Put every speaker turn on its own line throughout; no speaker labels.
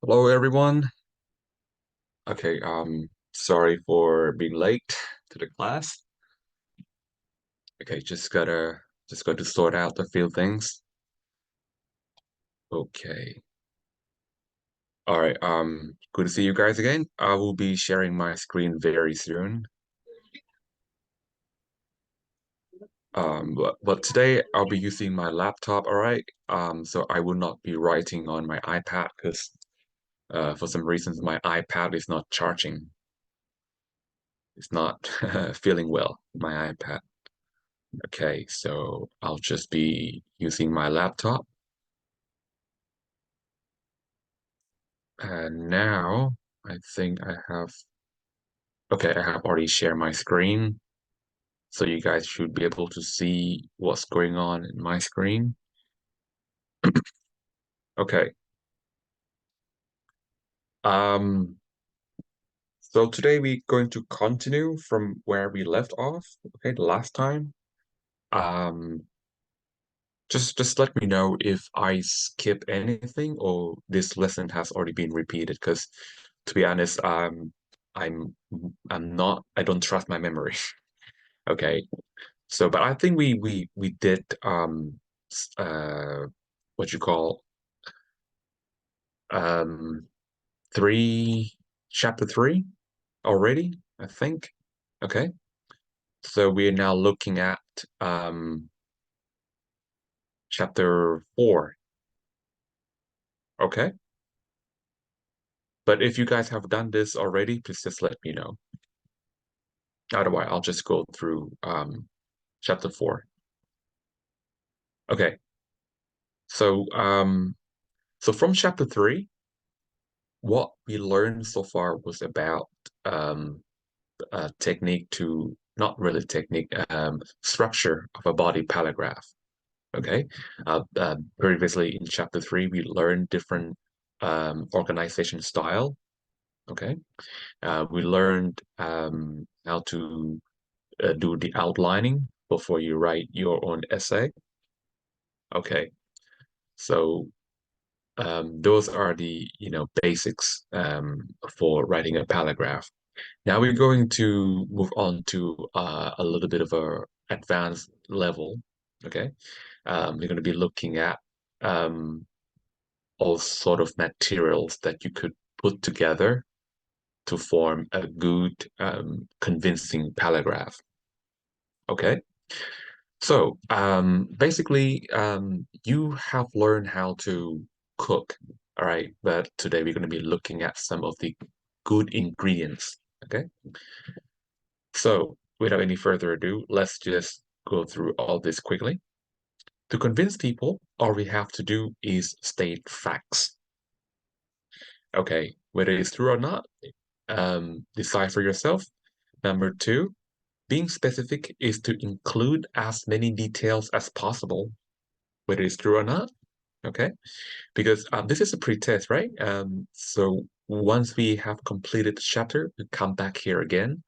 Hello, everyone. Okay, sorry for being late to the class. Okay, just got to sort out a few things. Okay. All right, good to see you guys again. I will be sharing my screen very soon. but today I'll be using my laptop, all right? So I will not be writing on my iPad because for some reasons my iPad is not charging. It's not feeling well, my iPad. Okay, so I'll just be using my laptop. And now I think okay, I have already shared my screen. So you guys should be able to see what's going on in my screen. Okay. Um, so today we're going to continue from where we left off. Okay, the last time. Um, just let me know if I skip anything or this lesson has already been repeated. Because to be honest, I'm I don't trust my memory. Okay. So, but I think we did what you call um three chapter three already, I think. Okay. So we are now looking at chapter four. Okay. But if you guys have done this already, please just let me know. Otherwise, I'll just go through chapter four. Okay. So so from chapter three, what we learned so far was about technique to not really technique structure of a body paragraph. Okay. Previously in chapter three, we learned different organization style. Okay. We learned how to do the outlining before you write your own essay. Okay. So those are the basics for writing a paragraph. Now we're going to move on to a little bit of a advanced level. Okay, we're going to be looking at um, all sort of materials that you could put together to form a good, convincing paragraph. Okay, so basically, you have learned how to cook. All right, but today we're going to be looking at some of the good ingredients. Okay. So, without any further ado, let's just go through all this quickly. To convince people, all we have to do is state facts. Okay, whether it's true or not, decide for yourself. Number two, being specific is to include as many details as possible, whether it's true or not. Okay, because this is a pretest, right? So once we have completed the chapter, we come back here again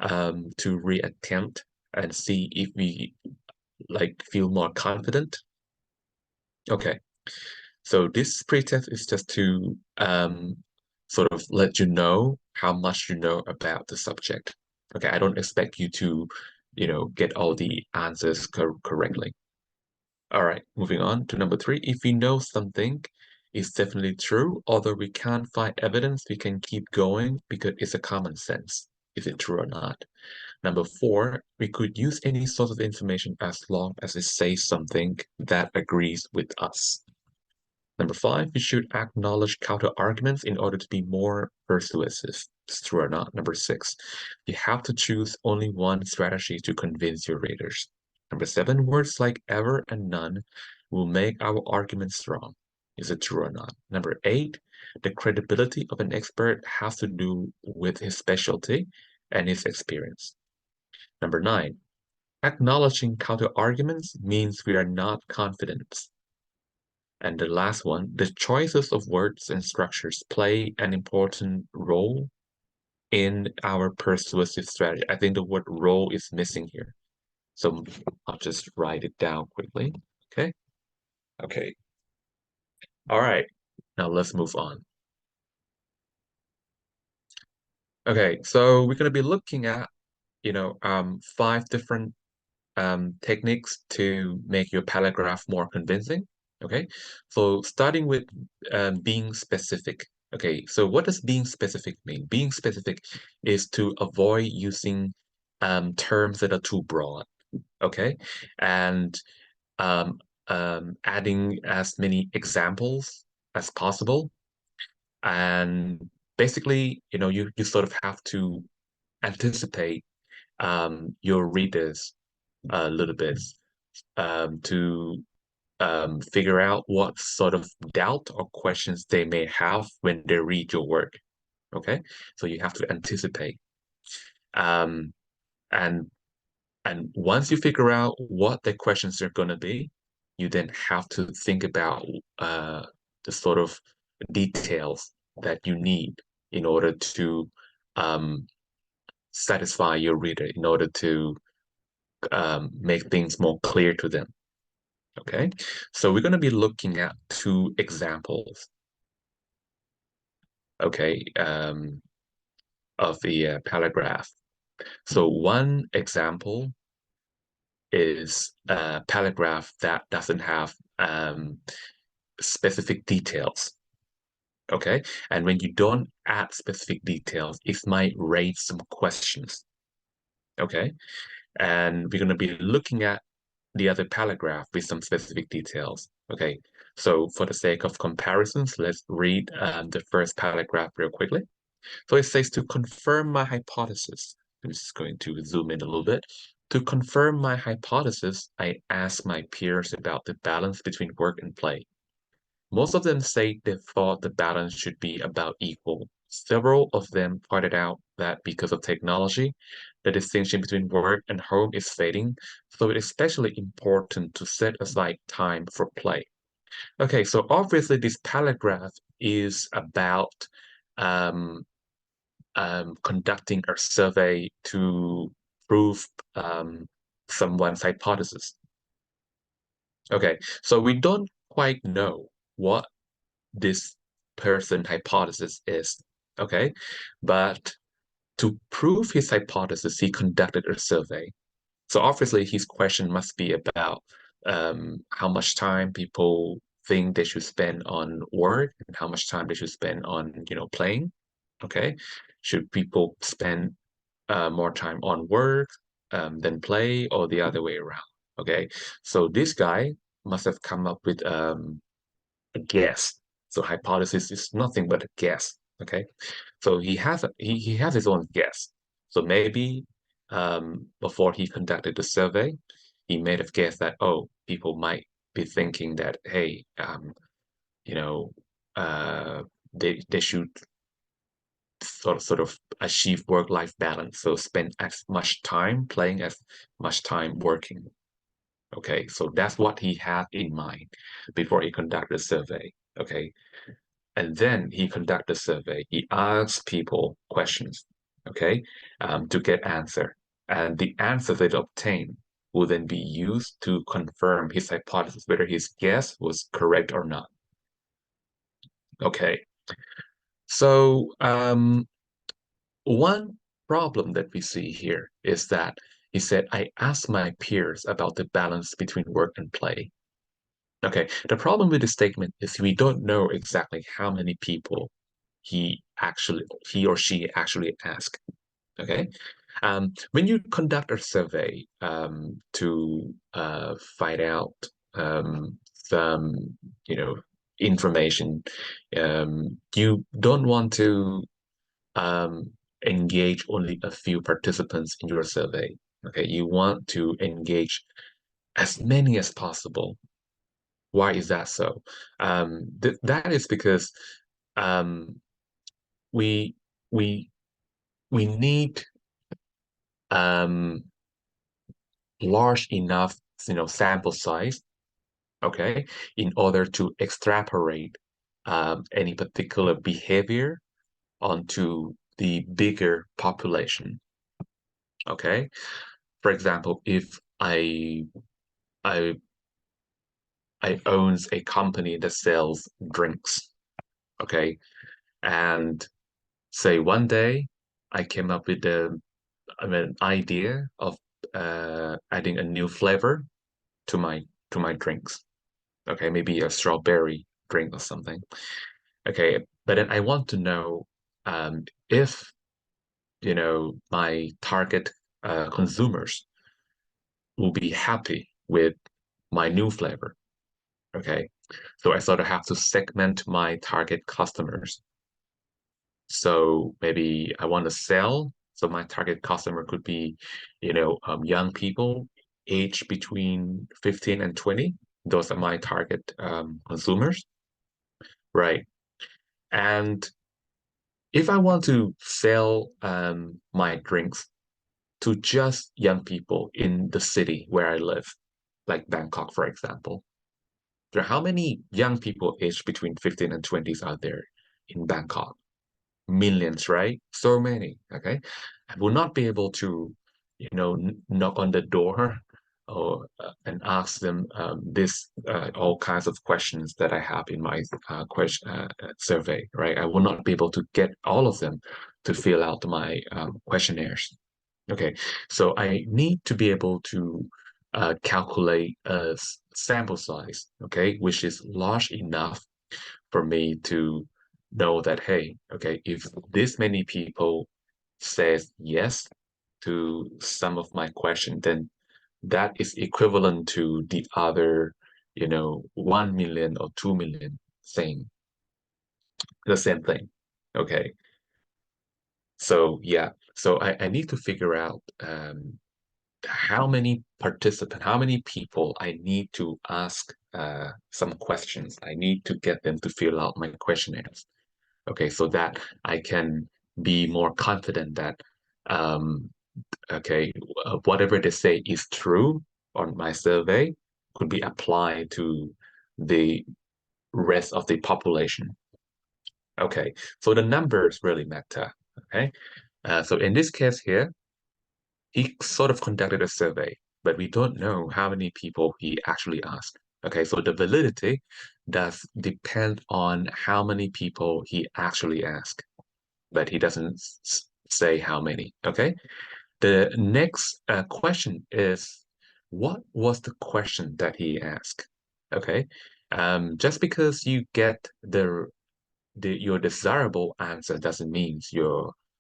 to reattempt and see if we like feel more confident. Okay, so this pretest is just to sort of let you know how much you know about the subject. Okay, I don't expect you to, get all the answers correctly. All right, moving on to number three. If we know something is definitely true, although we can't find evidence, we can keep going because it's a common sense. Is it true or not? Number four, we could use any source of information as long as it says something that agrees with us. Number five, we should acknowledge counter arguments in order to be more persuasive. It's true or not? Number six, you have to choose only one strategy to convince your readers. Number seven, words like ever and none will make our argument strong. Is it true or not? Number eight, the credibility of an expert has to do with his specialty and his experience. Number nine, acknowledging counter arguments means we are not confident. And the last one, the choices of words and structures play an important role in our persuasive strategy. I think the word role is missing here. So I'll just write it down quickly. Okay. Okay. All right. Now let's move on. Okay, so we're going to be looking at, five different techniques to make your paragraph more convincing. Okay, so starting with being specific. Okay, so what does being specific mean? Being specific is to avoid using terms that are too broad. Okay, and um, adding as many examples as possible. And basically, you sort of have to anticipate your readers a little bit to figure out what sort of doubt or questions they may have when they read your work. Okay, so you have to anticipate. Um, and and once you figure out what the questions are going to be, you then have to think about the sort of details that you need in order to um, satisfy your reader, in order to make things more clear to them. Okay, so we're going to be looking at two examples, okay, of the paragraph. So one example is a paragraph that doesn't have specific details. Okay. And when you don't add specific details, it might raise some questions. Okay. And we're going to be looking at the other paragraph with some specific details. Okay. So for the sake of comparisons, let's read the first paragraph real quickly. So it says to confirm my hypothesis. I'm just going to zoom in a little bit. To confirm my hypothesis, I asked my peers about the balance between work and play. Most of them say they thought the balance should be about equal. Several of them pointed out that because of technology, the distinction between work and home is fading, so it's especially important to set aside time for play. Okay, so obviously this paragraph is about um, conducting a survey to prove someone's hypothesis. Okay, so we don't quite know what this person hypothesis is. Okay, but to prove his hypothesis, he conducted a survey. So obviously, his question must be about how much time people think they should spend on work and how much time they should spend on, playing. Okay, should people spend more time on work than play, or the other way around? Okay, so this guy must have come up with a guess. So hypothesis is nothing but a guess. Okay, so he has his own guess. So maybe before he conducted the survey, he may have guessed that, oh, people might be thinking that, hey, you know, uh, they should sort of achieve work-life balance. So spend as much time playing as much time working. Okay, so that's what he had in mind before he conducted the survey. Okay, and then he conducted the survey. He asked people questions, okay, to get answer. And the answer they obtained will then be used to confirm his hypothesis, whether his guess was correct or not. Okay, so one problem that we see here is that he said, I asked my peers about the balance between work and play. Okay, the problem with this statement is we don't know exactly how many people he or she actually asked. Okay, when you conduct a survey to find out some, information, you don't want to um, engage only a few participants in your survey. Okay, you want to engage as many as possible. Why is that so? That is because um, we we we need um, large enough, sample size, okay, in order to extrapolate any particular behavior onto the bigger population. Okay, for example, if I I owns a company that sells drinks, okay, and say one day I came up with an idea of adding a new flavor to my drinks. Okay, maybe a strawberry drink or something. Okay, but then I want to know if my target consumers will be happy with my new flavor. Okay, so I sort of have to segment my target customers. So maybe I want to sell. So my target customer could be, young people aged between 15 and 20. Those are my target consumers, right? And if I want to sell my drinks to just young people in the city where I live, like Bangkok, for example, there are how many young people aged between 15 and 20s out there in Bangkok? Millions, right? So many. Okay. I will not be able to, knock on the door or and ask them this all kinds of questions that I have in my question survey, right? I will not be able to get all of them to fill out my questionnaires. Okay, so I need to be able to calculate a sample size, okay, which is large enough for me to know that, hey, okay, if this many people says yes to some of my question, then that is equivalent to the other, 1 million or 2 million saying the same thing. Okay. So yeah, so I need to figure out how many people I need to ask some questions. I need to get them to fill out my questionnaires. Okay, so that I can be more confident that um, okay, whatever they say is true on my survey could be applied to the rest of the population. Okay, so the numbers really matter. Okay, so in this case here, he sort of conducted a survey, but we don't know how many people he actually asked. Okay, so the validity does depend on how many people he actually asked, but he doesn't say how many. Okay, the next question is, what was the question that he asked? Okay, just because you get your desirable answer doesn't mean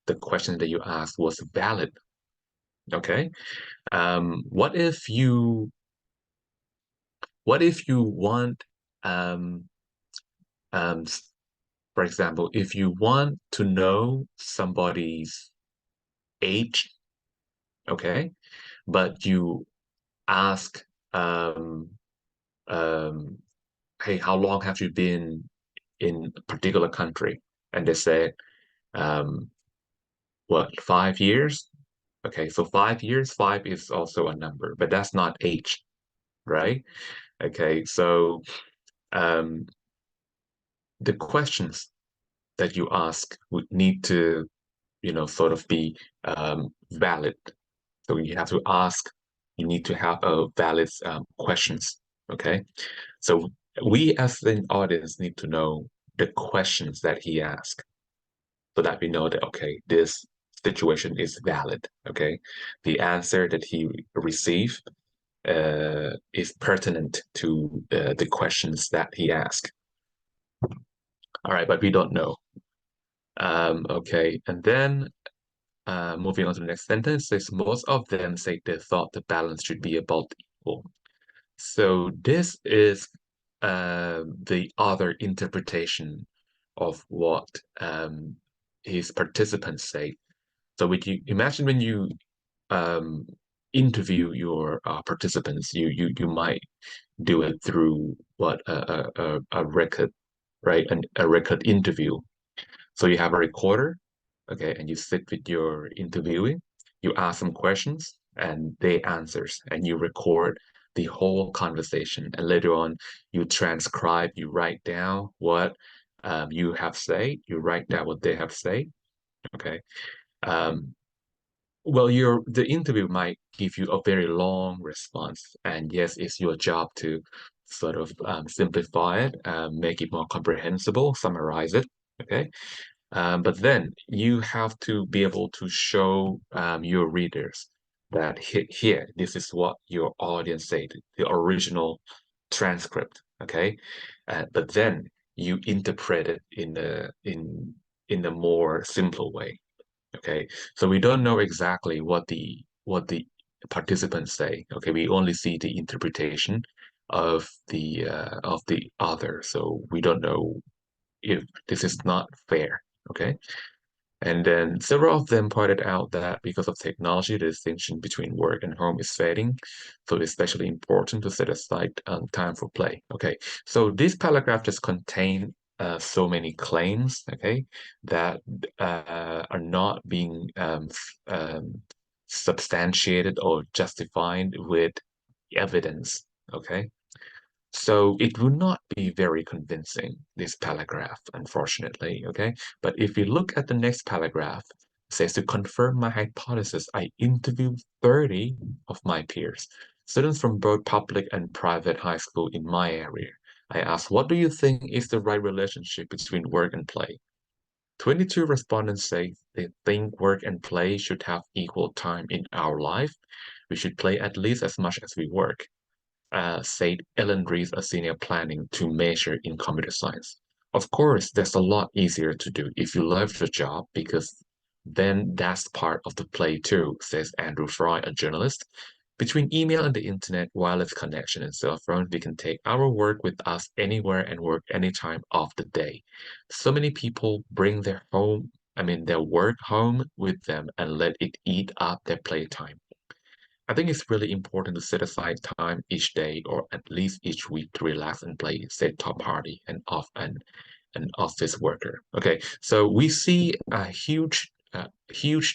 the question that you asked was valid. Okay, what if you want um, um, for example, if you want to know somebody's age, okay, but you ask, um, um, hey, how long have you been in a particular country? And they say, um, what, 5 years? Okay, so 5 years, five is also a number, but that's not age, right? Okay, so um, the questions that you ask would need to, sort of be valid. So you have to ask, you need to have a valid questions. Okay. So we as an audience need to know the questions that he asked so that we know that, okay, this situation is valid. Okay. The answer that he received is pertinent to the questions that he asked. All right, but we don't know. Okay. And then moving on to the next sentence says most of them say they thought the balance should be about equal. So this is the other interpretation of what his participants say. So would you imagine when you um, interview your participants, you might do it through what a record, right? A record interview. So you have a recorder, okay, and you sit with your interviewee, you ask them questions and they answers, and you record the whole conversation. And later on, you transcribe, you write down what you have said, you write down what they have said, okay. Um, well, the interview might give you a very long response, and yes, it's your job to sort of simplify it, make it more comprehensible, summarize it, okay. But then you have to be able to show your readers that here, this is what your audience said, the original transcript, okay? But then you interpret it in a more simple way. Okay, so we don't know exactly what the participants say. Okay, we only see the interpretation of the other, so we don't know if this is not fair. Okay, and then several of them pointed out that because of technology, the distinction between work and home is fading. So it's especially important to set aside time for play. Okay, so this paragraph just contain so many claims, okay, that are not being substantiated or justified with evidence. Okay. So it will not be very convincing, this paragraph, unfortunately, okay? But if you look at the next paragraph, it says to confirm my hypothesis, I interviewed 30 of my peers, students from both public and private high school in my area. I asked, what do you think is the right relationship between work and play? 22 respondents say they think work and play should have equal time in our life. We should play at least as much as we work, said Ellen Rees, a senior planning to major in computer science. Of course, that's a lot easier to do if you love the job because then that's part of the play too, says Andrew Fry, a journalist. Between email and the internet, wireless connection, and cell phones, we can take our work with us anywhere and work anytime of the day. So many people bring their work home with them and let it eat up their playtime. I think it's really important to set aside time each day or at least each week to relax and play, said top party and off and an office worker. Okay, so we see huge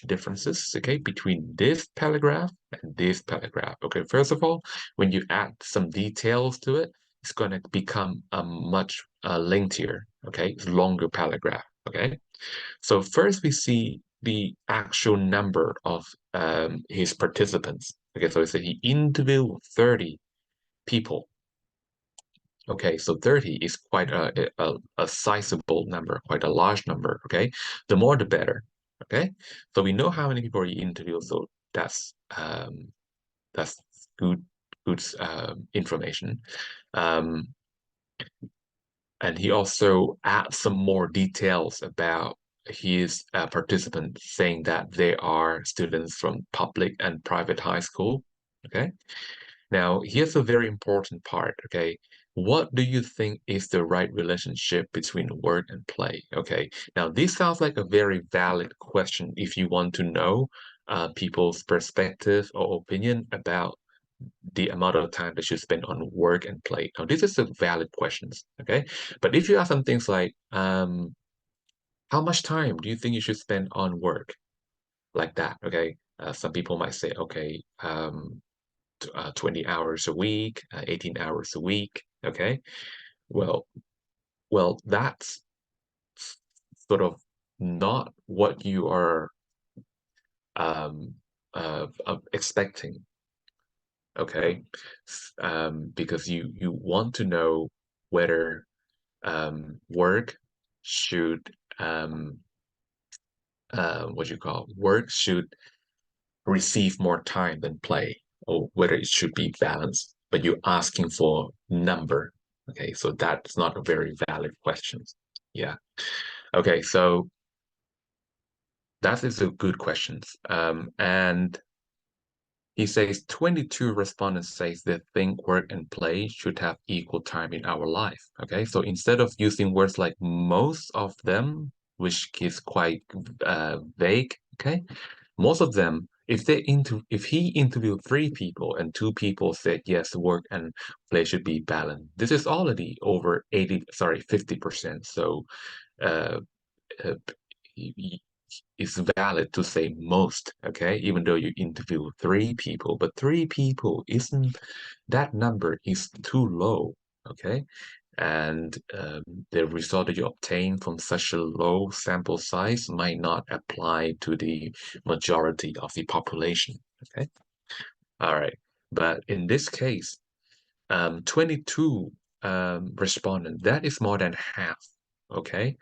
differences, okay, between this paragraph and this paragraph. Okay, first of all, when you add some details to it, it's going to become a much lengthier, okay, longer paragraph. Okay, so first we see the actual number of his participants. Okay, so he interviewed 30 people. Okay, so 30 is quite a sizable number, quite a large number. Okay, the more the better. Okay, so we know how many people he interviewed, so that's good information. Um, and he also adds some more details about his participants, saying that they are students from public and private high school. Okay. Now, here's a very important part. Okay. What do you think is the right relationship between work and play? Okay. Now, this sounds like a very valid question if you want to know people's perspective or opinion about the amount of time they should spend on work and play. Now, this is a valid questions, okay? But if you ask some things like, how much time do you think you should spend on work? Like that, okay? Some people might say, okay, 20 hours a week, 18 hours a week, okay? Well, that's sort of not what you are um, expecting, okay? Because you want to know whether work should work should receive more time than play, or whether it should be balanced. But you're asking for number, okay? So that's not a very valid question. Yeah. Okay, so that is a good question. And he says 22 respondents says they think work and play should have equal time in our life. Okay, so instead of using words like most of them, which is quite vague, okay, most of them, if he interviewed 3 people and 2 people said yes, work and play should be balanced, this is already over 50%. So uh, uh, it's valid to say most, okay? Even though you interview 3 people, but 3 people isn't, that number is too low, okay? And the result that you obtain from such a low sample size might not apply to the majority of the population, okay? All right. But in this case, 22 respondents, that is more than half, okay?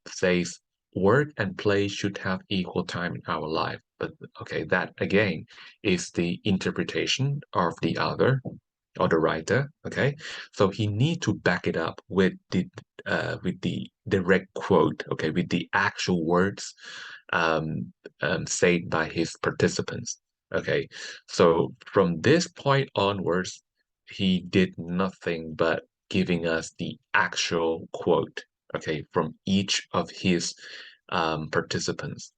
says work and play should have equal time in our life. But okay, that again is the interpretation of the other or the writer. Okay, so he need to back it up with the direct quote. Okay, with the actual words said by his participants. Okay, so from this point onwards, he did nothing but giving us the actual quote, okay, from each of his participants,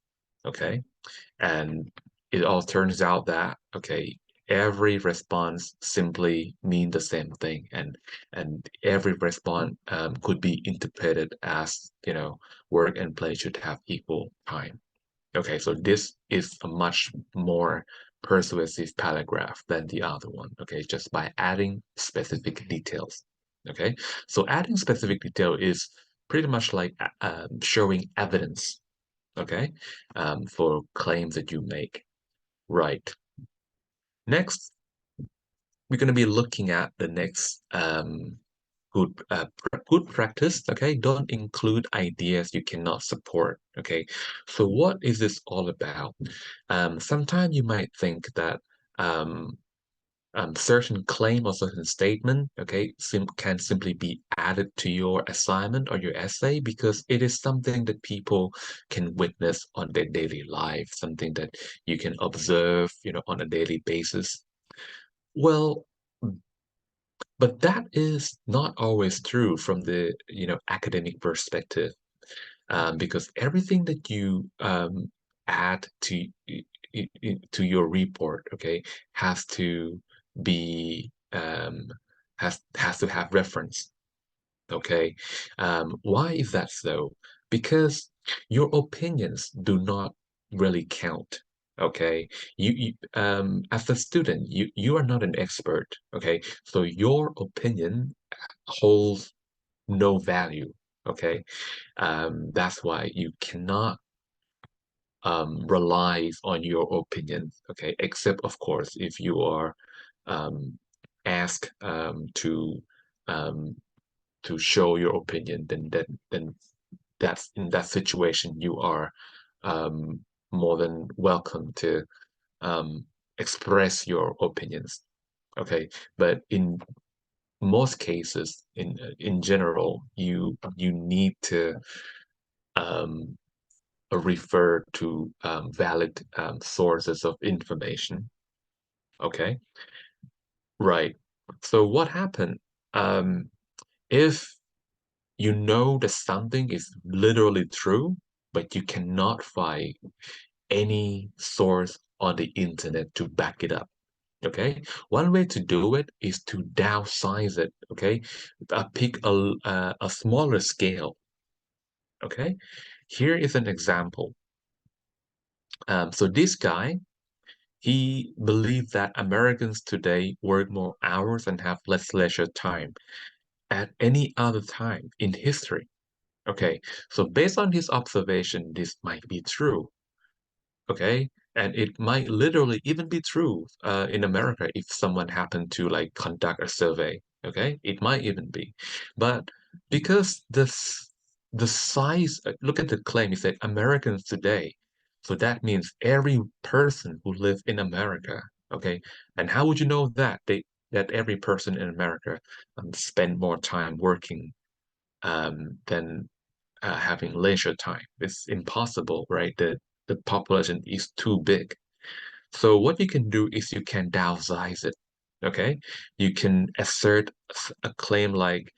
okay? And it all turns out that, okay, every response simply mean the same thing, and every response could be interpreted as, work and play should have equal time. Okay, so this is a much more persuasive paragraph than the other one, okay, just by adding specific details. Okay, so adding specific detail is pretty much like showing evidence, okay, for claims that you make. Right. Next, we're going to be looking at the next good practice. Okay, don't include ideas you cannot support. Okay, so what is this all about? Sometimes you might think that um, certain claim or certain statement, okay, can simply be added to your assignment or your essay because it is something that people can witness on their daily life, something that you can observe, on a daily basis. Well, but that is not always true from the, academic perspective, because everything that you add to your report, okay, has to be has to have reference, okay. Why is that so? Because your opinions do not really count. Okay, as a student, you are not an expert. Okay, so your opinion holds no value. Okay, that's why you cannot relies on your opinion, okay, except of course if you are asked um, to show your opinion, then that's in that situation you are more than welcome to um, express your opinions, okay. But in most cases, in general, you need to um, refer to valid sources of information. Okay, right. So what happened if you know that something is literally true, but you cannot find any source on the internet to back it up? Okay, one way to do it is to downsize it. Okay, pick a smaller scale. Okay, here is an example. So this guy, he believed that Americans today work more hours and have less leisure time at any other time in history. Okay, so based on his observation, this might be true. Okay, and it might literally even be true in America if someone happened to like conduct a survey. Okay, it might even be, but because the size, look at the claim. He said Americans today, so that means every person who lives in America. Okay, and how would you know that that every person in America spend more time working than having leisure time? It's impossible, right? The population is too big. So what you can do is you can downsize it. Okay, you can assert a claim like,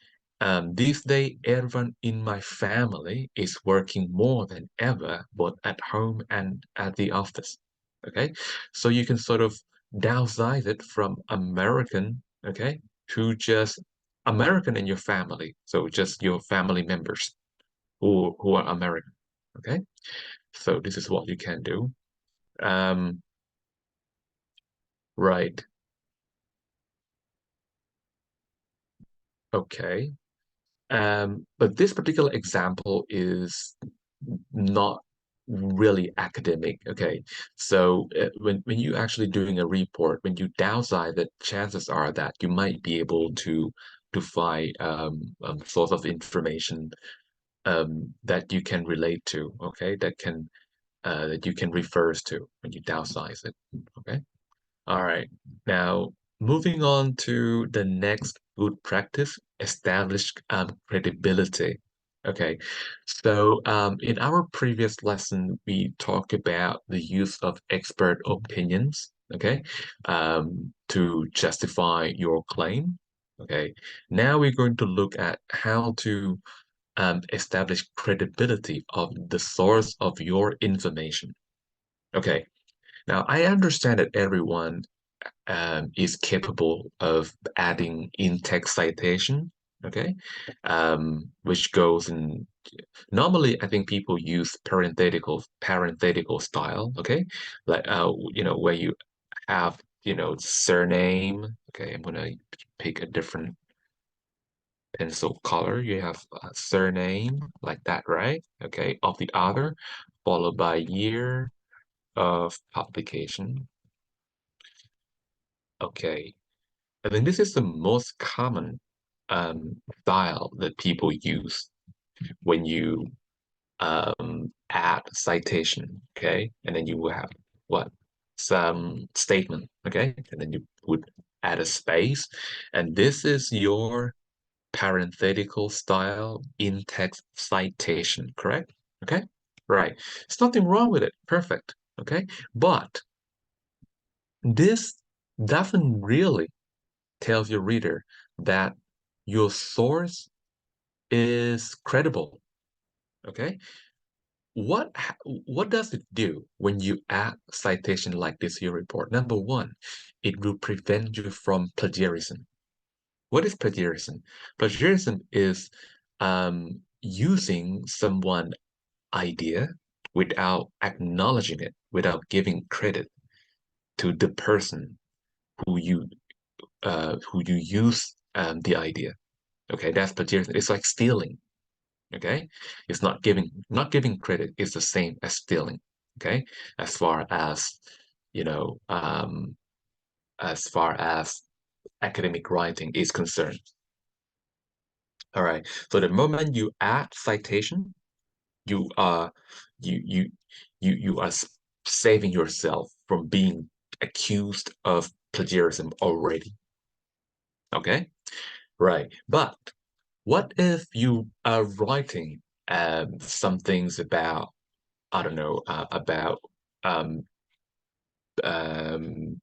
"This day, everyone in my family is working more than ever, both at home and at the office." Okay, so you can sort of downsize it from American, okay, to just American in your family. So just your family members who are American. Okay, so this is what you can do. Um, right. Okay. But this particular example is not really academic. Okay. So when you actually doing a report, when you downsize it, chances are that you might be able to find source of information that you can relate to, okay, that you can refer to when you downsize it. Okay. All right. Now, moving on to the next good practice, establish credibility. Okay. So, in our previous lesson, we talked about the use of expert opinions, okay, to justify your claim. Okay. Now we're going to look at how to establish credibility of the source of your information. Okay. Now, I understand that everyone is capable of adding in-text citation, okay, which goes in. Normally, I think people use parenthetical style, okay, like where you have surname. Okay, I'm gonna pick a different pencil color. You have a surname like that, right? Okay, of the author, followed by year of publication. Okay, I think this is the most common style that people use when you add citation, okay? And then you will have what? Some statement, okay? And then you would add a space. And this is your parenthetical style in text citation, correct? Okay, right. There's nothing wrong with it. Perfect. Okay, but this doesn't really tells your reader that your source is credible. Okay, what does it do when you add citation like this to your report? Number one, it will prevent you from plagiarism. What is plagiarism? Plagiarism is using someone idea without acknowledging it, without giving credit to the person who you who you use the idea. Okay, that's plagiarism. It's like stealing. Okay, it's not giving credit is the same as stealing. Okay, as far as you know, as far as academic writing is concerned. All right. So the moment you add citation, you are you you you are saving yourself from being accused of plagiarism already. Okay. Right. But what if you are writing some things about, I don't know, um, um,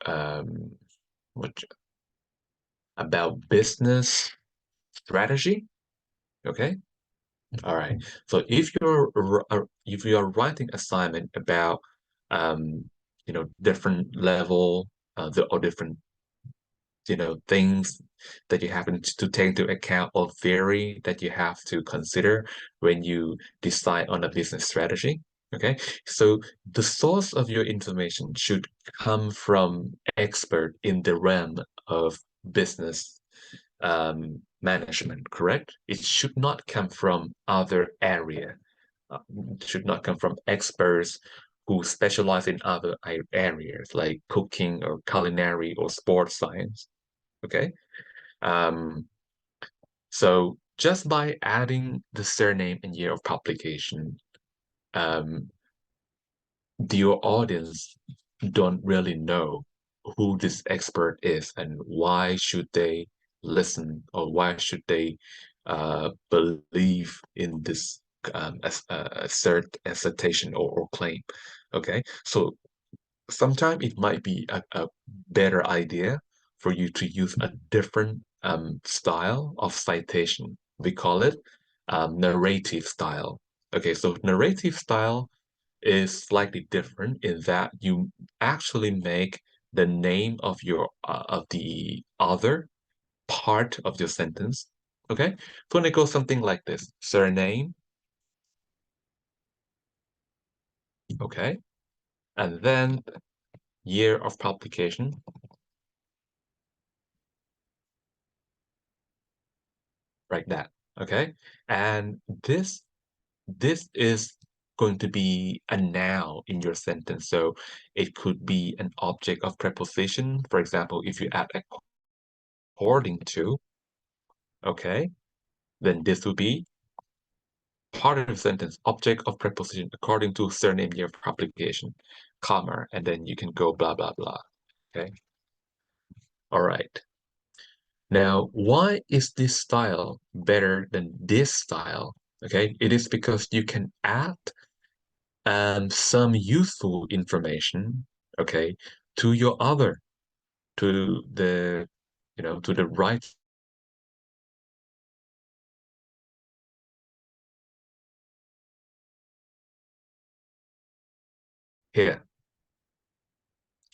um, what about business strategy? Okay. All right. So if you're writing assignment about different level or different things that you have to take into account or theory that you have to consider when you decide on a business strategy. Okay, so the source of your information should come from expert in the realm of business management, correct? It should not come from other area. It should not come from experts who specialize in other areas like cooking or culinary or sports science. Okay. Um, so just by adding the surname and year of publication, um, your audience don't really know who this expert is and why should they listen or why should they believe in this assertion or claim. Okay, so sometimes it might be a better idea for you to use a different style of citation. We call it narrative style. Okay, so narrative style is slightly different in that you actually make the name of the other part of your sentence. Okay, so when it goes something like this: surname, okay, and then year of publication, like that. Okay, and this is going to be a noun in your sentence. So it could be an object of preposition. For example, if you add according to, okay, then this will be part of the sentence, object of preposition according to surname year of application, comma, and then you can go blah, blah, blah. Okay. All right. Now, why is this style better than this style? Okay. It is because you can add some useful information, okay, to your other, to the, to the right here.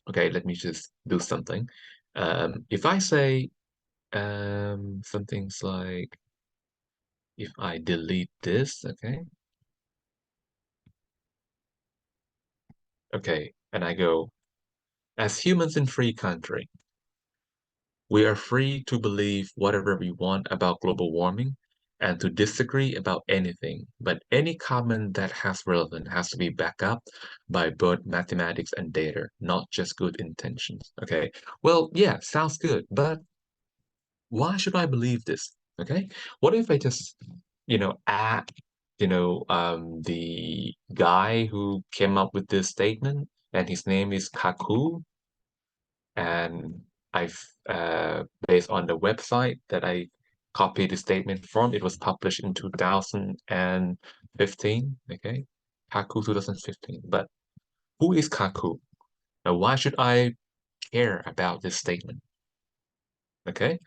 Okay, let me just do something. If I say some things like, if I delete this, okay, and I go, as humans in free country, we are free to believe whatever we want about global warming and to disagree about anything, but any comment that has relevance has to be backed up by both mathematics and data, not just good intentions. Okay, well, yeah, sounds good, but why should I believe this? Okay, what if I just, add, the guy who came up with this statement, and his name is Kaku, and I've based on the website that I copied the statement from, it was published in 2015. Okay, Kaku 2015. But who is Kaku? Now, why should I care about this statement? Okay,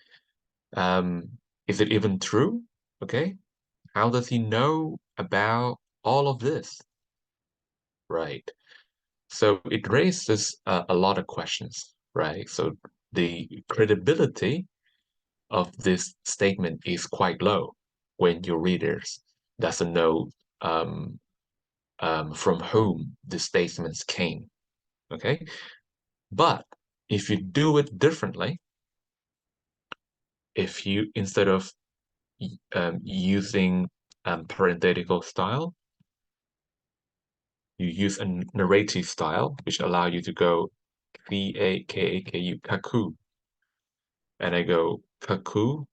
um, is it even true? Okay, how does he know about all of this? Right. So it raises a lot of questions, right? So the credibility of this statement is quite low when your readers doesn't know from whom the statements came. Okay, but if you do it differently, if you instead of using parenthetical style, you use a narrative style, which allow you to go Kaku, Kaku, and I go Kaku,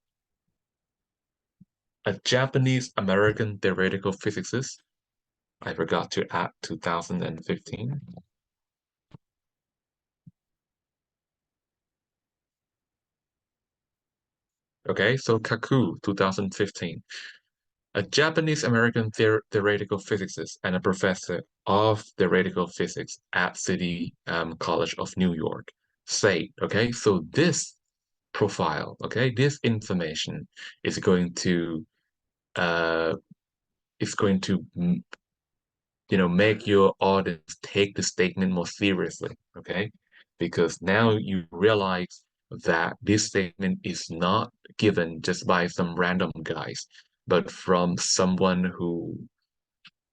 a Japanese American theoretical physicist. I forgot to add 2015. Okay, so Kaku, 2015, a Japanese American theoretical physicist and a professor of theoretical physics at City College of New York. Say, okay, so this profile, okay, this information is going to uh make your audience take the statement more seriously, okay? Because now you realize that this statement is not given just by some random guys, but from someone who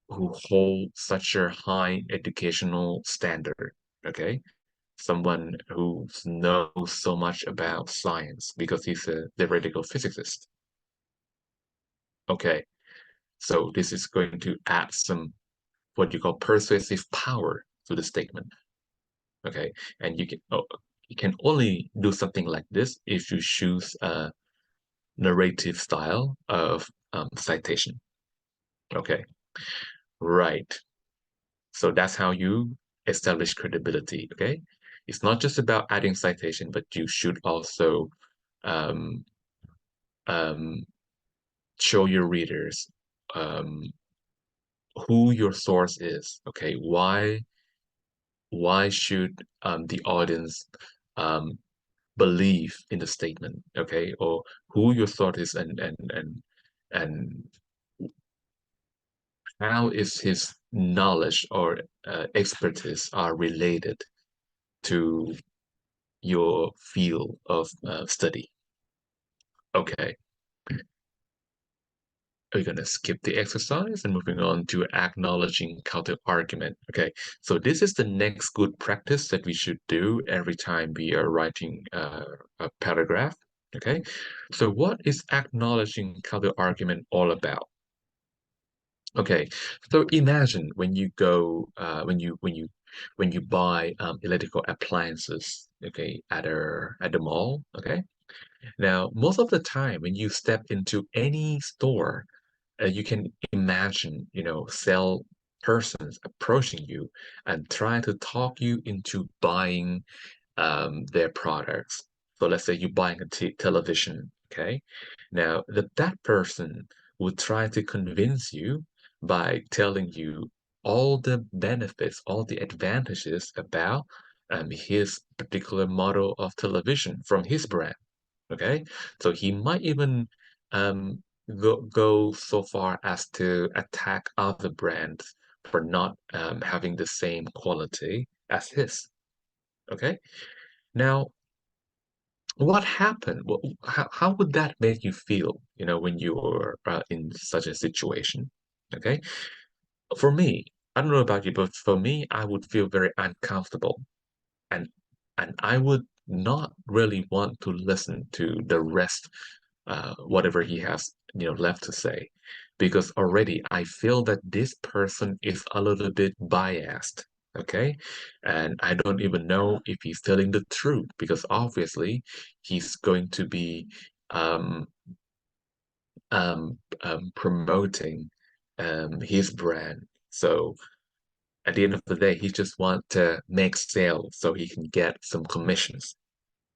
holds such a high educational standard, okay? Someone who knows so much about science because he's a theoretical physicist. Okay, so this is going to add some what you call persuasive power to the statement. Okay, and you can only do something like this if you choose a narrative style of citation. Okay, right. So that's how you establish credibility. Okay, it's not just about adding citation, but you should also um, um, show your readers um, who your source is. Okay, why should the audience um, believe in the statement, okay, or who your thought is, and how is his knowledge or expertise are related to your field of study. Okay, we're gonna skip the exercise and moving on to acknowledging counter argument. Okay, so this is the next good practice that we should do every time we are writing a paragraph. Okay, so what is acknowledging counter argument all about? Okay, so imagine when you go when you buy electrical appliances, okay, at the mall, okay. Now, most of the time when you step into any store, you can imagine, sell persons approaching you and trying to talk you into buying their products. So let's say you're buying a television, okay? Now, that person would try to convince you by telling you all the benefits, all the advantages about his particular model of television from his brand, okay? So he might even um, go so far as to attack other brands for not having the same quality as his, okay? Now, what happened? How would that make you feel, when you're in such a situation? Okay. For me, I don't know about you, but for me, I would feel very uncomfortable and I would not really want to listen to the rest, whatever he has, left to say, because already I feel that this person is a little bit biased. Okay, and I don't even know if he's telling the truth because obviously he's going to be um, promoting his brand. So at the end of the day, he just want to make sales so he can get some commissions.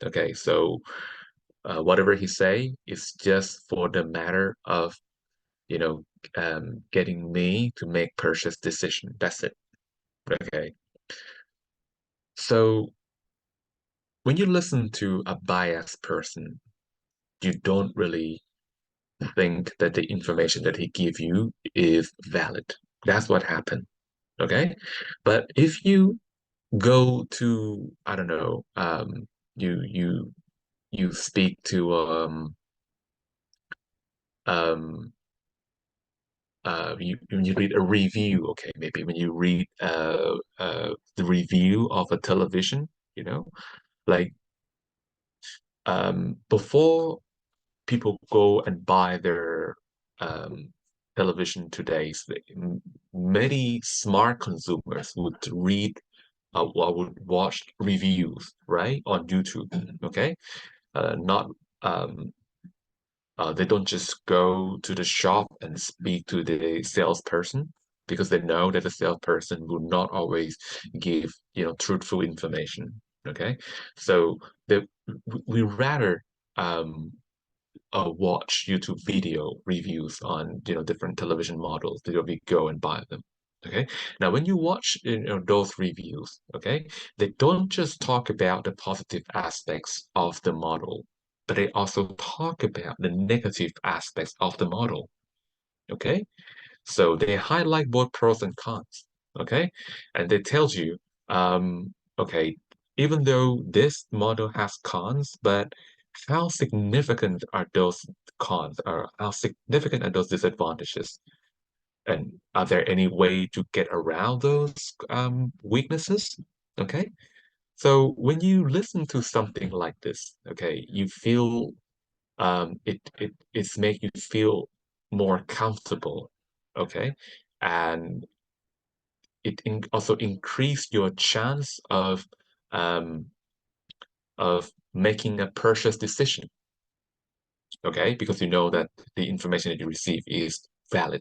Okay, so whatever he say is just for the matter of, you know, getting me to make purchase decision. That's it. Okay. So when you listen to a biased person, you don't really think that the information that he give you is valid. That's what happened. Okay. But if you go to, I don't know, you speak to um when you read a review, okay, maybe when you read the review of a television, like before people go and buy their um television today, many smart consumers would read or would watch reviews, right, on YouTube, okay? Not they don't just go to the shop and speak to the salesperson because they know that the salesperson will not always give, truthful information. Okay, so the we rather um, watch YouTube video reviews on, different television models that we go and buy them. Okay. Now, when you watch, those reviews, okay, they don't just talk about the positive aspects of the model, but they also talk about the negative aspects of the model. Okay. So they highlight both pros and cons. Okay. And they tells you, okay, even though this model has cons, but how significant are those cons, or how significant are those disadvantages? And are there any way to get around those weaknesses? Okay. So when you listen to something like this, okay, you feel it's make you feel more comfortable, okay, and also increase your chance um of making a purchase decision, okay, because you know that the information that you receive is valid.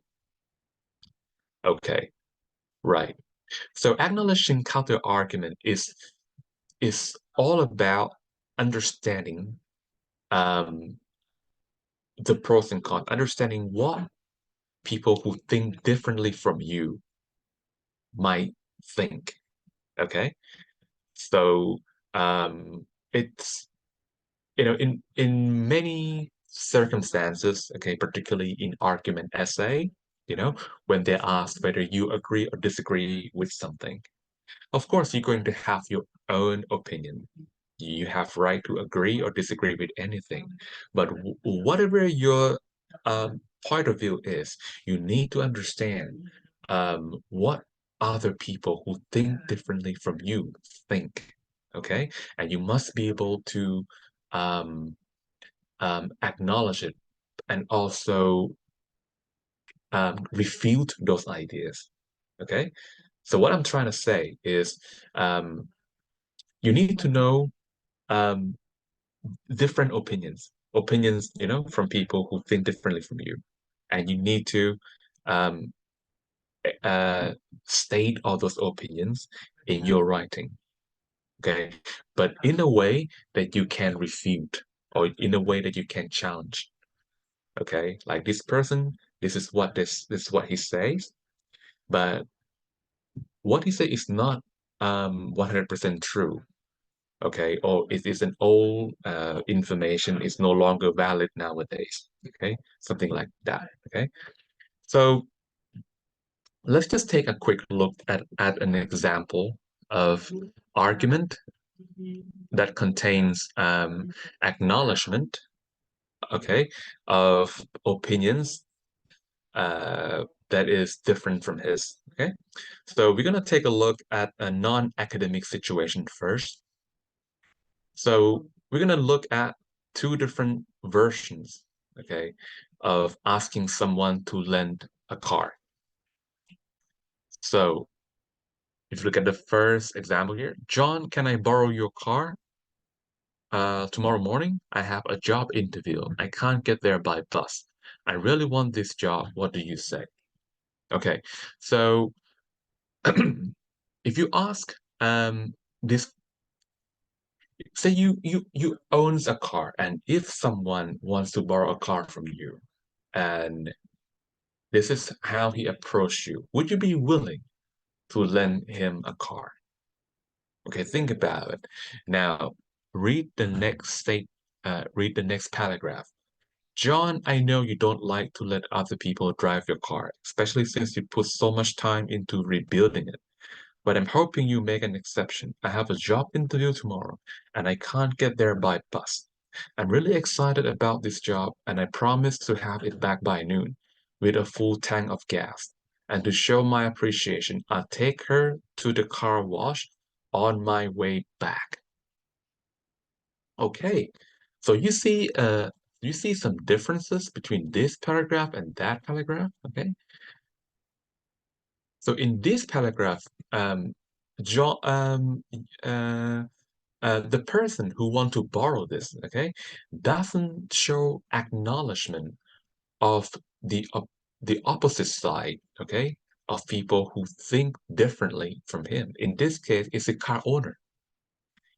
Okay, right. So acknowledging counter argument is all about understanding um the pros and cons, understanding what people who think differently from you might think. Okay. So it's in many circumstances, okay, particularly in argument essay, when they're asked whether you agree or disagree with something, of course you're going to have your own opinion. You have right to agree or disagree with anything, but whatever your point of view is, you need to understand what other people who think differently from you think. Okay, and you must be able to um, acknowledge it and also refute those ideas. Okay, so what I'm trying to say is um, you need to know um, different opinions, from people who think differently from you, and you need to um, uh, state all those opinions in your writing. Okay, but in a way that you can refute, or in a way that you can challenge. Okay, like this person, this is what he says, but what he said is not 100% true. Okay, or it is an old information, is no longer valid nowadays. Okay, something like that. Okay, so let's just take a quick look at an example of argument that contains acknowledgement, okay, of opinions that is different from his. Okay, so we're going to take a look at a non-academic situation first. So we're going to look at two different versions, okay, of asking someone to lend a car. So if you look at the first example here, John, can I borrow your car? Tomorrow morning, I have a job interview. I can't get there by bus. I really want this job. What do you say? Okay, so if you ask this, say you owns a car, and if someone wants to borrow a car from you, and this is how he approached you, would you be willing to lend him a car? Okay, think about it. Now, read the next paragraph. John, I know you don't like to let other people drive your car, especially since you put so much time into rebuilding it. But I'm hoping you make an exception. I have a job interview tomorrow, and I can't get there by bus. I'm really excited about this job, and I promise to have it back by noon with a full tank of gas. And to show my appreciation, I'll take her to the car wash on my way back. Okay, so you see some differences between this paragraph and that paragraph. Okay, so in this paragraph, John, uh, the person who want to borrow this, okay, doesn't show acknowledgement of the opposite side, okay, of people who think differently from him. In this case, it's a car owner.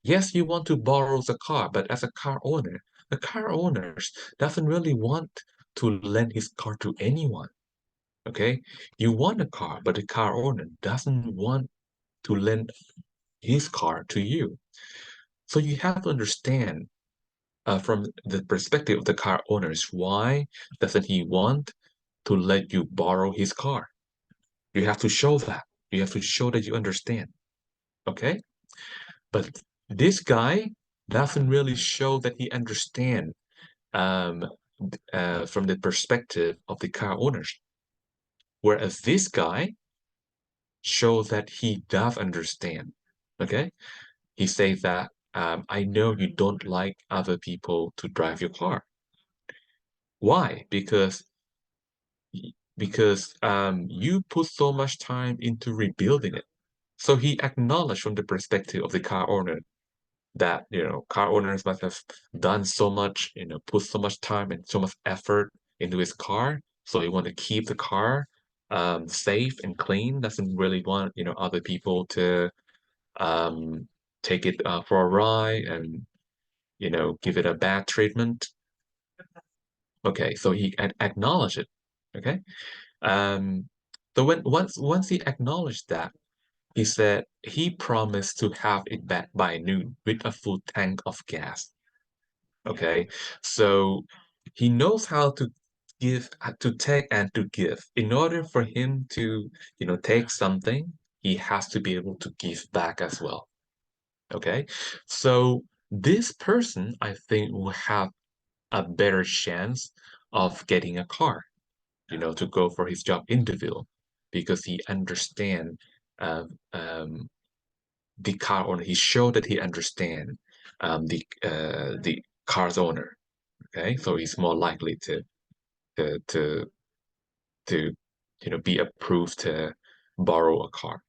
Yes, you want to borrow the car, but as a car owner, the car owner doesn't really want to lend his car to anyone. Okay, you want a car, but the car owner doesn't want to lend his car to you. So you have to understand from the perspective of the car owners, why doesn't he want to let you borrow his car? You have to show that. You have to show that you understand. Okay? But this guy doesn't really show that he understand um, from the perspective of the car owners. Whereas this guy shows that he does understand. Okay? He says that I know you don't like other people to drive your car. Why? Because you put so much time into rebuilding it. So he acknowledged from the perspective of the car owner that, car owners must have done so much, put so much time and so much effort into his car. So he want to keep the car safe and clean, doesn't really want, other people to um, take it for a ride and, give it a bad treatment. Okay, so he acknowledged it. Okay. Um, so once he acknowledged that, he said he promised to have it back by noon with a full tank of gas. Okay, so he knows how to to take and to give. In order for him to, take something, he has to be able to give back as well. Okay, so this person, I think, will have a better chance of getting a car, to go for his job interview because he understand uh, um, the car owner. He showed that he understand the car's owner. Okay, so he's more likely to to to be approved to borrow a car.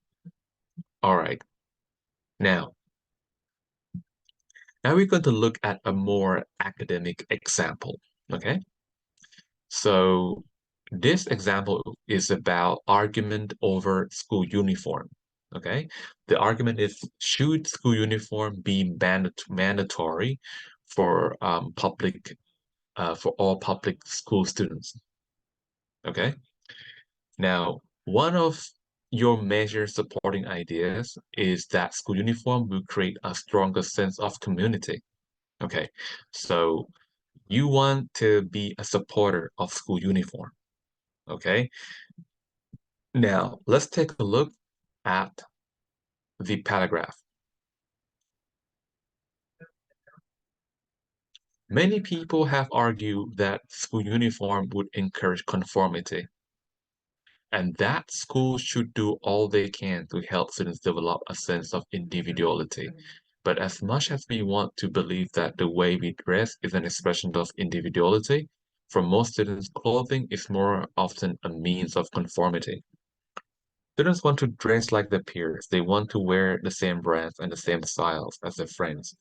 All right. Now, Now we're going to look at a more academic example. Okay. So this example is about argument over school uniform. Okay. The argument is, should school uniform be mandatory for public for all public school students? Okay. Now, one of your major supporting ideas is that school uniform will create a stronger sense of community. Okay. So you want to be a supporter of school uniform. Okay. Now, let's take a look at the paragraph. Many people have argued that school uniform would encourage conformity and that schools should do all they can to help students develop a sense of individuality. But as much as we want to believe that the way we dress is an expression of individuality, for most students, clothing is more often a means of conformity. Students want to dress like their peers. They want to wear the same brands and the same styles as their friends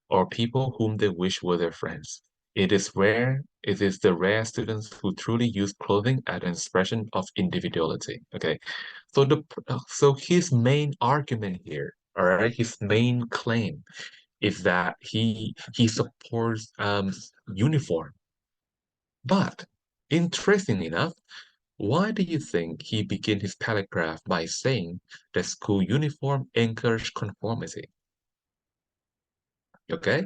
or people whom they wish were their friends. It is the rare students who truly use clothing as an expression of individuality. Okay. So his main argument here, all right, his main claim is that he supports uniform. But interestingly enough, why do you think he began his paragraph by saying that school uniform encouraged conformity? Okay.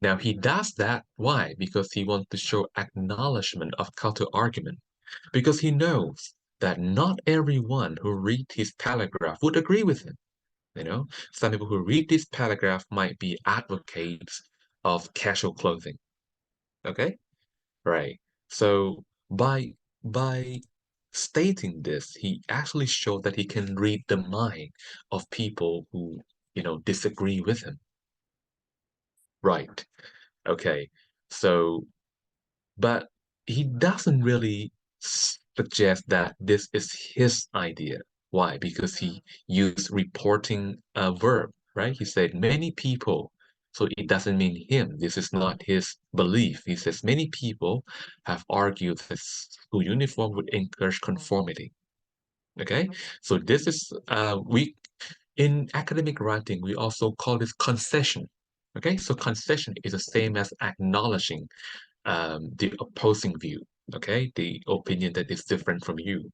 Now he does that. Why? Because he wants to show acknowledgement of counter argument. Because he knows that not everyone who read his paragraph would agree with him. You know, some people who read this paragraph might be advocates of casual clothing. Okay, right. So by stating this, he actually showed that he can read the mind of people who, disagree with him. Right. Okay. So but he doesn't really suggest that this is his idea. Why? Because he used reporting a verb, right? He said many people. So it doesn't mean him. This is not his belief. He says many people have argued that school uniform would encourage conformity. Okay, so this is we in academic writing we also call this concession. Okay, so concession is the same as acknowledging the opposing view, okay, the opinion that is different from you.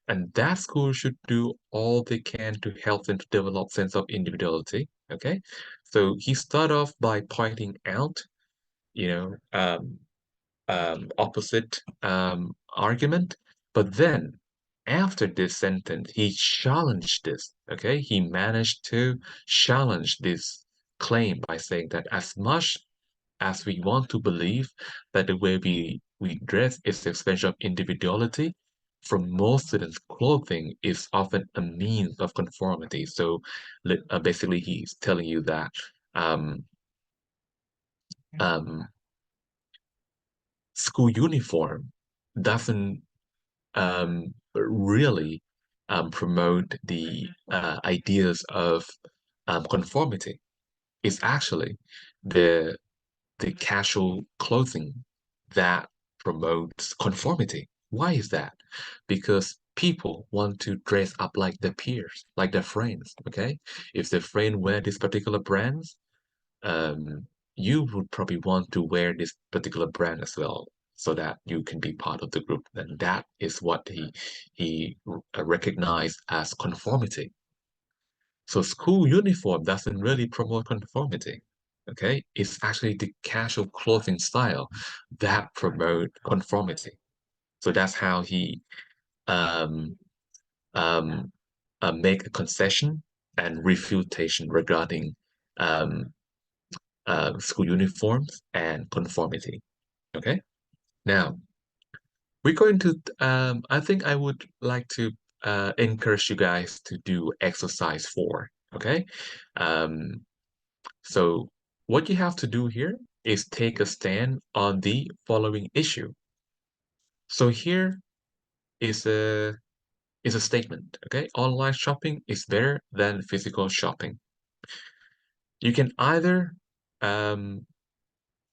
And that school should do all they can to help them to develop sense of individuality, okay? So he started off by pointing out, you know, opposite argument, but then after this sentence, he challenged this, okay? He managed to challenge this claim by saying that as much as we want to believe that the way we dress is the expression of individuality, for most students, clothing is often a means of conformity. So basically, he's telling you that um, um, school uniform doesn't really promote the ideas of conformity. It's actually the the casual clothing that promotes conformity. Why is that? Because people want to dress up like their peers, like their friends. Okay, if their friend wear this particular brands, um, you would probably want to wear this particular brand as well, so that you can be part of the group. And that is what he recognized as conformity. So school uniform doesn't really promote conformity. Okay, it's actually the casual clothing style that promote conformity. So that's how he um, um, make a concession and refutation regarding um, school uniforms and conformity. Okay, now we're going to. I think I would like to encourage you guys to do exercise 4. Okay, um, so what you have to do here is take a stand on the following issue. So here is a statement, okay? Online shopping is better than physical shopping. You can either um,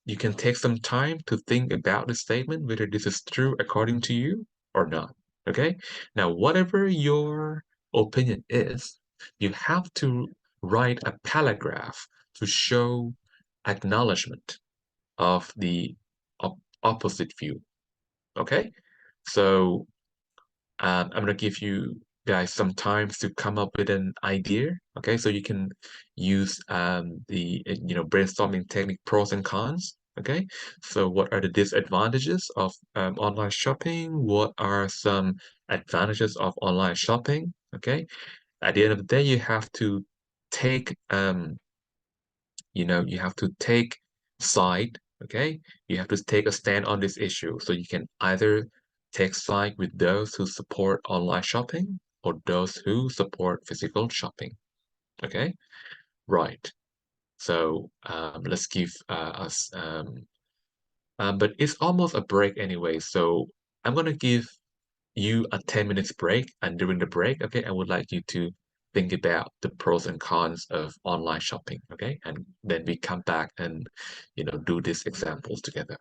you can take some time to think about the statement, whether this is true according to you or not. Okay? Now, whatever your opinion is, you have to write a paragraph to show acknowledgement of the opposite view. Okay? So I'm gonna give you guys some time to come up with an idea. Okay, so you can use the brainstorming technique pros and cons. Okay, so what are the disadvantages of online shopping? What are some advantages of online shopping? Okay, at the end of the day, you have to take you have to take side, okay? You have to take a stand on this issue. So you can either take side with those who support online shopping or those who support physical shopping, okay? Right. So let's give us, but it's almost a break anyway. So I'm gonna give you a 10 minutes break, and during the break, okay, I would like you to think about the pros and cons of online shopping, okay? And then we come back and do these examples together.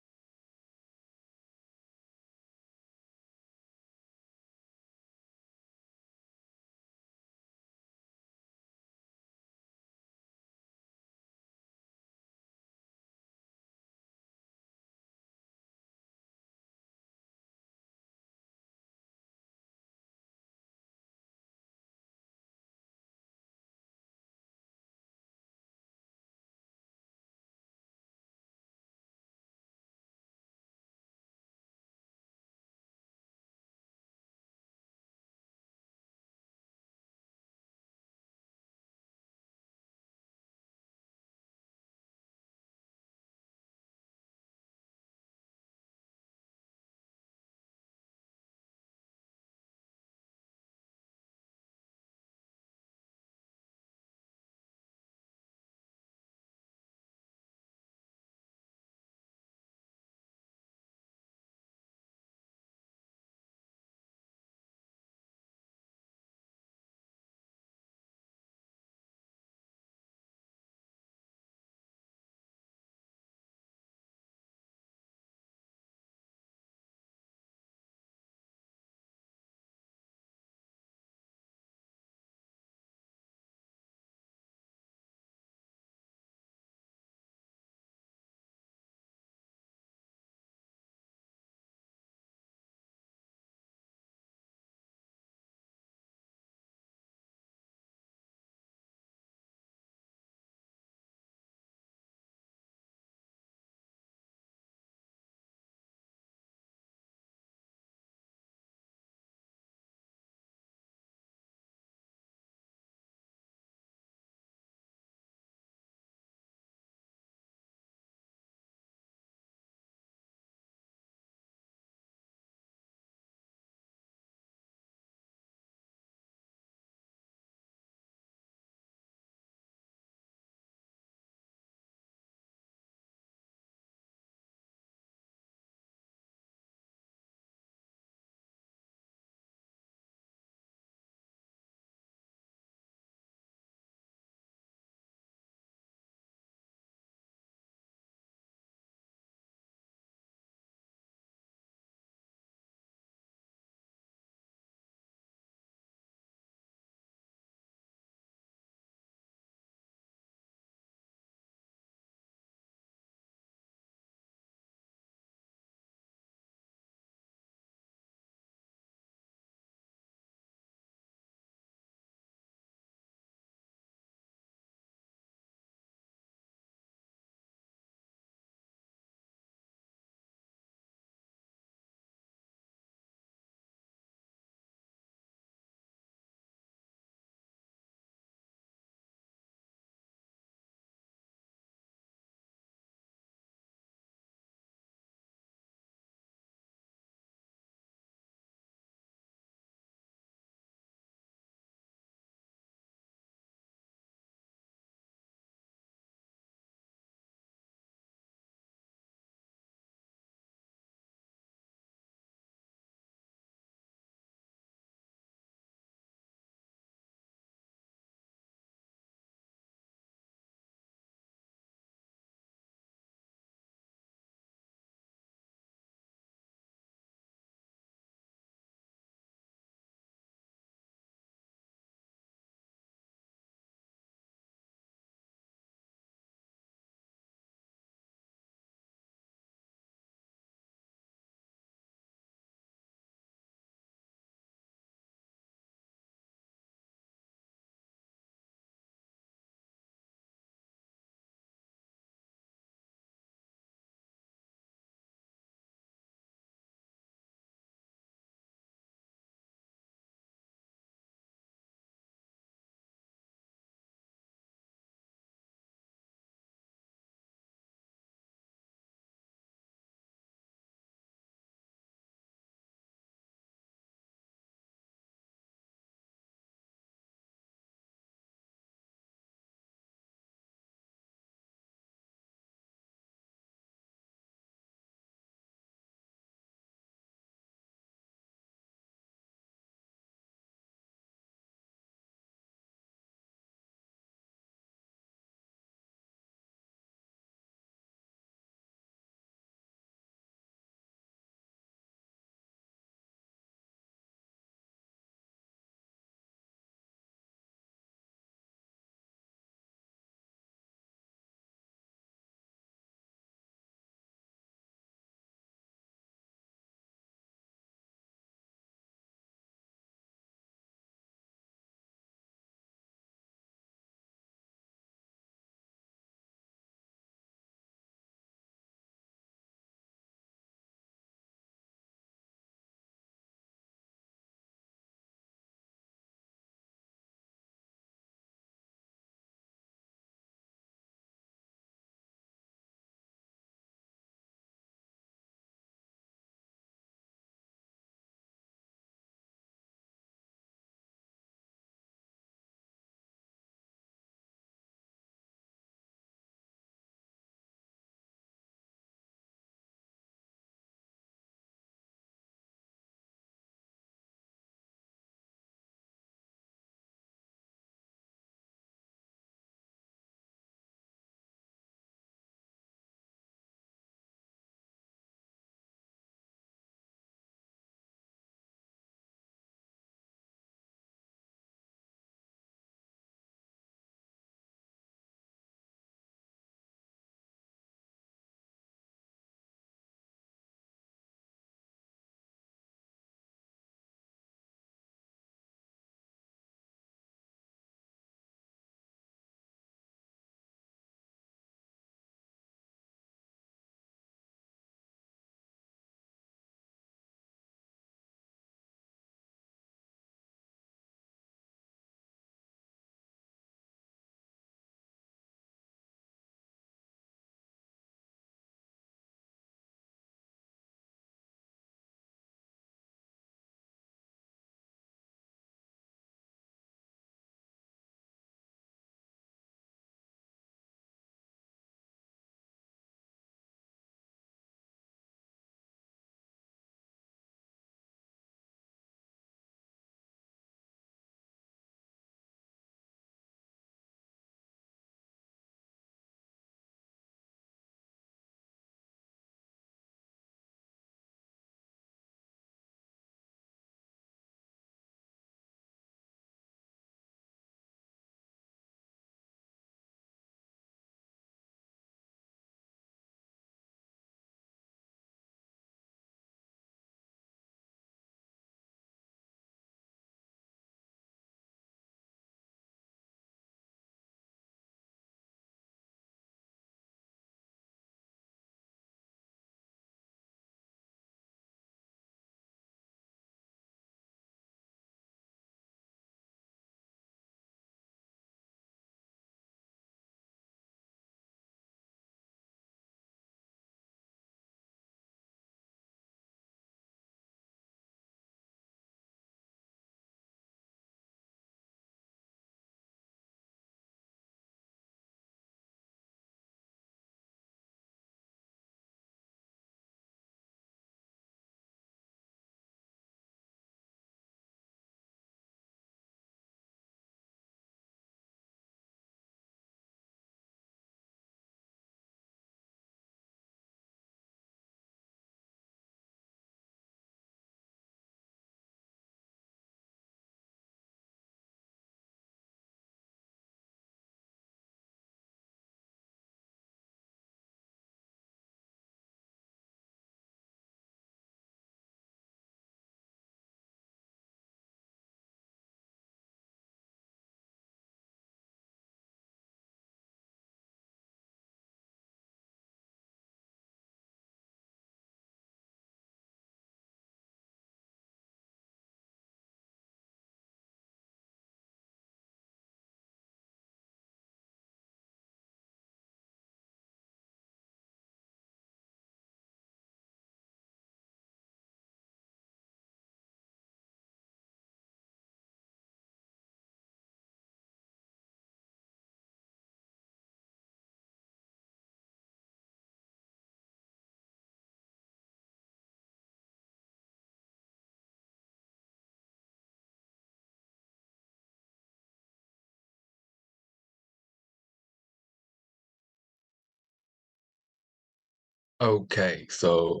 Okay, so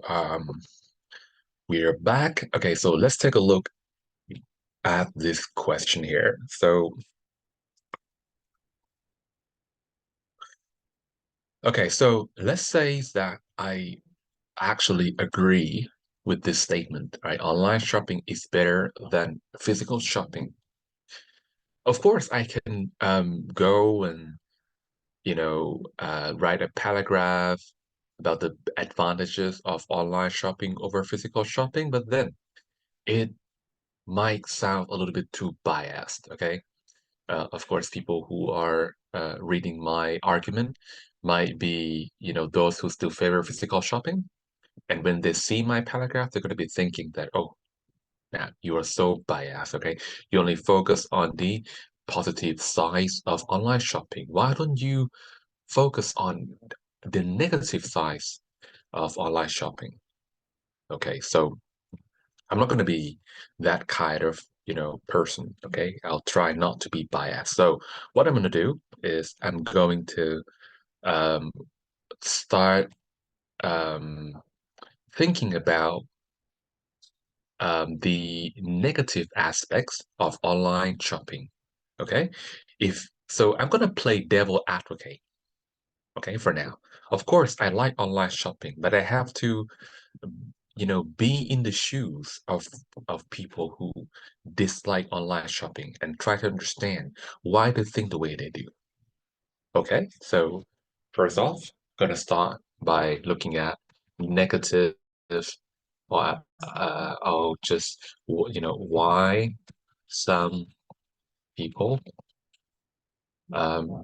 we're back. Okay, so let's take a look at this question here. So let's say that I actually agree with this statement, right? Online shopping is better than physical shopping. Of course, I can go and write a paragraph about the advantages of online shopping over physical shopping, but then it might sound a little bit too biased, okay? Of course, people who are reading my argument might be, those who still favor physical shopping. And when they see my paragraph, they're going to be thinking that, oh, man, you are so biased, okay? You only focus on the positive sides of online shopping. Why don't you focus on the negative sides of online shopping? Okay, so I'm not going to be that kind of, person, okay? I'll try not to be biased. So what I'm going to do is I'm going to um, start um, thinking about the negative aspects of online shopping. Okay. If so, I'm gonna play devil advocate. Okay, for now. Of course, I like online shopping, but I have to, be in the shoes of people who dislike online shopping and try to understand why they think the way they do. Okay, so first off, gonna start by looking at negative, or I'll just why some people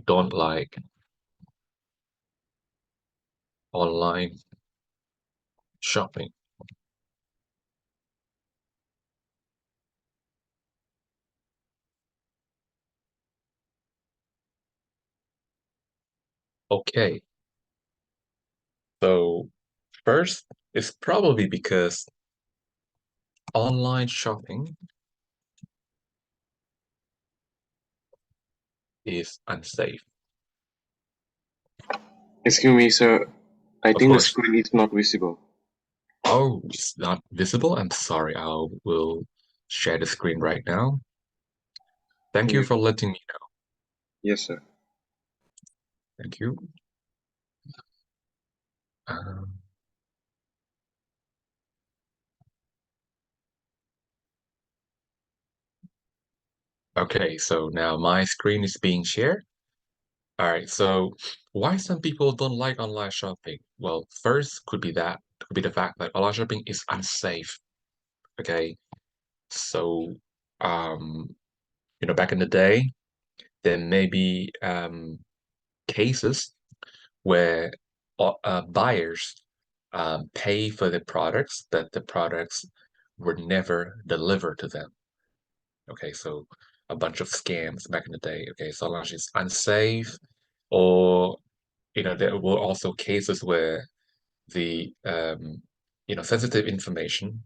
don't like online shopping. Okay, so first, it's probably because online shopping is unsafe.
Excuse me, sir. I
Of
think the
course.
screen is not visible.
Oh, it's not visible. I'm sorry. I will share the screen right now. Thank you
Yeah.
for letting me know.
Yes, sir.
Thank you. Um, okay, so now my screen is being shared. All right, so why some people don't like online shopping? Well, first could be the fact that online shopping is unsafe. Okay, so um, back in the day, there may be cases where buyers pay for the products that the products were never delivered to them. Okay, so a bunch of scams back in the day. Okay, so long as it's unsafe, or there were also cases where the sensitive information,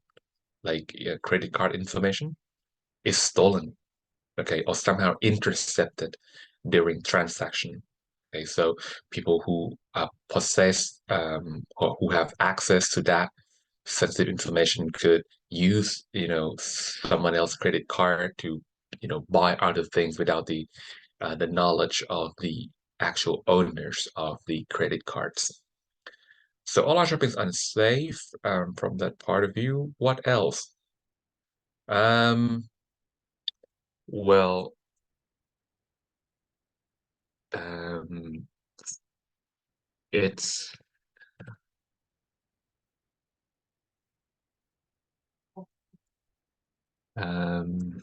like credit card information, is stolen. Okay, or somehow intercepted during transaction. Okay, so people who possess or who have access to that sensitive information could use, someone else's credit card to, buy other things without the knowledge of the actual owners of the credit cards. So online shopping is unsafe from that part of view. What else? Um, well, um, it's um,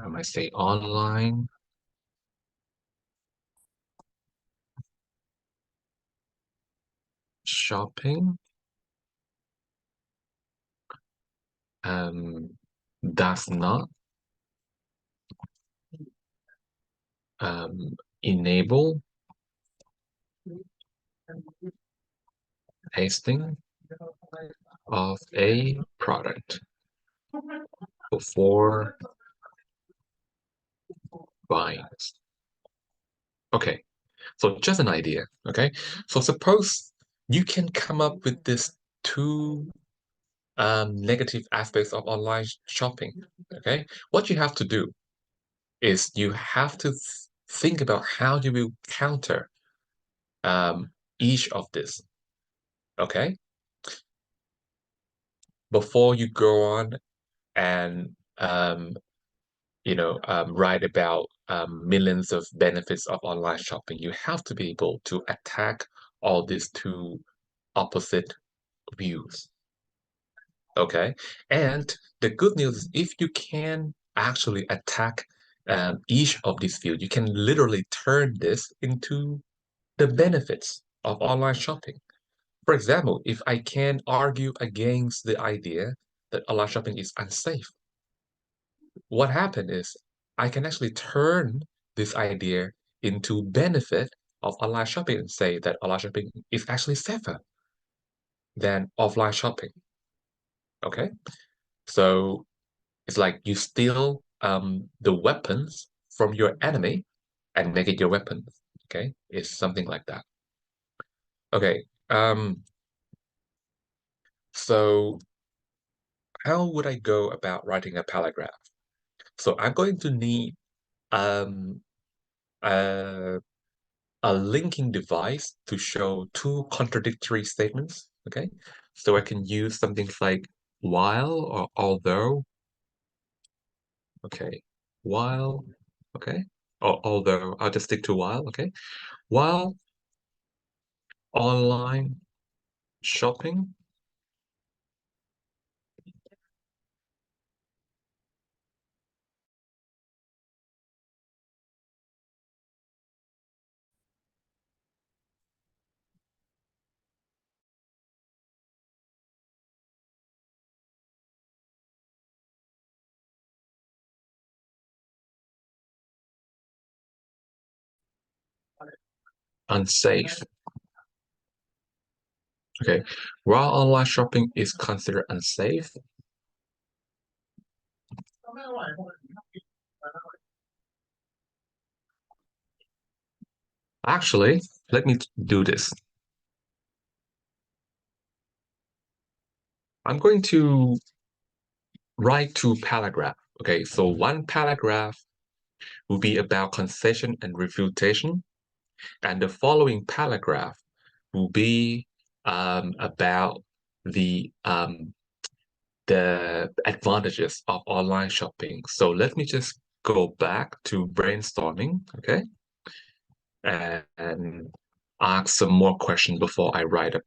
I might say online shopping um, does not enable tasting of a product before buying. Okay, so just an idea. Okay, so suppose you can come up with this two negative aspects of online shopping. Okay, what you have to do is you have to think about how you will counter each of this. Okay, before you go on and write about millions of benefits of online shopping, you have to be able to attack all these two opposite views. Okay. And the good news is if you can actually attack each of these fields, you can literally turn this into the benefits of online shopping. For example, if I can argue against the idea that online shopping is unsafe, what happened is I can actually turn this idea into benefit of online shopping and say that online shopping is actually safer than offline shopping. Okay. So it's like you steal the weapons from your enemy and make it your weapon. Okay, it's something like that. Okay, so how would I go about writing a paragraph? So I'm going to need um a, a linking device to show two contradictory statements. Okay, so I can use something like while or although. Okay, while. Okay, or although I'll just stick to while. Okay, while online shopping, unsafe. Okay, while online shopping is considered unsafe, actually, let me do this. I'm going to write two paragraphs. Okay, so one paragraph will be about concession and refutation, and the following paragraph will be about the the advantages of online shopping. So let me just go back to brainstorming, okay, and ask some more questions before I write a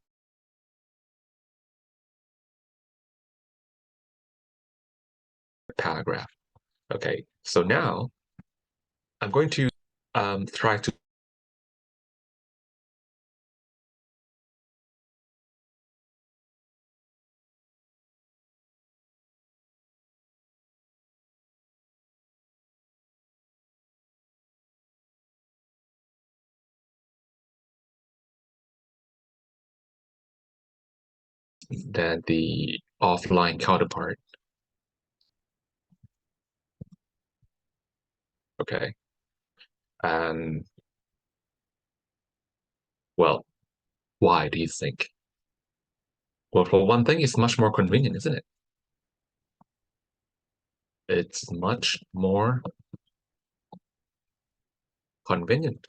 paragraph. Okay, so now I'm going to try to that the offline counterpart. Okay, and well, why do you think? Well, for one thing, it's much more convenient, isn't it? It's much more convenient.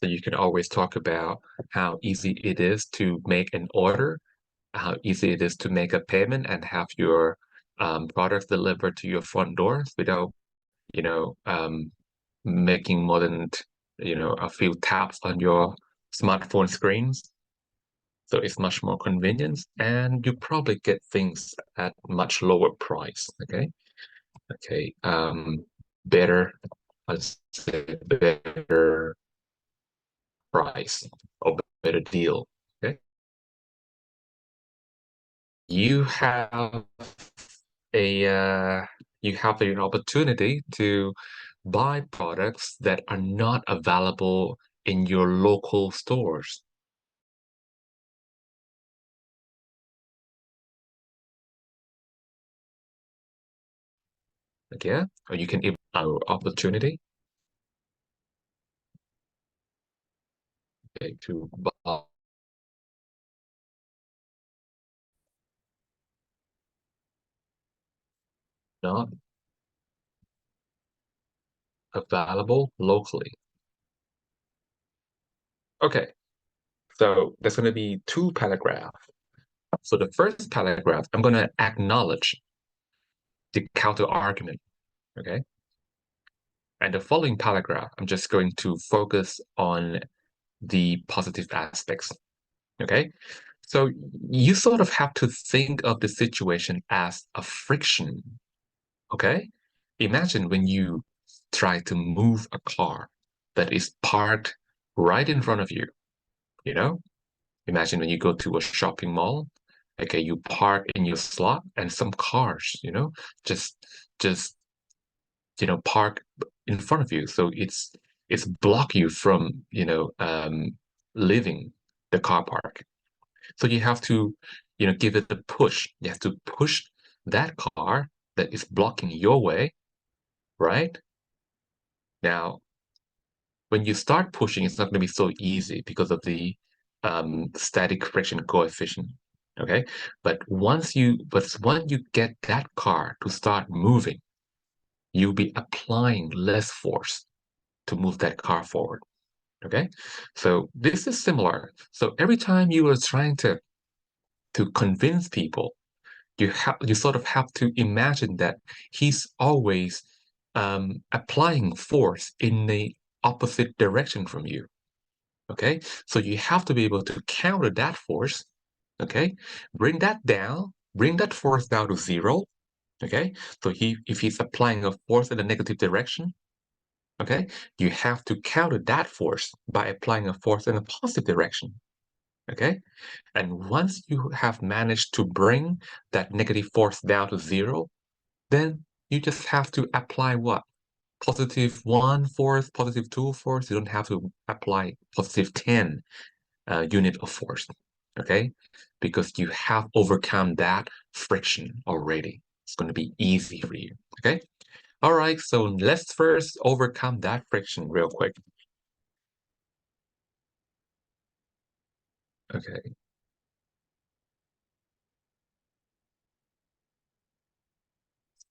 So you can always talk about how easy it is to make an order, how easy it is to make a payment and have your products delivered to your front doors without, you know, making more than, a few taps on your smartphone screens. So it's much more convenient and you probably get things at much lower price. Okay. Okay. Better, let's say better price or better deal. Okay. You have a you have an opportunity to buy products that are not available in your local stores. Okay, or you can our opportunity, okay, to buy not available locally. Okay, so there's going to be two paragraphs. So the first paragraph, I'm going to acknowledge the counter argument. Okay. And the following paragraph, I'm just going to focus on the positive aspects. Okay. So you sort of have to think of the situation as a friction. Okay. Imagine when you try to move a car that is parked right in front of you, you know? Imagine when you go to a shopping mall, okay, you park in your slot and some cars, just just park in front of you. So it's block you from, leaving the car park. So you have to, give it a push. You have to push that car that is blocking your way, right? Now, when you start pushing, it's not going to be so easy because of the static friction coefficient. Okay, but once you get that car to start moving, you'll be applying less force to move that car forward. Okay, so this is similar. So every time you are trying to convince people, you sort of have to imagine that he's always applying force in the opposite direction from you. Okay, so you have to be able to counter that force. Okay, bring that force down to zero. Okay, so if he's applying a force in a negative direction, okay, you have to counter that force by applying a force in a positive direction. Okay, and once you have managed to bring that negative force down to zero, then you just have to apply what? Positive one force, positive two force. You don't have to apply positive 10 unit of force. Okay, because you have overcome that friction already. It's going to be easy for you. Okay. All right. So let's first overcome that friction real quick. Okay.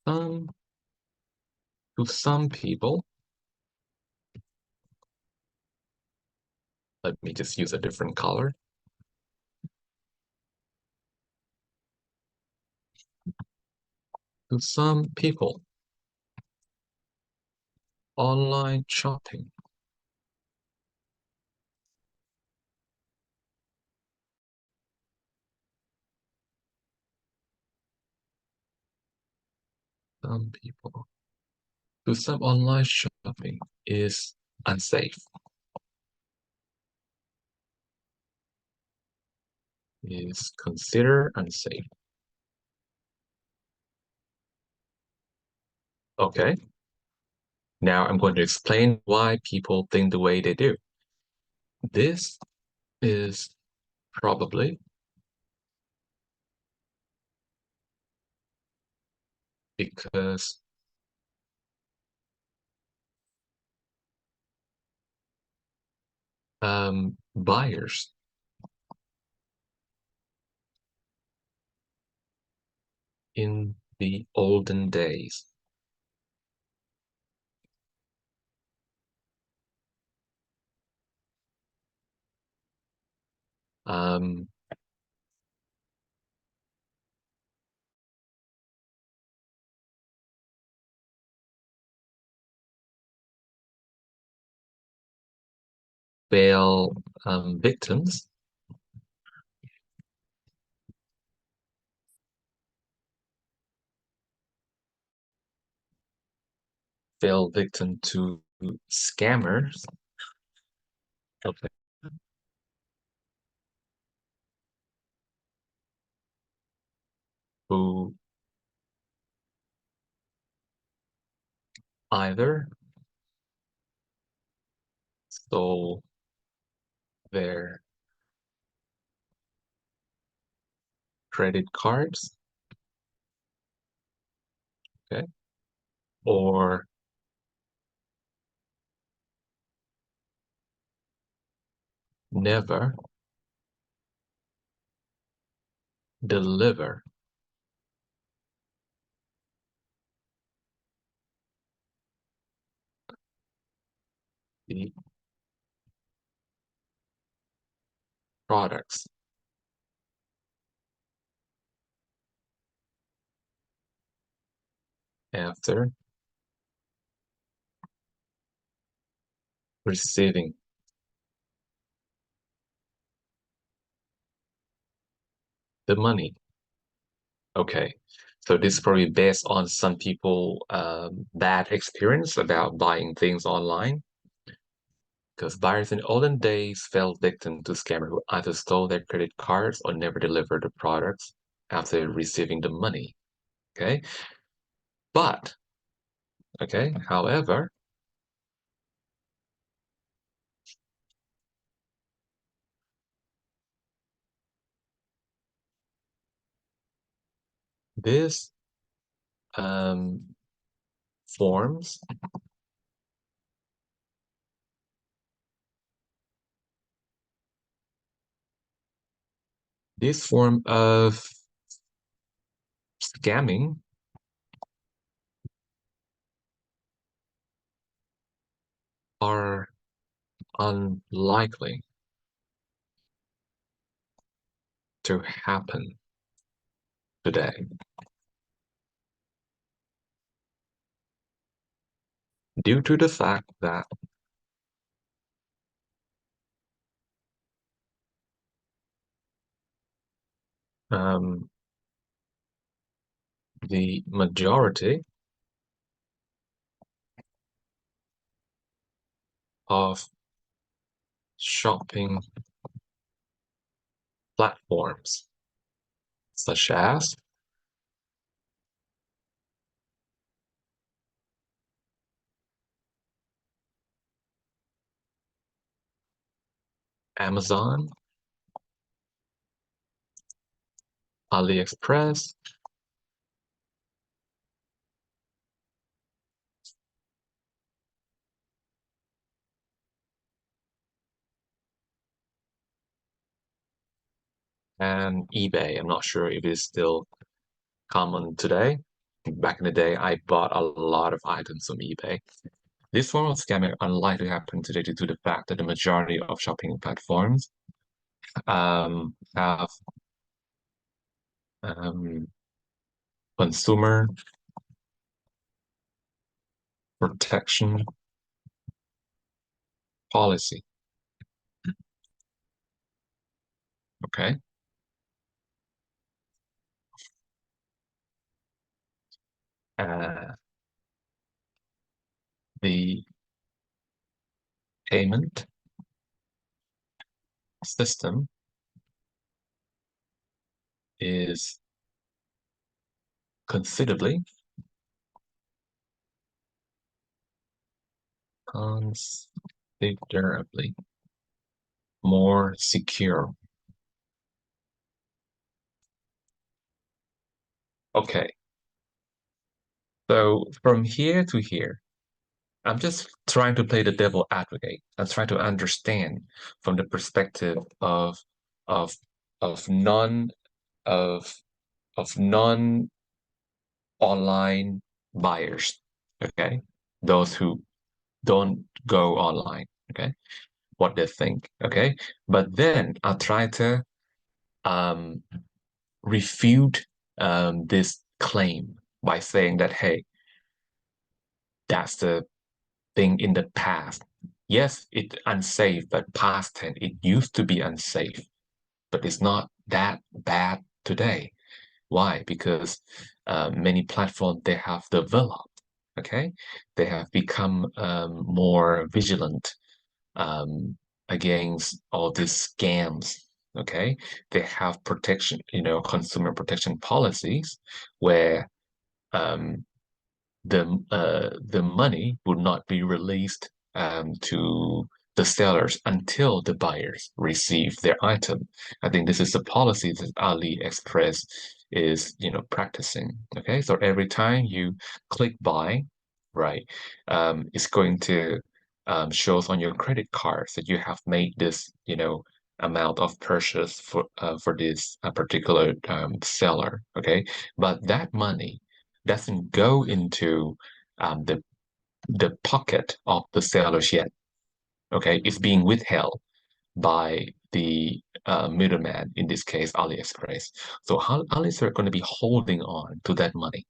Um, to some people, let me just use a different color. To some people, online shopping, some people, to some online shopping is unsafe, is considered unsafe. Okay. Now I'm going to explain why people think the way they do. This is probably because buyers in the olden days um, fell victims fell victim to scammers, okay, who either stole their credit cards, okay, or never deliver the products after receiving the money. Okay. So this is probably based on some people bad experience about buying things online. Because buyers in olden days fell victim to scammers who either stole their credit cards or never delivered the products after receiving the money. Okay. But, okay, however, this um, forms this form of scamming are unlikely to happen today due to the fact that um, the majority of shopping platforms, such as Amazon, AliExpress, and eBay. I'm not sure if it's still common today. Back in the day, I bought a lot of items on eBay. This form of scamming unlikely to happen today due to the fact that the majority of shopping platforms have um, consumer protection policy. Okay. Uh, the payment system is considerably considerably more secure. Okay, so from here to here, I'm just trying to play the devil advocate and try to understand from the perspective of of non of of non online buyers. Okay, those who don't go online. Okay, what they think. Okay, but then I'll try to um, refute this claim by saying that, hey, that's the thing in the past. Yes, it's unsafe, but past tense, it used to be unsafe, but it's not that bad today. Why? Because many platforms they have developed, okay? They have become more vigilant um, against all these scams, okay? They have protection, consumer protection policies where um, the money would not be released to the sellers until the buyers receive their item. I think this is a policy that AliExpress is, practicing. Okay, so every time you click buy, right, it's going to shows on your credit cards that you have made this, amount of purchase for this particular seller. Okay, but that money doesn't go into the pocket of the sellers yet. Okay, it's being withheld by the middleman, in this case, AliExpress. So how AliExpress are going to be holding on to that money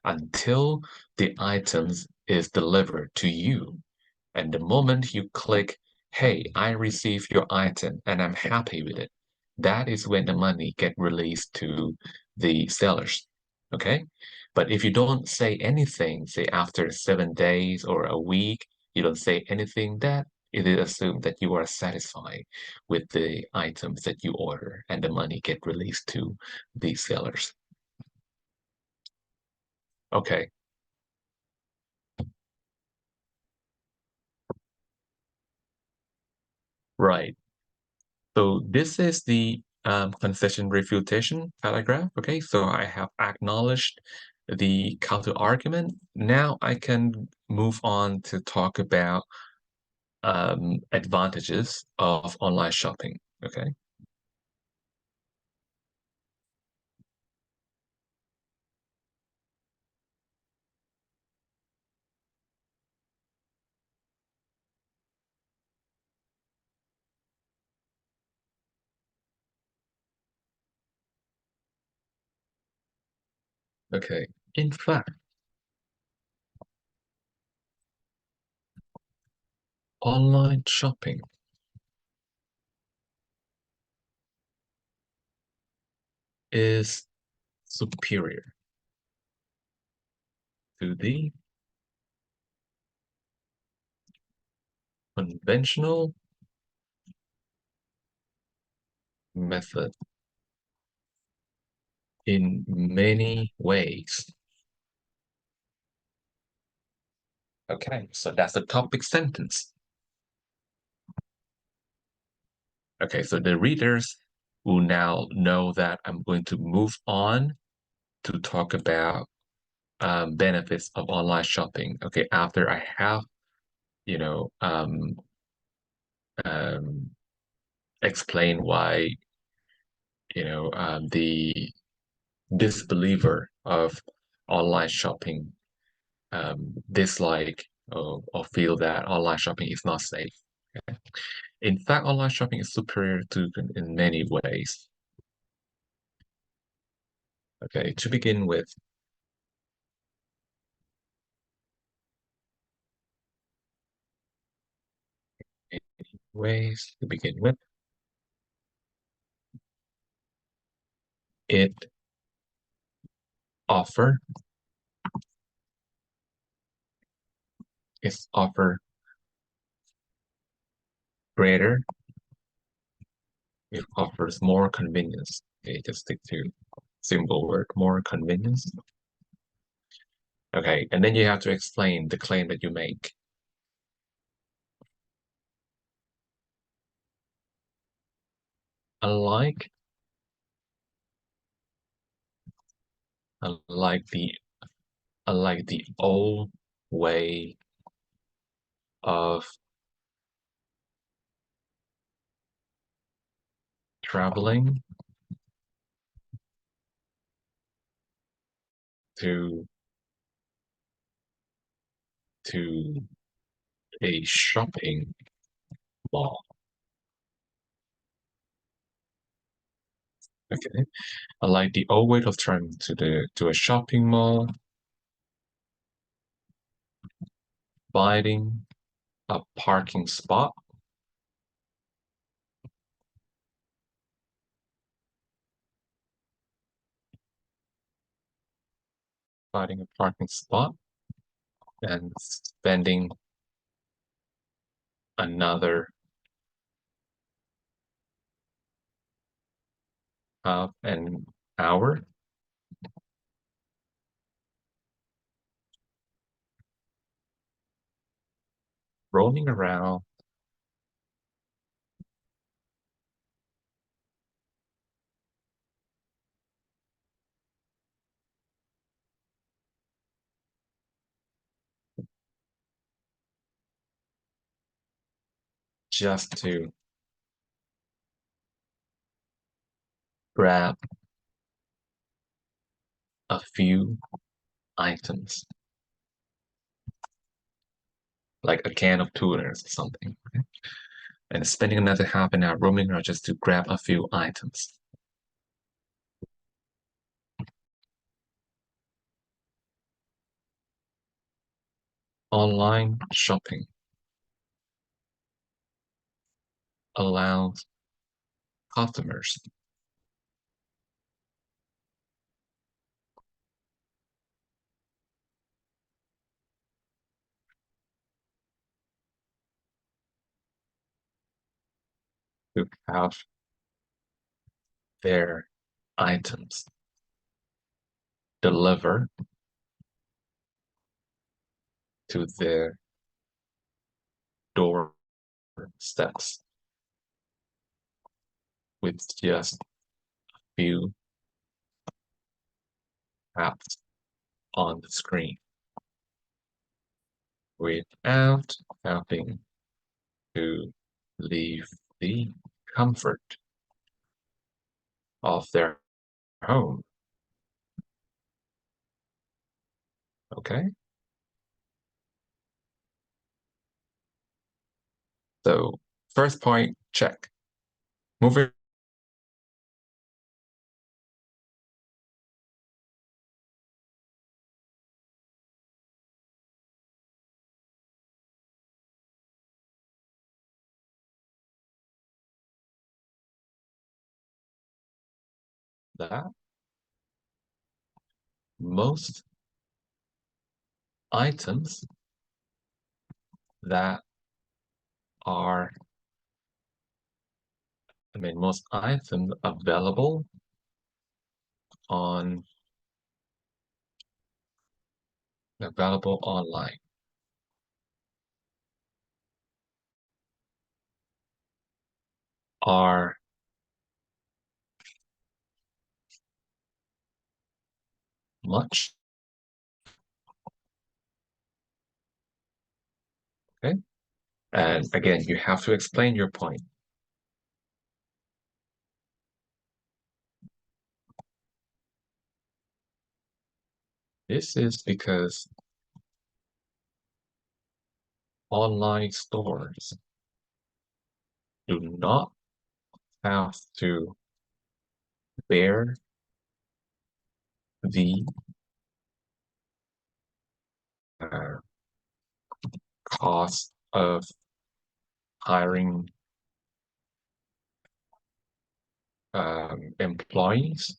until the items is delivered to you. And the moment you click, hey, I received your item and I'm happy with it, that is when the money get released to the sellers. Okay? But if you don't say anything, say after 7 days or a week, you don't say anything, that it is assumed that you are satisfied with the items that you order and the money get released to the sellers. Okay, right. So this is the concession refutation paragraph. Okay, so I have acknowledged the counter argument. Now I can move on to talk about advantages of online shopping. Okay, okay. In fact, online shopping is superior to the conventional method in many ways. Okay, so that's the topic sentence. Okay, so the readers will now know that I'm going to move on to talk about benefits of online shopping. Okay, after I have, you know, um, explain why, the disbeliever of online shopping dislike or feel that online shopping is not safe. Okay? In fact, online shopping is superior to in many ways. Okay, to begin with, ways to begin with, it offer is offer greater, it offers more convenience. Okay, just stick to simple word, more convenience. Okay, and then you have to explain the claim that you make. Unlike unlike the unlike the old way of traveling to to a shopping mall. Okay. Unlike the old way of traveling to a shopping mall, finding a parking spot, finding a parking spot and spending another half an hour roaming around just to grab a few items, like a can of tuners or something. and spending another half an hour roaming around just to grab a few items. Online shopping allows customers to have their items delivered to their doorsteps with just a few taps on the screen without having to leave the comfort of their home. Okay, so first point, check. Moving that, most items that are, most items available on online are much. Okay, and again, you have to explain your point. This is because online stores do not have to bear the uh, cost of hiring employees.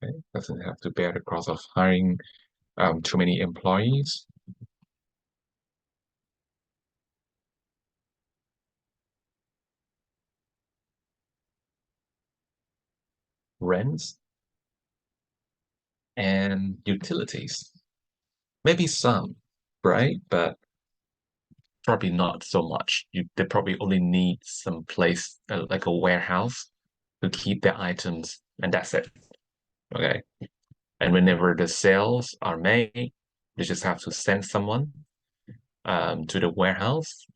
Okay, doesn't have to bear the cost of hiring too many employees. Rents and utilities. Maybe some, right? But probably not so much. They probably only need some place like a warehouse to keep their items, and that's it. Okay. And whenever the sales are made, they just have to send someone to the warehouse,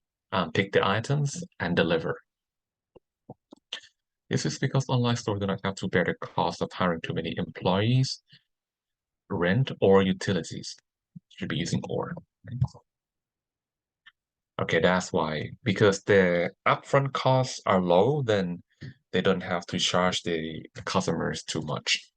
pick the items, and deliver. This is because online stores do not have to bear the cost of hiring too many employees, rent, or utilities. Should be using or. Okay, that's why. Because the upfront costs are low, then they don't have to charge the customers too much.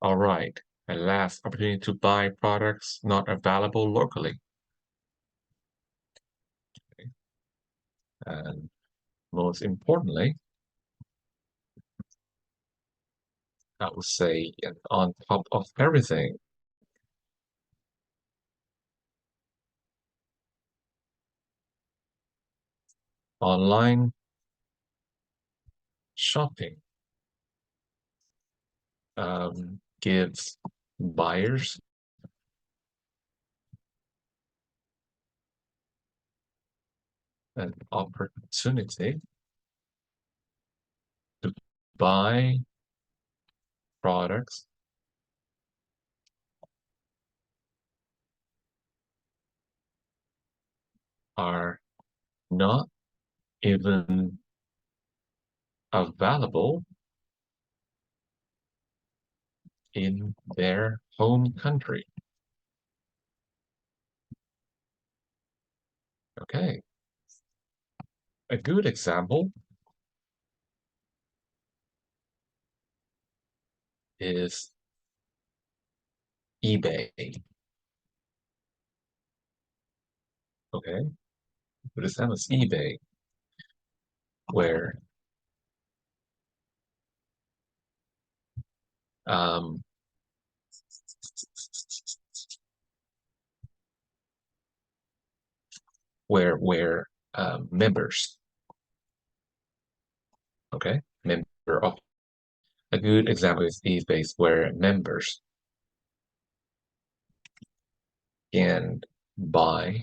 All right, and last, opportunity to buy products not available locally. Okay. And most importantly, I would say on top of everything, online shopping gives buyers an opportunity to buy products are not even available in their home country. Okay, a good example is eBay. Okay, good example is eBay, where um, members, okay, member of a good example is eBay, where members can buy,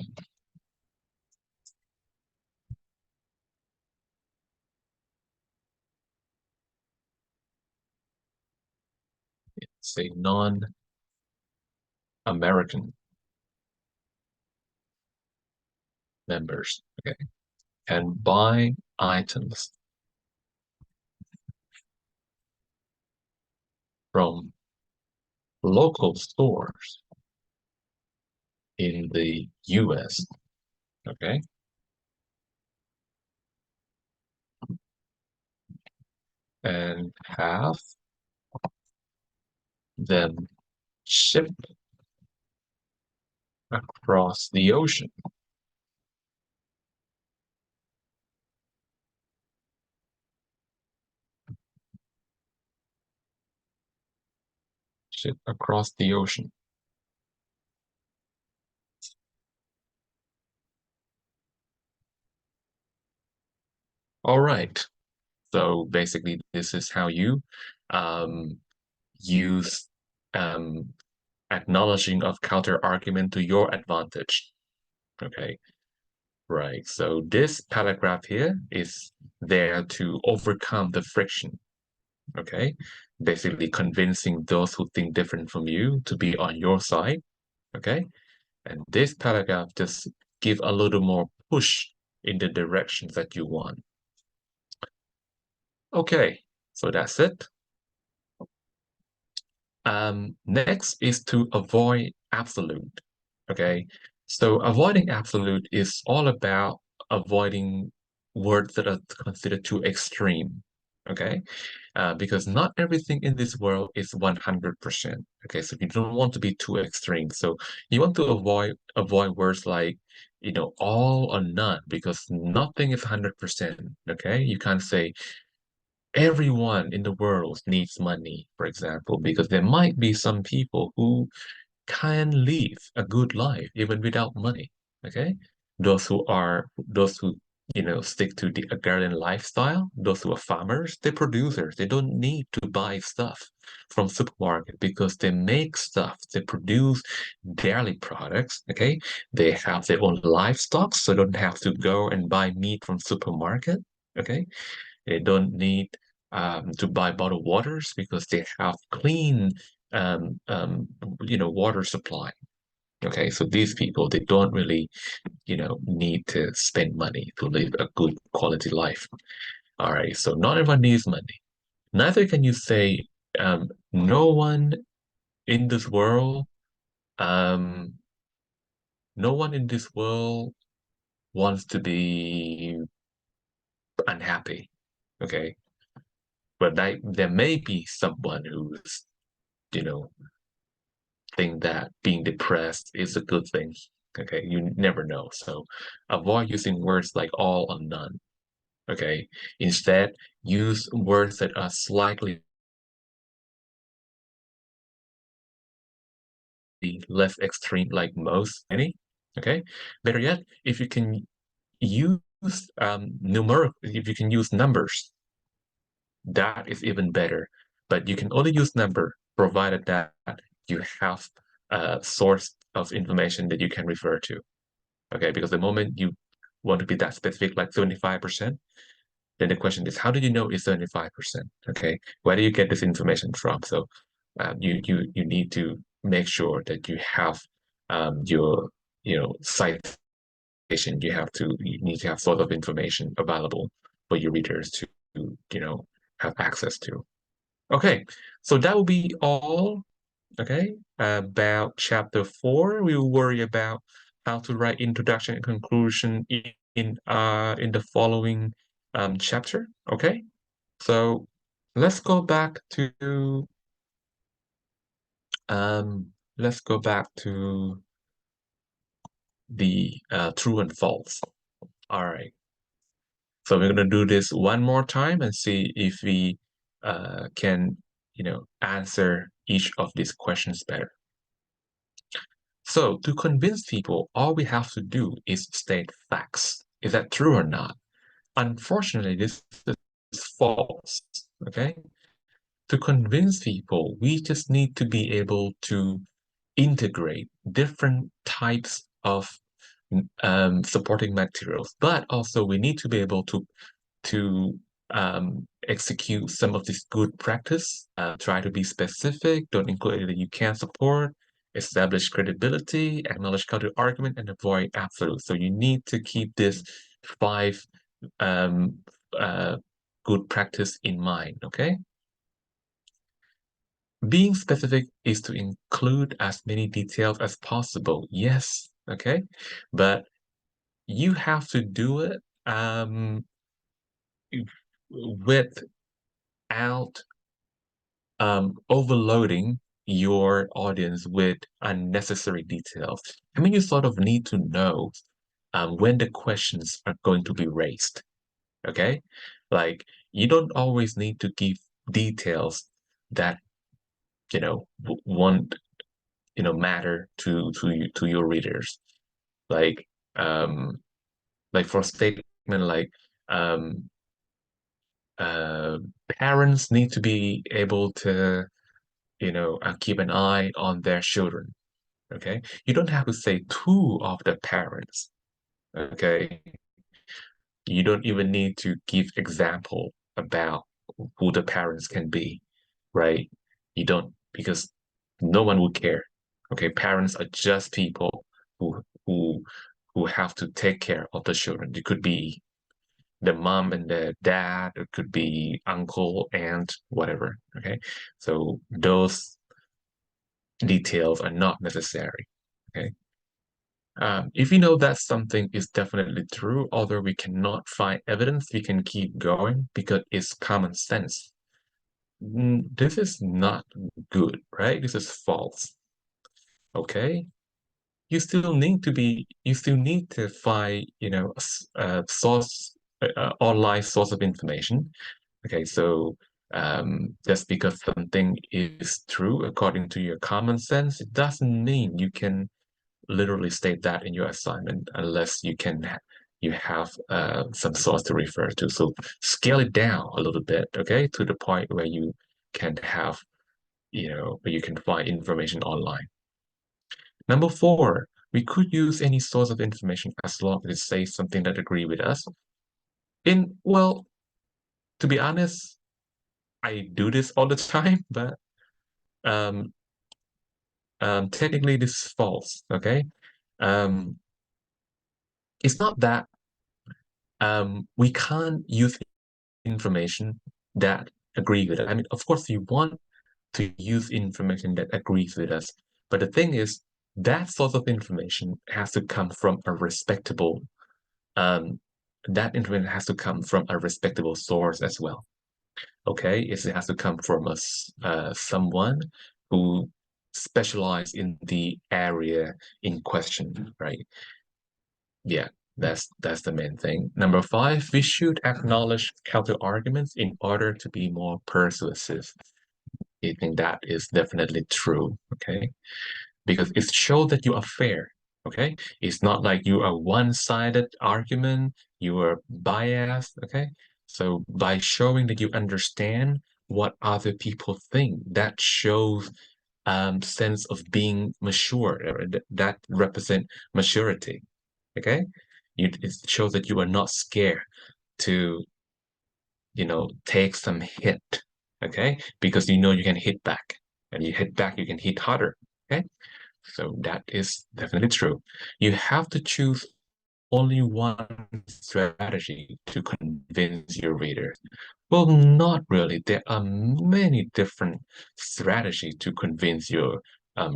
say, non-American members, okay, and buy items from local stores in the US, okay, and have them shipped across the ocean, shipped across the ocean. All right. So basically, this is how you um, use um, acknowledging of counter argument to your advantage. Okay, right. So this paragraph here is there to overcome the friction. Okay, basically convincing those who think different from you to be on your side. Okay, and this paragraph just give a little more push in the directions that you want. Okay, so that's it. Next is to avoid absolute. Okay, so avoiding absolute is all about avoiding words that are considered too extreme. Okay, because not everything in this world is 100%. Okay, so you don't want to be too extreme. So you want to avoid words like, all or none, because nothing is 100%. Okay, you can't say everyone in the world needs money, for example, because there might be some people who can live a good life even without money. Okay. Those who, stick to the agrarian lifestyle, those who are farmers, they're producers. They don't need to buy stuff from supermarket because they make stuff. They produce daily products. Okay. They have their own livestock, so they don't have to go and buy meat from supermarket. Okay. They don't need to buy bottled waters because they have clean, water supply. Okay, so these people, they don't really, need to spend money to live a good quality life. All right, so not everyone needs money. Neither can you say no one in this world, um, no one in this world wants to be unhappy. Okay, but there may be someone who's, you know, think that being depressed is a good thing. Okay, you never know. So avoid using words like all or none. Okay, instead use words that are slightly less extreme, like most, any. Okay, better yet, if you can use numeric, if you can use numbers, that is even better. But you can only use number provided that you have a source of information that you can refer to. Okay, because the moment you want to be that specific, like 75%, then the question is, how do you know it's 75%? Okay, where do you get this information from? So you need to make sure that you have your citation. You need to have sort of information available for your readers to have access to. Okay, so that will be all. Okay, about chapter 4. We will worry about how to write introduction and conclusion in the following chapter. Okay, so let's go back to let's go back to the true and false. All right. So we're gonna do this one more time and see if we can, answer each of these questions better. So to convince people, all we have to do is state facts. Is that true or not? Unfortunately, this is false. Okay. To convince people, we just need to be able to integrate different types of supporting materials, but also we need to be able to execute some of this good practice. Try to be specific, don't include anything you can't support, establish credibility, acknowledge counter argument, and avoid absolute. So you need to keep this five um, uh, good practice in mind, okay? Being specific is to include as many details as possible. Yes, okay? But you have to do it without overloading your audience with unnecessary details. I mean, you sort of need to know when the questions are going to be raised. Okay? Like, you don't always need to give details that, won't, matter to your readers. Like, um, like for a statement like, um, uh, parents need to be able to keep an eye on their children. Okay. You don't have to say two of the parents. Okay. You don't even need to give example about who the parents can be, right? You don't because no one would care. Okay. Parents are just people who have to take care of the children. It could be the mom and the dad, it could be uncle, aunt, whatever. Okay. So those details are not necessary. Okay. If we know that something is definitely true, although we cannot find evidence, we can keep going because it's common sense. This is not good, right? This is false. Okay. You still need to find, a source, online source of information. Okay. So, just because something is true according to your common sense, it doesn't mean you can literally state that in your assignment unless you have some source to refer to. So scale it down a little bit, okay, to the point where you can have, where you can find information online. Number 4, we could use any source of information as long as it says something that agree with us. Well, to be honest, I do this all the time, but um, technically this is false, okay? Um, it's not that we can't use information that agree with it. I mean, of course, we want to use information that agrees with us, but the thing is, that sort of information has to come from a respectable, um, that information has to come from a respectable source as well. Okay, it has to come from someone who specialize in the area in question, right? Yeah, that's the main thing. Number 5, we should acknowledge counter arguments in order to be more persuasive. I think that is definitely true, okay? Because it shows that you are fair, okay? It's not like you are one-sided argument, you are biased, okay? So by showing that you understand what other people think, that shows sense of being mature, that represent maturity, okay? It shows that you are not scared to, take some hit, okay? Because you know you can hit back. And you hit back, you can hit harder, okay? So that is definitely true. You have to choose only one strategy to convince your readers. Well, not really. There are many different strategies to convince your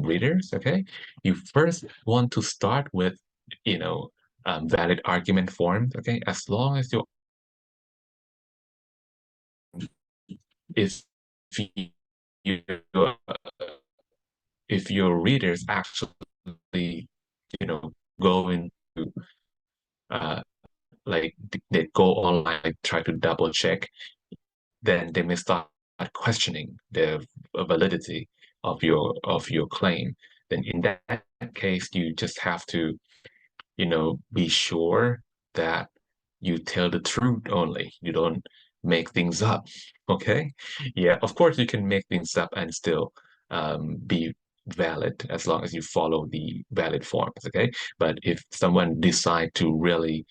readers. Okay, you first want to start with, you know, valid argument forms. Okay, as long as if you, if your readers actually, go into uh they go online, like try to double check, then they may start questioning the validity of your claim. Then in that case, you just have to, be sure that you tell the truth only. You don't make things up. Okay? Yeah, of course you can make things up and still be valid as long as you follow the valid forms. Okay? But if someone decide to really,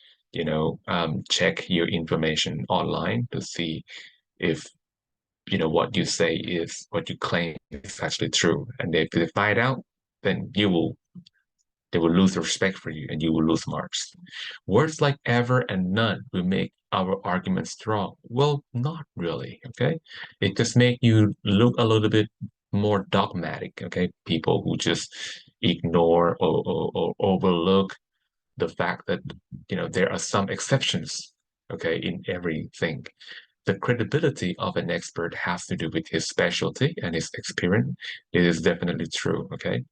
check your information online to see if what you say is what you claim is actually true, and if they find out, then they will lose respect for you and you will lose marks. Words like ever and none will make our argument strong. Well, not really, okay? It just make you look a little bit more dogmatic, okay? People who just ignore or overlook the fact that, there are some exceptions, okay, in everything. The credibility of an expert has to do with his specialty and his experience. It is definitely true, okay?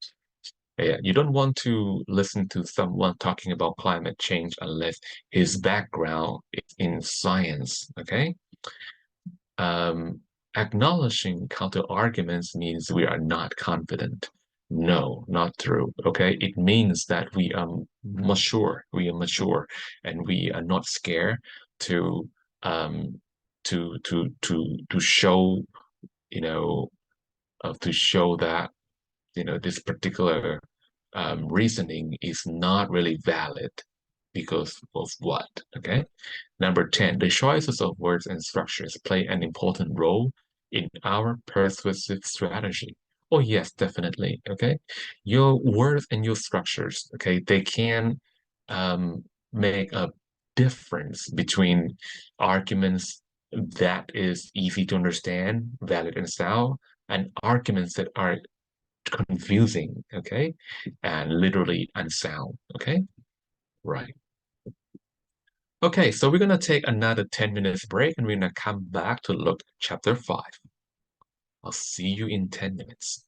Yeah, you don't want to listen to someone talking about climate change unless his background is in science, okay? Um, Acknowledging counter arguments means we are not confident. No, not true. Okay, it means that we are mature. We are mature, and we are not scared to um to show to show that this particular reasoning is not really valid because of what? Okay. Number 10, the choices of words and structures play an important role in our persuasive strategy. Oh, yes, definitely. Okay. Your words and your structures, okay, they can make a difference between arguments that is easy to understand, valid and sound, and arguments that are confusing, okay, and literally unsound, okay? Right. Okay, so we're gonna take another 10 minutes break and we're gonna come back to look at chapter 5. I'll see you in 10 minutes.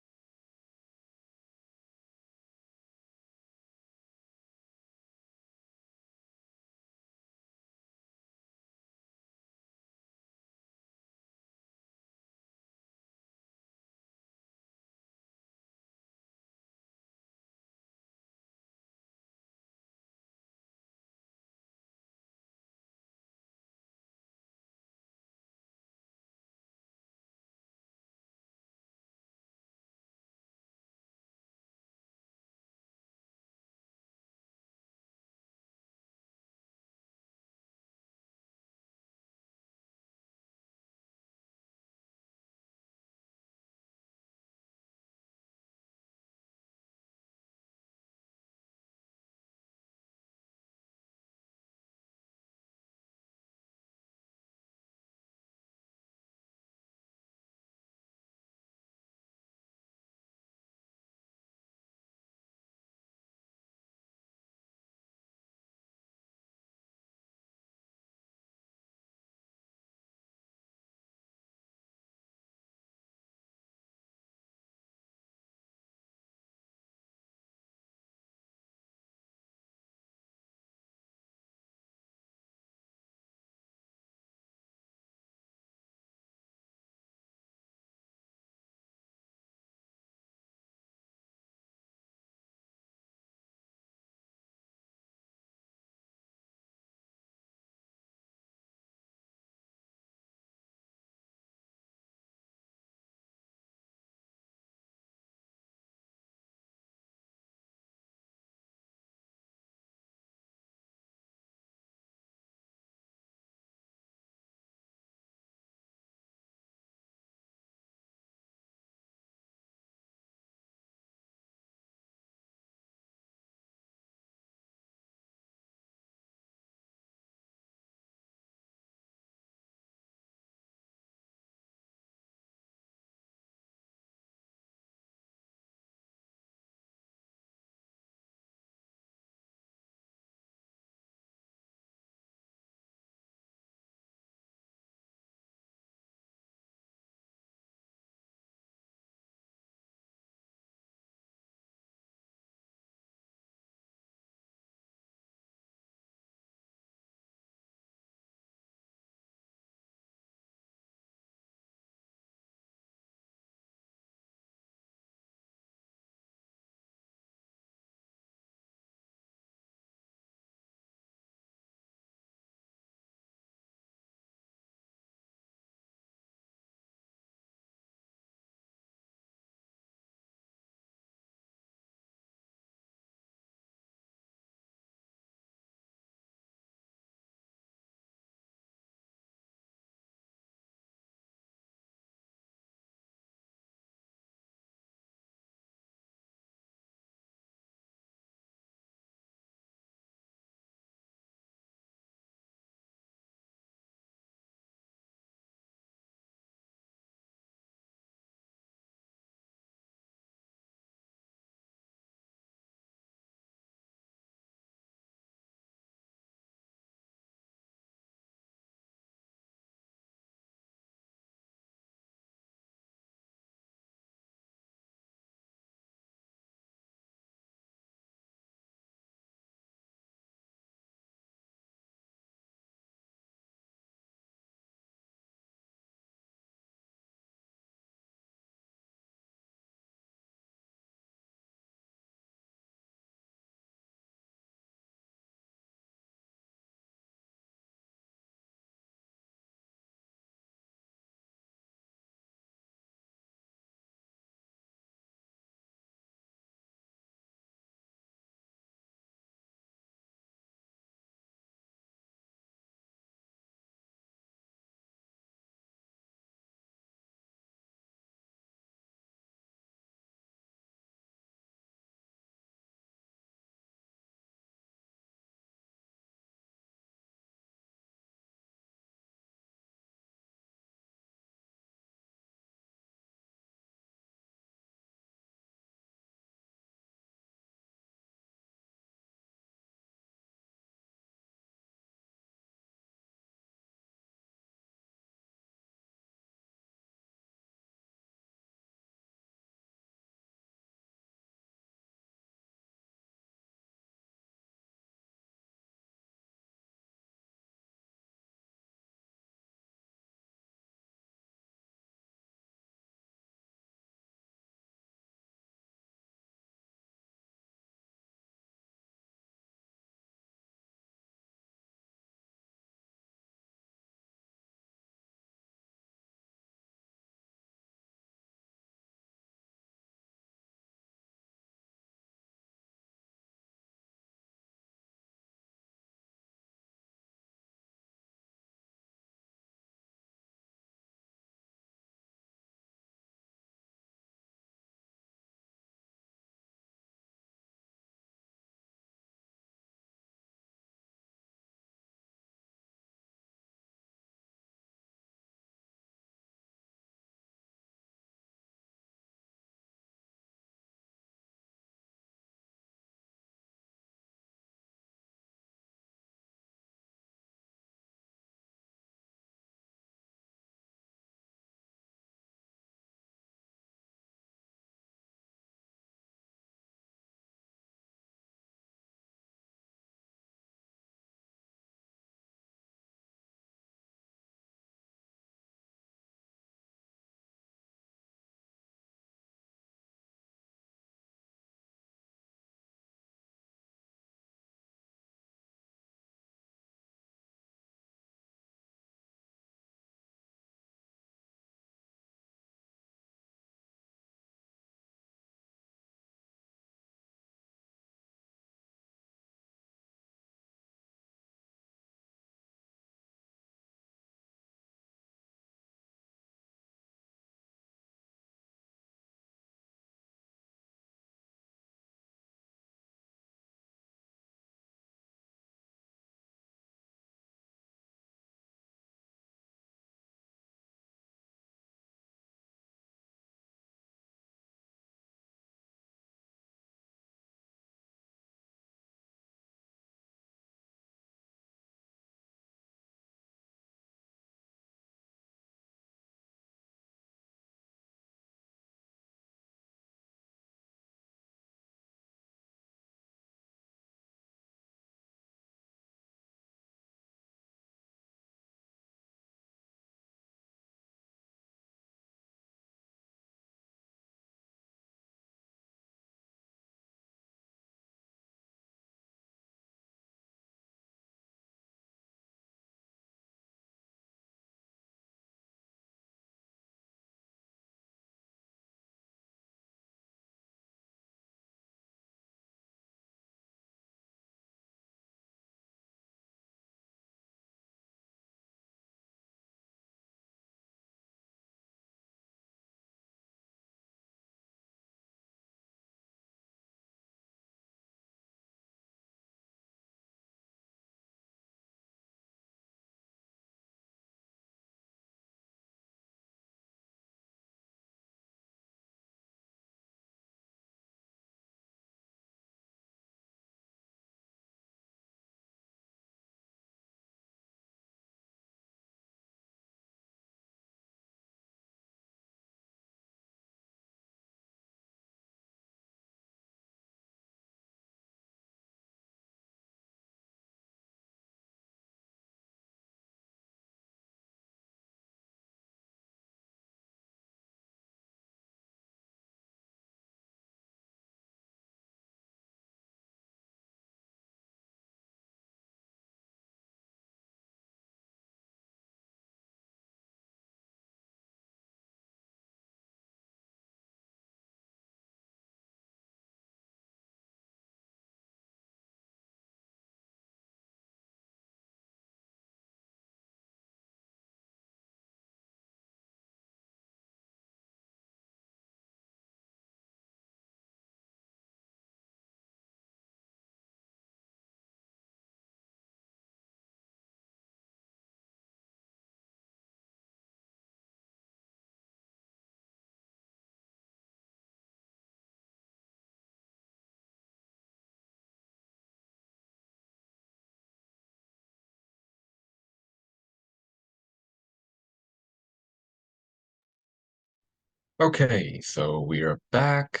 Okay, so we are back.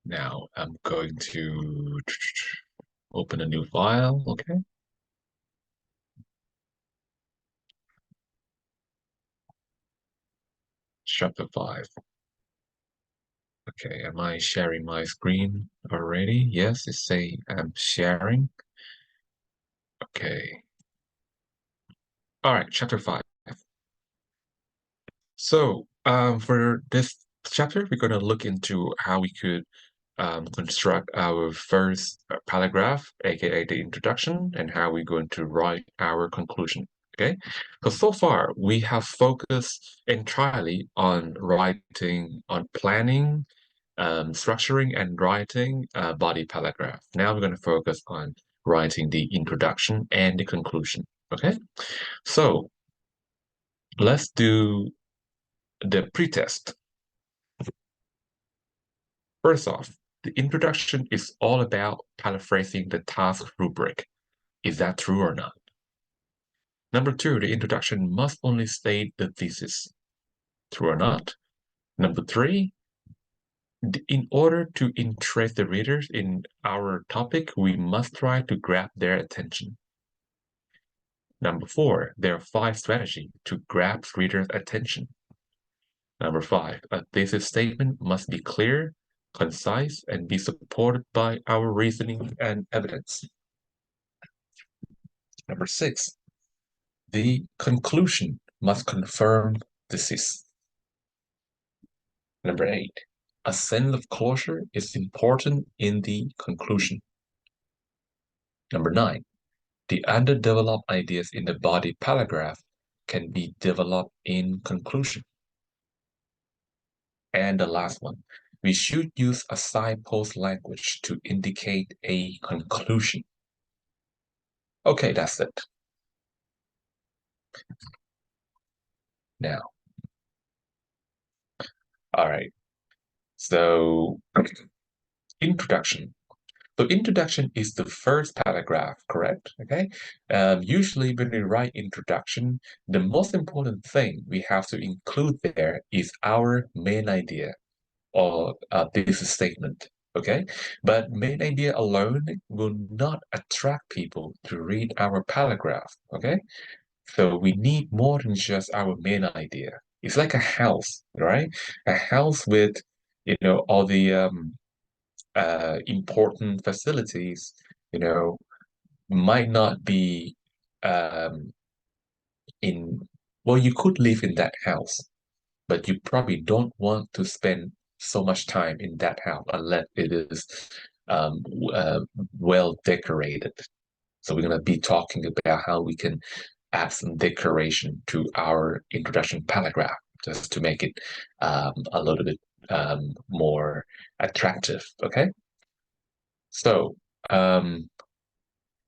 Now I'm going to open a new file. Okay, chapter 5. Okay, am I sharing my screen already? Yes, it's saying I'm sharing. Okay. All right, chapter 5. So, for this chapter, we're going to look into how we could construct our first paragraph, aka the introduction, and how we're going to write our conclusion. Okay, so far we have focused entirely on writing, on planning, structuring, and writing a body paragraph. Now we're going to focus on writing the introduction and the conclusion. Okay, so let's do the pretest. First off, the introduction is all about paraphrasing the task rubric. Is that true or not? Number two, the introduction must only state the thesis. True or not? Number three, in order to interest the readers in our topic, we must try to grab their attention. Number four, there are 5 strategies to grab readers' attention. Number 5, a thesis statement must be clear, concise, and be supported by our reasoning and evidence. Number 6, the conclusion must confirm thesis. Number 8, a sense of closure is important in the conclusion. Number 9, the underdeveloped ideas in the body paragraph can be developed in conclusion. And the last one, we should use a signpost language to indicate a conclusion. Okay, that's it. Now, all right. So, introduction. So, introduction is the first paragraph, correct? Okay. Usually, when we write introduction, the most important thing we have to include there is our main idea or thesis statement. Okay. But main idea alone will not attract people to read our paragraph. Okay. So we need more than just our main idea. It's like a house, right? A house with, all the important facilities, you know, might not be um, in, well, you could live in that house, but you probably don't want to spend so much time in that house unless it is well decorated. So we're going to be talking about how we can add some decoration to our introduction paragraph just to make it a little bit more attractive. Okay, so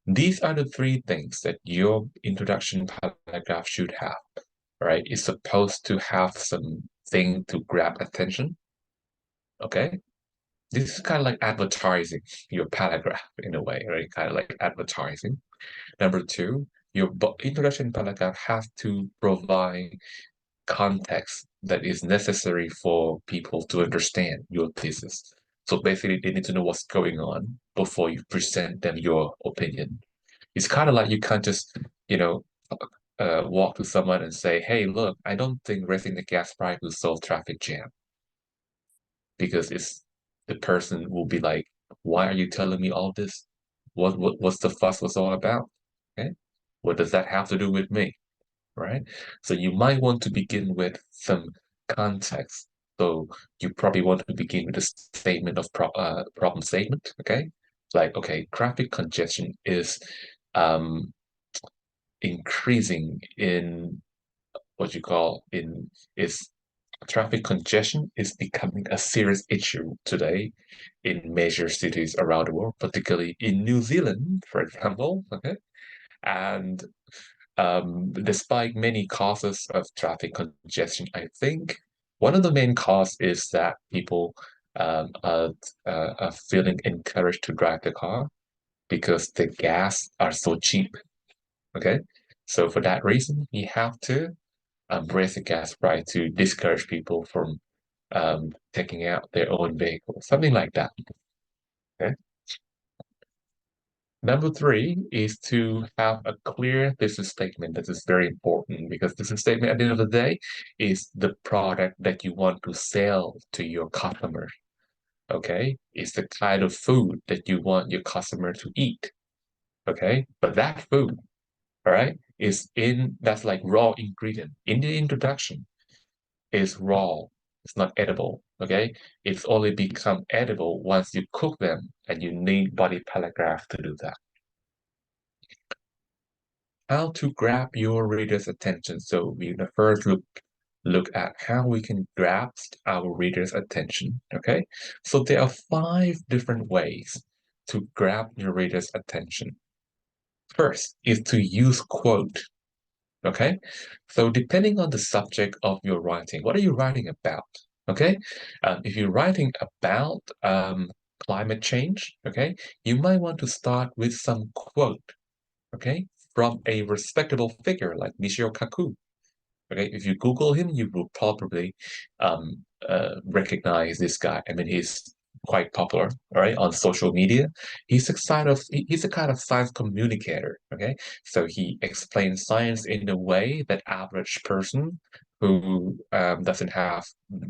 these are the 3 things that your introduction paragraph should have. Right, it's supposed to have something to grab attention. Okay, this is kind of like advertising your paragraph in a way, right? Kind of like advertising. Number 2, your introduction paragraph has to provide context that is necessary for people to understand your thesis. So basically, they need to know what's going on before you present them your opinion. It's kind of like you can't just, you know, walk to someone and say, "Hey, look, I don't think raising the gas price will solve traffic jam," because the person will be like, "Why are you telling me all this? What's the fuss was all about? Okay, what does that have to do with me?" Right? So you might want to begin with some context. So you probably want to begin with a statement of problem statement. Okay, like okay, traffic congestion is um, increasing in what you call in is traffic congestion is becoming a serious issue today in major cities around the world, particularly in New Zealand, for example. Okay, and despite many causes of traffic congestion, I think one of the main causes is that people are feeling encouraged to drive the car because the gas are so cheap. Okay, so for that reason, we have to raising gas price to discourage people from taking out their own vehicle, something like that. Okay. Number three is to have a clear business statement. This is very important because business statement at the end of the day is the product that you want to sell to your customer. Okay, it's the kind of food that you want your customer to eat. Okay, but that food, all right, that's like raw ingredient in the introduction is raw. It's not edible. Okay, it's only become edible once you cook them, and you need body paragraph to do that. How to grab your reader's attention. So we're gonna first look at how we can grasp our reader's attention. Okay, so there are five different ways to grab your reader's attention. First is to use quote. Okay, so depending on the subject of your writing, what are you writing about? Okay, if you're writing about climate change, okay, you might want to start with some quote, okay, from a respectable figure like Michio Kaku. Okay, if you Google him, you will probably recognize this guy. I mean, he's quite popular, all right, on social media. He's a kind of science communicator. Okay, so he explains science in a way that average person who doesn't have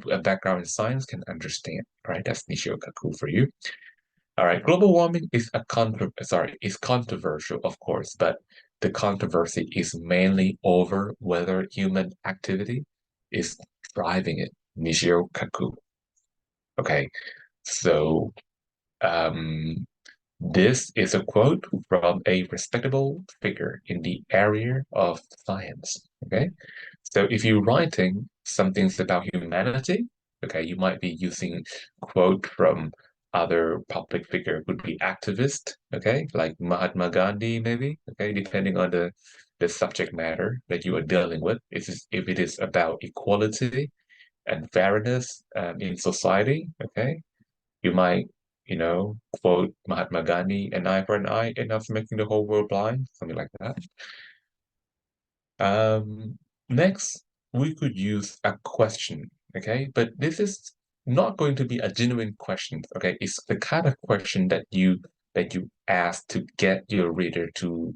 a background in science can understand. All right, that's Nishio Kaku for you. All right, global warming is controversial, of course, but the controversy is mainly over whether human activity is driving it. Nishio Kaku. Okay, so um, this is a quote from a respectable figure in the area of science. Okay, so if you're writing some things about humanity, okay, you might be using quote from other public figure, would be activist, okay, like Mahatma Gandhi, maybe, okay, depending on the subject matter that you are dealing with. If it is about equality and fairness in society, okay, you might, quote Mahatma Gandhi, an eye for an eye, enough making the whole world blind, something like that. Next, we could use a question, okay? But this is not going to be a genuine question, okay? It's the kind of question that you ask to get your reader to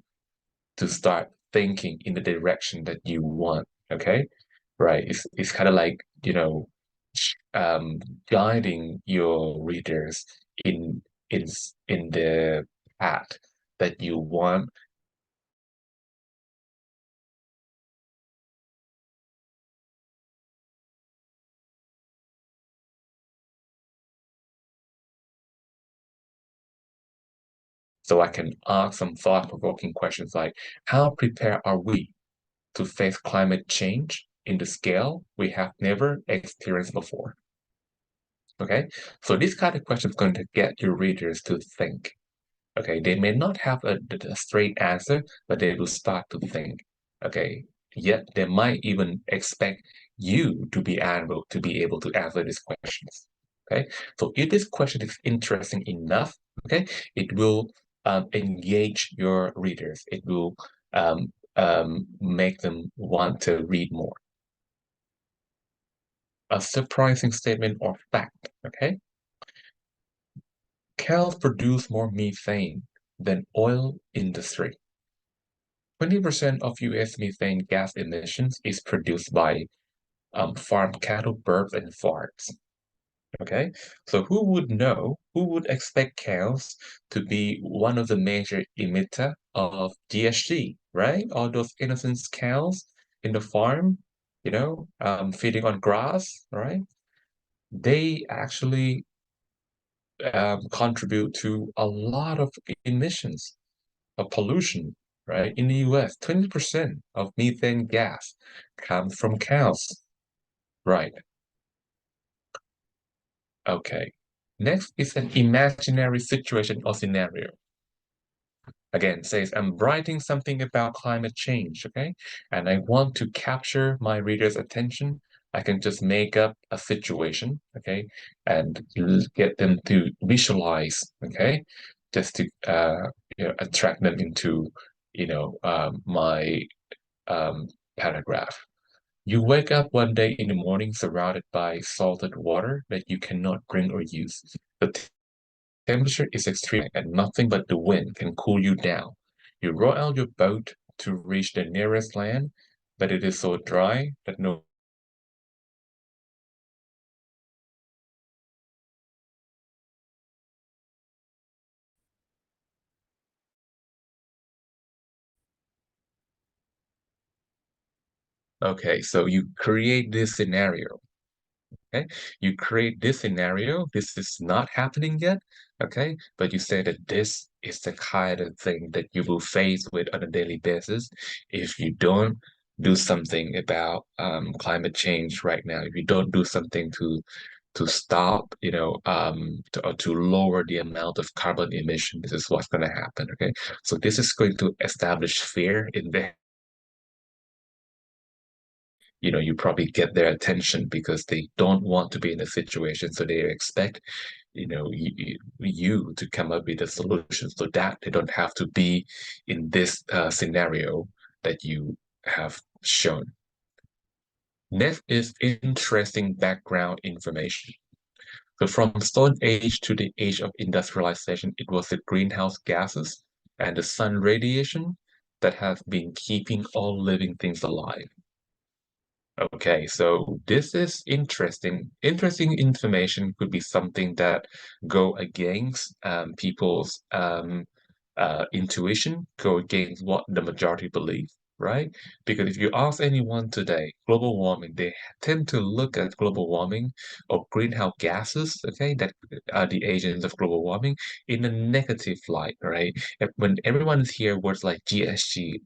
start thinking in the direction that you want, okay? Right? It's kind of like, um, guiding your readers in in in the path that you want. So I can ask some thought-provoking questions like, how prepared are we to face climate change in the scale we have never experienced before? Okay, so this kind of question is going to get your readers to think. Okay, they may not have a straight answer, but they will start to think. Okay, yet they might even expect you to be able to answer these questions. Okay, so if this question is interesting enough, okay, it will engage your readers. It will make them want to read more. A surprising statement or fact. Okay, cows produce more methane than oil industry. 20% of US methane gas emissions is produced by farm cattle, birds, and farts. Okay, so who would expect cows to be one of the major emitter of GHG, right? All those innocent cows in the farm, feeding on grass, right? They actually contribute to a lot of emissions of pollution, right? In the US, 20% of methane gas comes from cows, right? Okay. Next is an imaginary situation or scenario. Again, says I'm writing something about climate change, okay? And I want to capture my reader's attention. I can just make up a situation, okay, and get them to visualize, okay, just to attract them into, my um, paragraph. You wake up one day in the morning surrounded by salted water that you cannot drink or use. The temperature is extreme and nothing but the wind can cool you down. You row out your boat to reach the nearest land, but it is so dry that no. Okay, so you create this scenario. Okay, you create this scenario. This is not happening yet. Okay, but you say that this is the kind of thing that you will face with on a daily basis if you don't do something about climate change right now. If you don't do something to stop, or to lower the amount of carbon emission, this is what's going to happen. Okay, so this is going to establish fear in the you probably get their attention because they don't want to be in a situation. So they expect, you to come up with a solution so that they don't have to be in this scenario that you have shown. Next is interesting background information. So from Stone Age to the age of industrialization, it was the greenhouse gases and the sun radiation that have been keeping all living things alive. Okay, so this is interesting. Interesting information could be something that go against people's intuition, go against what the majority believe, right? Because if you ask anyone today, global warming, they tend to look at global warming or greenhouse gases, okay, that are the agents of global warming in a negative light, right? When everyone hears words like GSG,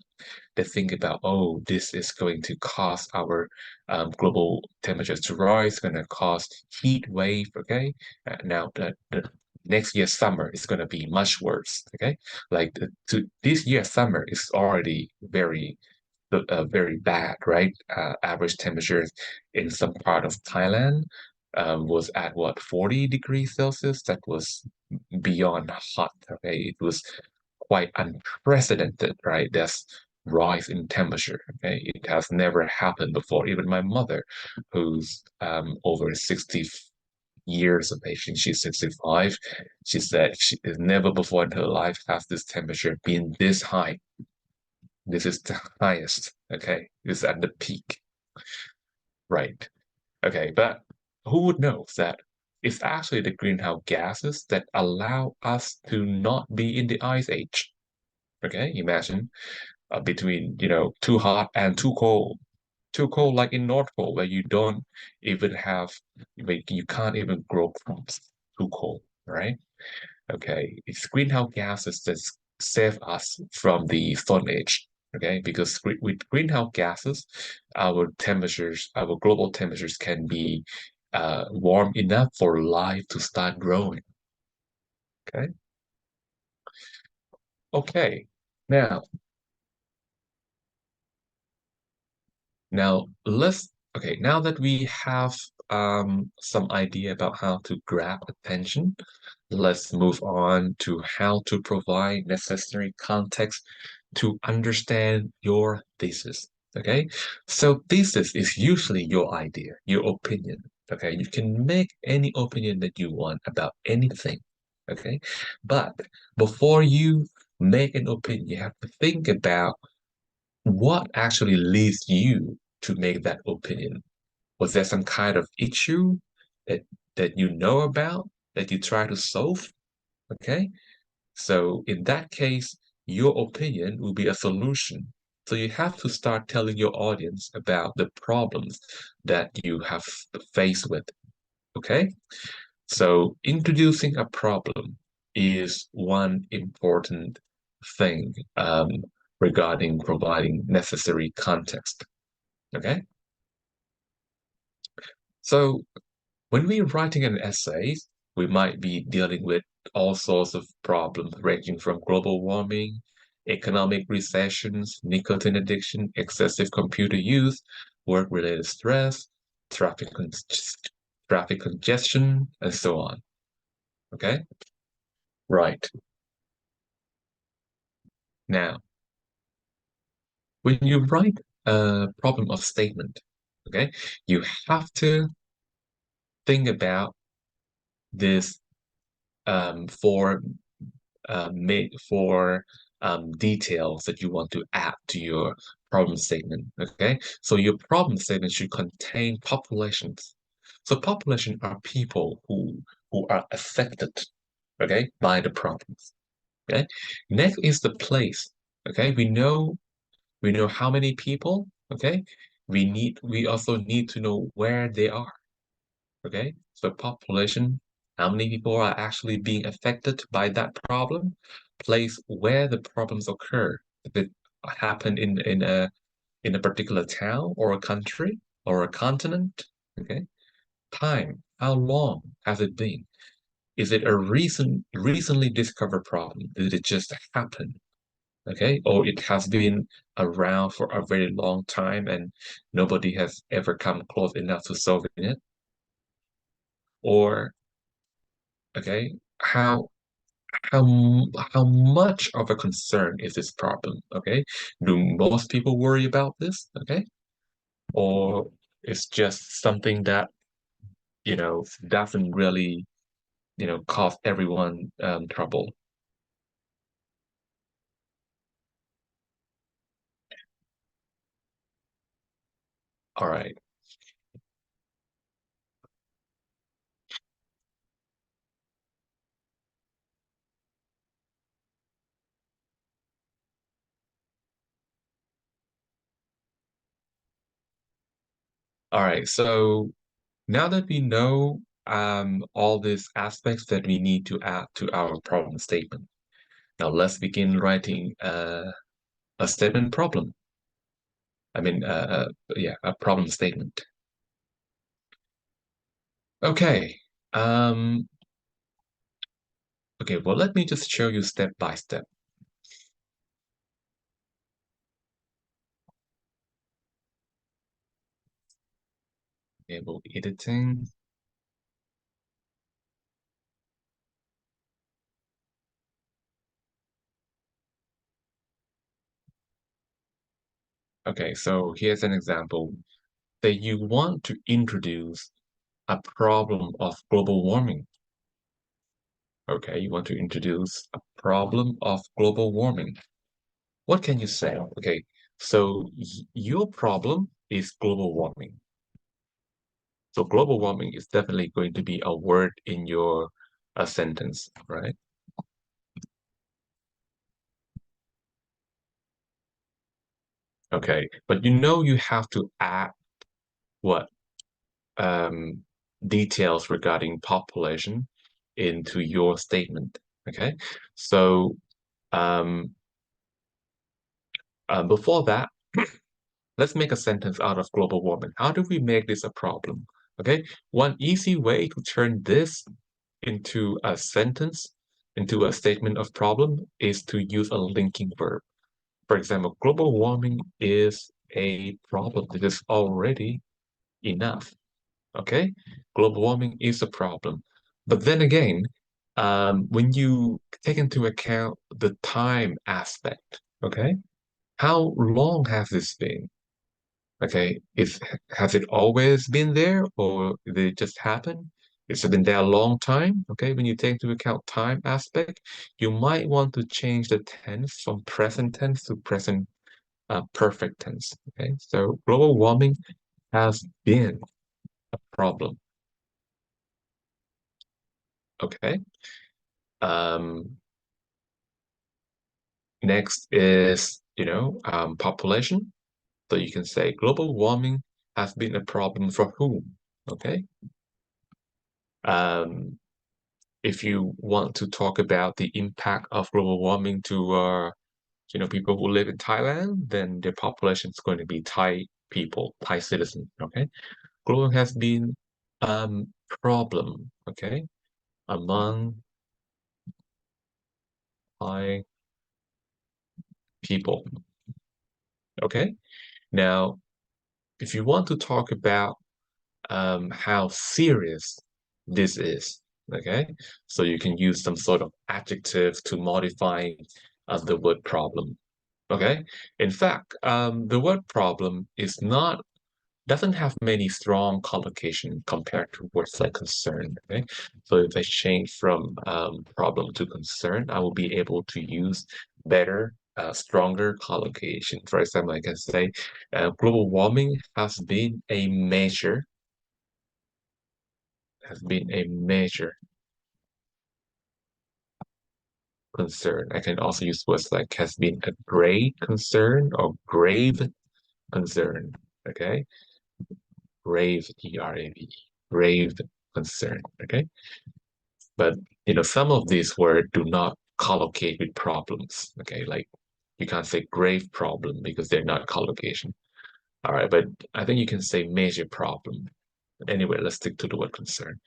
they think about, oh, this is going to cause our global temperatures to rise, going to cause heat wave, okay? Now, the next year's summer is going to be much worse, okay? Like this year's summer is already very bad, right? Average temperatures in some part of Thailand was at what, 40 degrees Celsius? That was beyond hot, okay? It was quite unprecedented, right? That's rise in temperature, okay? It has never happened before. Even my mother, who's over 60 years of age, and she's 65, she said she has never before in her life has this temperature been this high. This is the highest, okay? This is at the peak, right? Okay, but who would know that it's actually the greenhouse gases that allow us to not be in the ice age. Okay, imagine between, too hot and too cold. Too cold, like in North Pole, where you don't even have, like, you can't even grow crops. Too cold, right? Okay, it's greenhouse gases that save us from the Stone Age. Okay, because with greenhouse gases, our global temperatures can be warm enough for life to start growing. Okay, okay. Now, now that we have some idea about how to grab attention, let's move on to how to provide necessary context to understand your thesis. Okay, so thesis is usually your idea, your opinion. Okay, you can make any opinion that you want about anything. Okay, but before you make an opinion, you have to think about what actually leads you to make that opinion. Was there some kind of issue that you know about that you try to solve? Okay, so in that case, your opinion will be a solution. So you have to start telling your audience about the problems that you have faced with. Okay, so introducing a problem is one important thing regarding providing necessary context. Okay, so when we're writing an essay, we might be dealing with all sorts of problems ranging from global warming, economic recessions, nicotine addiction, excessive computer use, work-related stress, traffic con traffic congestion, and so on. Okay? Right. Now, when you write a problem of statement, Okay, you have to think about this for for details that you want to add to your problem statement. Okay, so your problem statement should contain populations. So population are people who are affected, okay, by the problems. Okay, next is the place. Okay, we know how many people. Okay, we also need to know where they are. Okay, so population, how many people are actually being affected by that problem, place where the problems occur. If it happened in a particular town or a country or a continent, okay, time, how long has it been? Is it a recently discovered problem? Did it just happen? Okay, or it has been around for a very long time and nobody has ever come close enough to solving it? Or okay, how much of a concern is this problem? Okay, do most people worry about this? Okay, or it's just something that doesn't really cause everyone trouble. All right, all right. So now that we know all these aspects that we need to add to our problem statement, now let's begin writing a statement problem. I mean, yeah, a problem statement. Okay. Um, okay, well, let me just show you step by step. Enable editing. Okay, so here's an example. Say you want to introduce a problem of global warming. Okay, you want to introduce a problem of global warming. What can you say? Okay, so your problem is global warming. So global warming is definitely going to be a word in your sentence, right? Okay, but you have to add what um, details regarding population into your statement. Okay, so um, before that, let's make a sentence out of global warming. How do we make this a problem? Okay, one easy way to turn this into a sentence, into a statement of problem, is to use a linking verb. For example, global warming is a problem. It is already enough. Okay, global warming is a problem. But then again, when you take into account the time aspect, okay, how long has this been? Okay, has it always been there or did it just happen? It's been there a long time. Okay, when you take into account time aspect, you might want to change the tense from present tense to present perfect tense. Okay, so global warming has been a problem. Okay. Um, Next is, population. So you can say global warming has been a problem for whom? Okay. Um, if you want to talk about the impact of global warming to, people who live in Thailand, then their population is going to be Thai people, Thai citizens. Okay. Global has been problem. Okay. Among Thai people. Okay. Now, if you want to talk about how serious this is. Okay, so you can use some sort of adjective to modify the word problem. Okay, in fact, the word problem is not doesn't have many strong collocation compared to words like concern. Okay, so if I change from problem to concern, I will be able to use better, stronger collocation. For example, I can say global warming has been a major concern. I can also use words like has been a great concern or grave concern. Okay, grave, grave, grave concern. Okay, but some of these words do not collocate with problems. Okay, like you can't say grave problem because they're not collocation. All right, but I think you can say major problem. Anyway, let's stick to the word concern.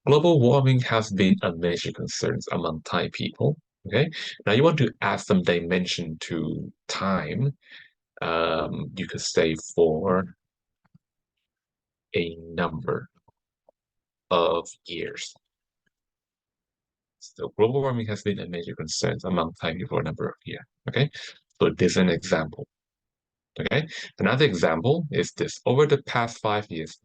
Global warming has been a major concern among Thai people. Okay, now you want to add some dimension to time. You could say for a number of years. So global warming has been a major concern among Thai people for a number of years. Okay, so this is an example. Okay, another example is this. Over the past 5 years,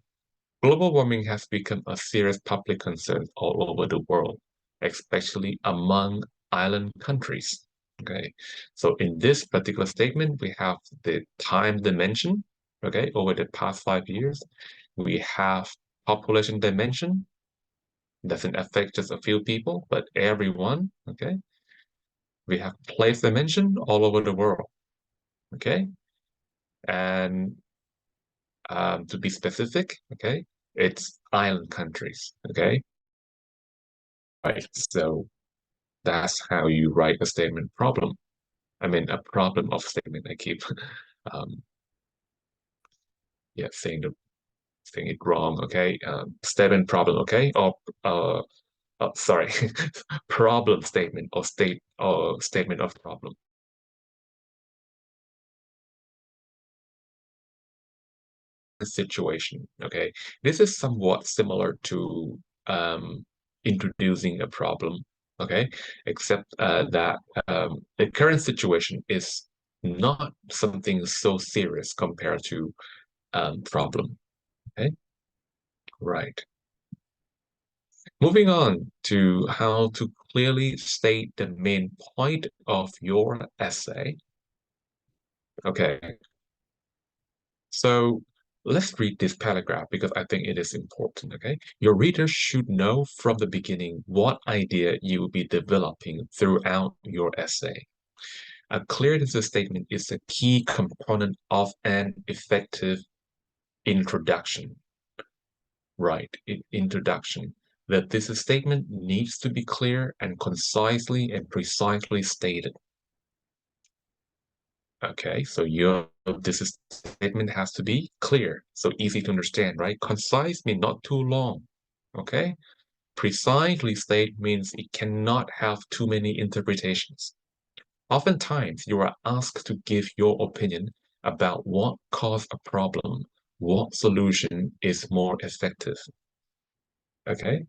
global warming has become a serious public concern all over the world, especially among island countries. Okay, so in this particular statement, we have the time dimension. Okay, over the past 5 years, we have population dimension. Doesn't affect just a few people, but everyone. Okay, we have place dimension all over the world. Okay, and to be specific, okay, it's island countries. Okay, right. So that's how you write a statement problem. I mean, a problem of statement. I keep, um, yeah, saying it wrong. Okay, statement problem. Okay, or sorry, problem statement or statement of problem. Situation. Okay, this is somewhat similar to introducing a problem. Okay, except that the current situation is not something so serious compared to problem. Okay, right. Moving on to how to clearly state the main point of your essay. Okay, so let's read this paragraph because I think it is important, okay? Your readers should know from the beginning what idea you will be developing throughout your essay. A clear thesis statement is a key component of an effective introduction. Right, introduction. The thesis statement needs to be clear and concisely and precisely stated. Okay, so your this statement has to be clear, so easy to understand, right? Concise means not too long. Okay, precisely state means it cannot have too many interpretations. Oftentimes, you are asked to give your opinion about what caused a problem, what solution is more effective. Okay,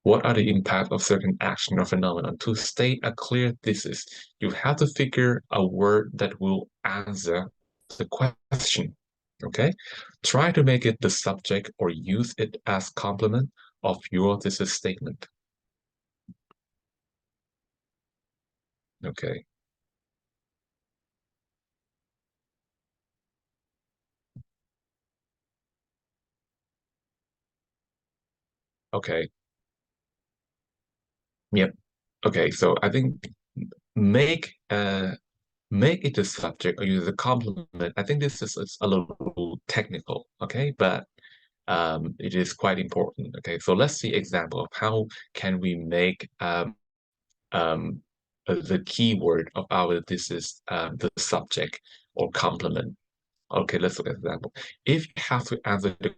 what are the impact of certain action or phenomenon? To state a clear thesis, you have to figure a word that will answer the question. Okay? Try to make it the subject or use it as complement of your thesis statement. Okay. Okay. Yep. Okay. So I think make make it the subject or use a complement. I think this is a little technical. Okay, but it is quite important. Okay, so let's see example of how can we make um, the keyword of our this is the subject or complement. Okay, let's look at example. If you have to answer the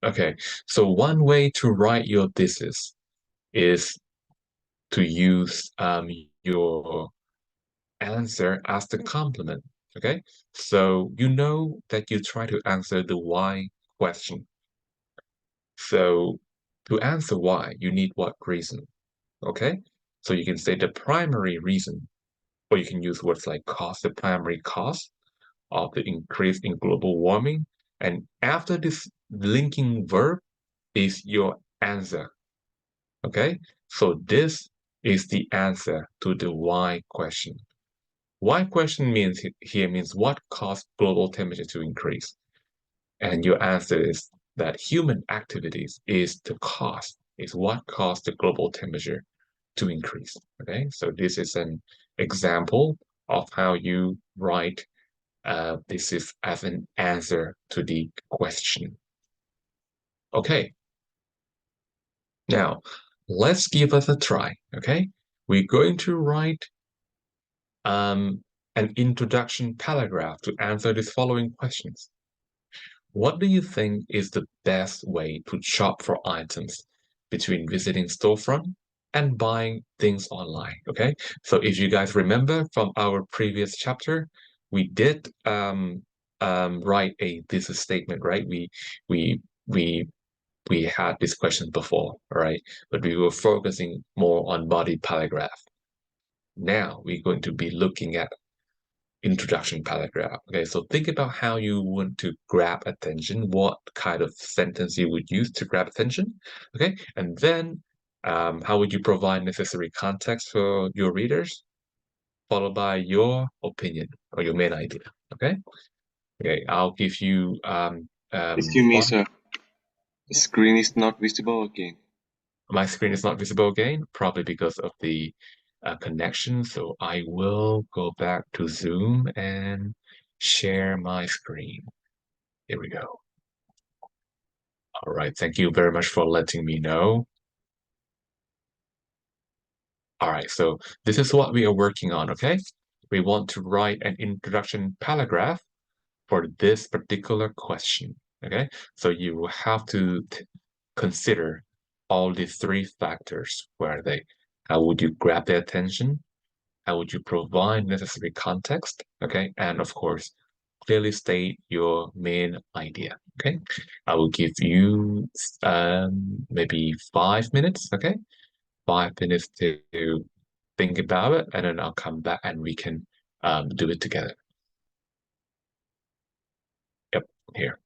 Okay, so one way to write your thesis is to use your answer as the complement. Okay, so you know that you try to answer the why question. So to answer why, you need what reason? Okay, so you can say the primary reason, or you can use words like cause, the primary cause of the increase in global warming. And after this linking verb is your answer. Okay, so this is the answer to the why question. Why question means here means what caused global temperature to increase? And your answer is that human activities is the cause, is what caused the global temperature to increase. Okay, so this is an example of how you write this is as an answer to the question. Okay, now let's give us a try. Okay, we're going to write an introduction paragraph to answer these following questions. What do you think is the best way to shop for items between visiting storefront and buying things online? Okay, so if you guys remember from our previous chapter, we did write a thesis statement, right? We we we had this question before, right? But we were focusing more on body paragraph. Now we're going to be looking at introduction paragraph. Okay, so think about how you want to grab attention, what kind of sentence you would use to grab attention. Okay, and then how would you provide necessary context for your readers, followed by your opinion or your main idea. Okay, okay, I'll give you
Excuse me,
five.
sir. The screen is not visible again.
My screen is not visible again, probably because of the connection. So I will go back to Zoom and share my screen. Here we go. All right. Thank you very much for letting me know. All right. So this is what we are working on. Okay. We want to write an introduction paragraph for this particular question. Okay. So you will have to consider all the three factors. Where are they? How would you grab their attention? How would you provide necessary context? Okay. And of course, clearly state your main idea. Okay. I will give you maybe 5 minutes. Okay. 5 minutes to think about it, and then I'll come back and we can do it together. Yep. Here.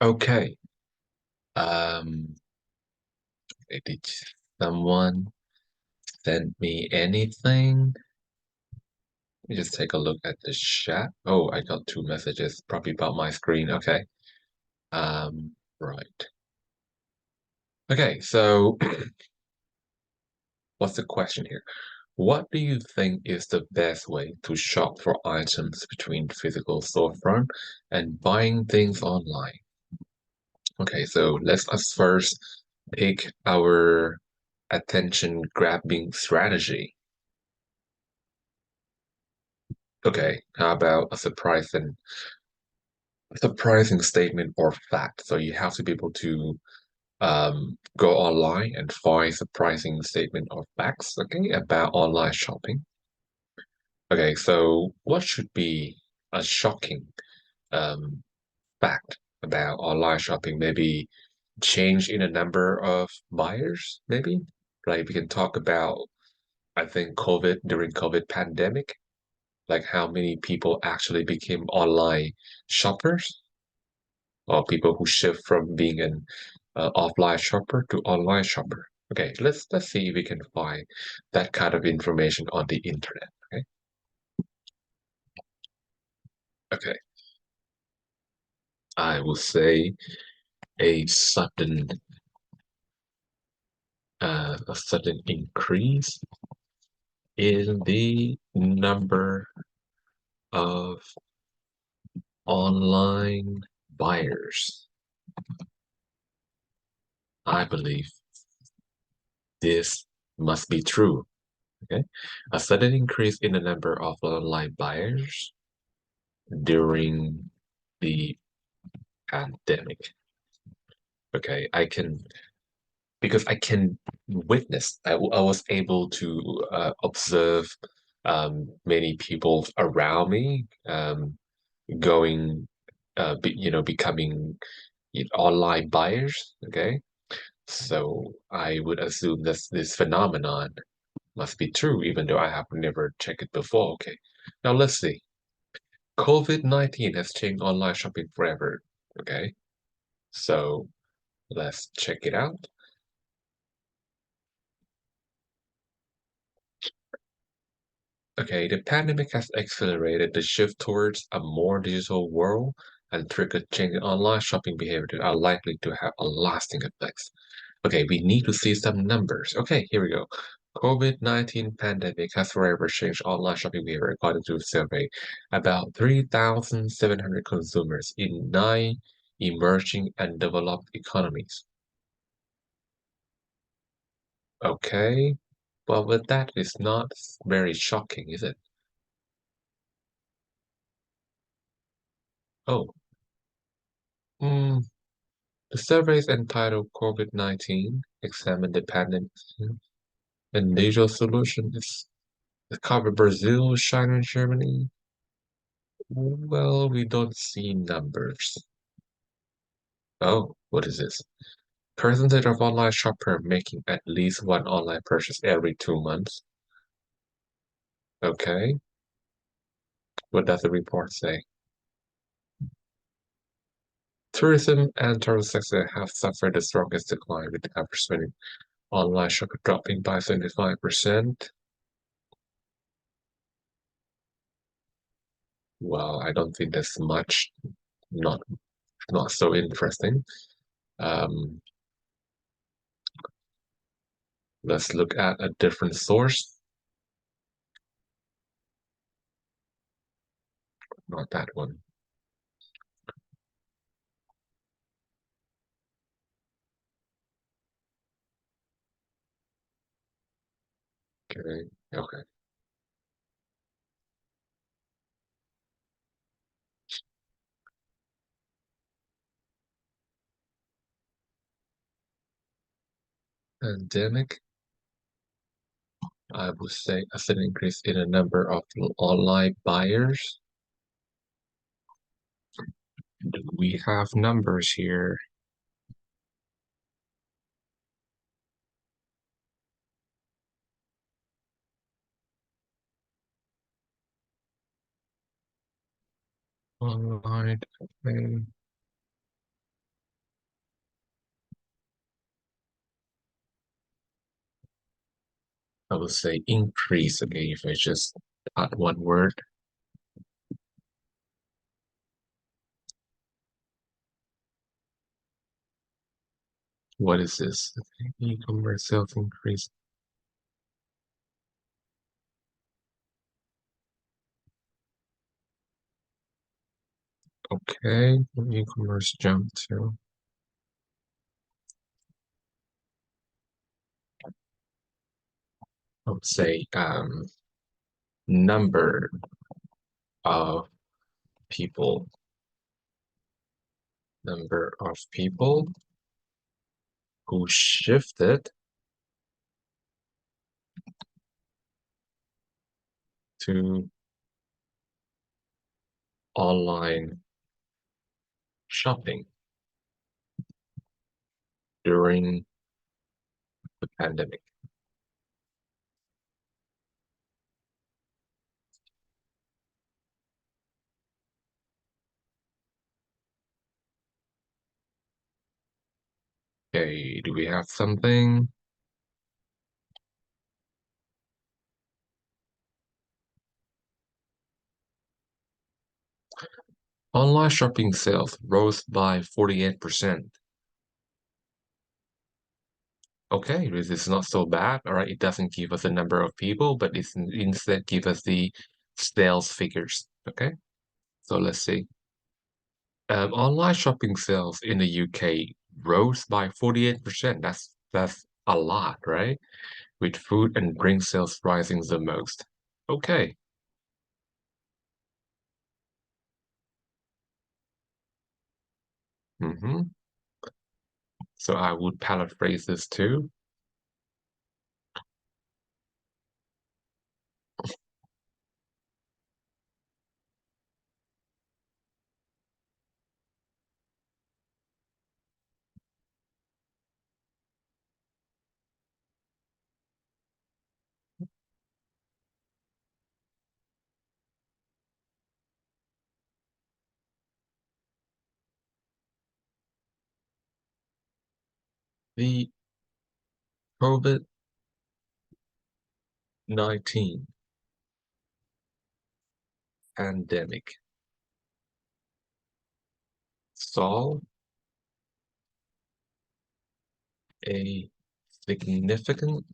Okay. Um, did someone send me anything? Let me just take a look at the chat. Oh, I got two messages, probably about my screen. Okay. Right. Okay, so what's the question here? What do you think is the best way to shop for items between physical storefront and buying things online? Okay, so let's us first pick our attention grabbing strategy. Okay, how about a surprising statement or fact? So you have to be able to go online and find surprising statement or facts, okay, about online shopping. Okay, so what should be a shocking um, fact about online shopping? Maybe change in the number of buyers, maybe? Like we can talk about, I think, during COVID pandemic, like how many people actually became online shoppers or people who shift from being an offline shopper to online shopper. Okay, let's see if we can find that kind of information on the internet. Okay, okay. I will say a sudden increase in the number of online buyers. I believe this must be true. Okay, a sudden increase in the number of online buyers during the pandemic. Okay, because I can witness. I was able to observe many people around me going, becoming online buyers. Okay, so I would assume that this phenomenon must be true, even though I have never checked it before. Okay, now let's see. COVID-19 has changed online shopping forever. Okay, so let's check it out. Okay, the pandemic has accelerated the shift towards a more digital world and triggered change in online shopping behavior that are likely to have a lasting effects. Okay, we need to see some numbers. Okay, here we go. COVID-19 pandemic has forever changed online shopping behavior according to a survey. About 3,700 consumers in 9 emerging and developed economies. Okay, well, but that is not very shocking, is it? Oh, hmm. The survey is entitled COVID-19, Examine the Pandemic and Digital Solutions. It covered Brazil, China, and Germany. Well, we don't see numbers. Oh, what is this? Percentage of online shopper making at least one online purchase every 2 months. Okay, what does the report say? Tourism and travel sector have suffered the strongest decline, with the average spending online shopper dropping by 75%. Well, I don't think that's much. Not not so interesting. Um, let's look at a different source. Not that one. Okay. Okay. Pandemic, I would say a sudden increase in the number of online buyers. Do we have numbers here? Online. Okay. I would say increase. Okay, if I just add one word, what is this? Okay, e-commerce sales increase. Okay, e-commerce jump to. I would say number of people, number of people who shifted to online shopping during the pandemic. Okay, do we have something? Online shopping sales rose by 48%. Okay, this is not so bad. All right, it doesn't give us a number of people, but it instead give us the sales figures. Okay, so let's see. Online shopping sales in the UK rose by 48%. That's a lot, right? With food and drink sales rising the most. Okay. Mm-hmm. So I would paraphrase this too. The COVID-19 pandemic saw a significant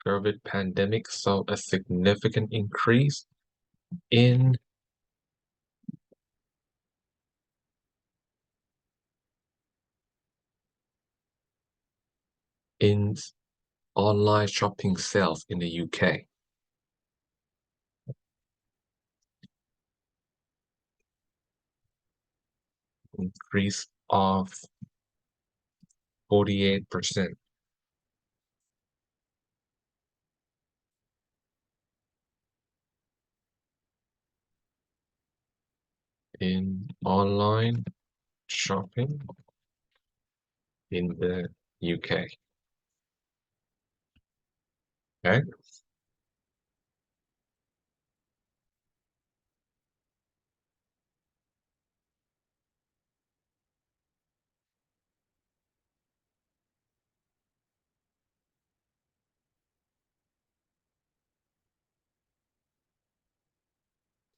COVID pandemic saw a significant increase in in online shopping sales in the UK. Increase of 48% in online shopping in the UK. Okay.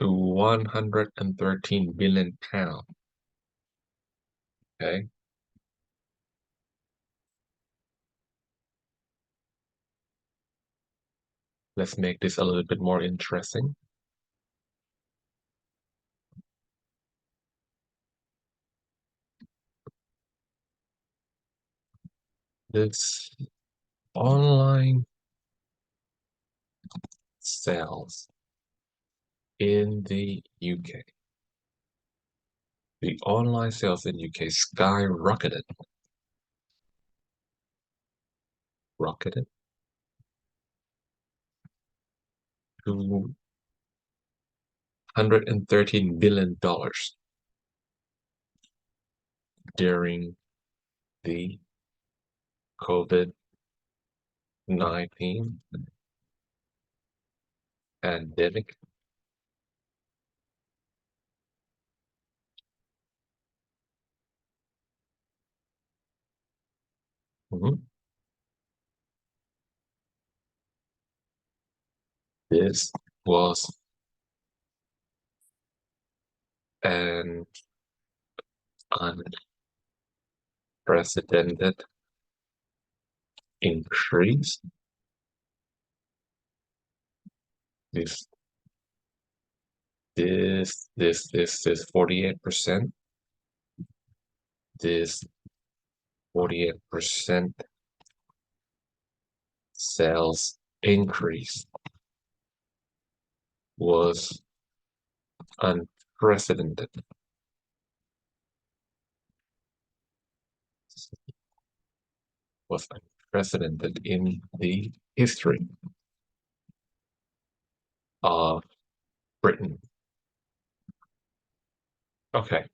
To 113 billion pounds. Okay. Let's make this a little bit more interesting. This online sales in the UK. The online sales in UK skyrocketed, rocketed to $113 billion during the COVID-19 pandemic. Mhm. This was an unprecedented increase. This, this 48%. This 48% sales increase was unprecedented. Was unprecedented in the history of Britain. Okay,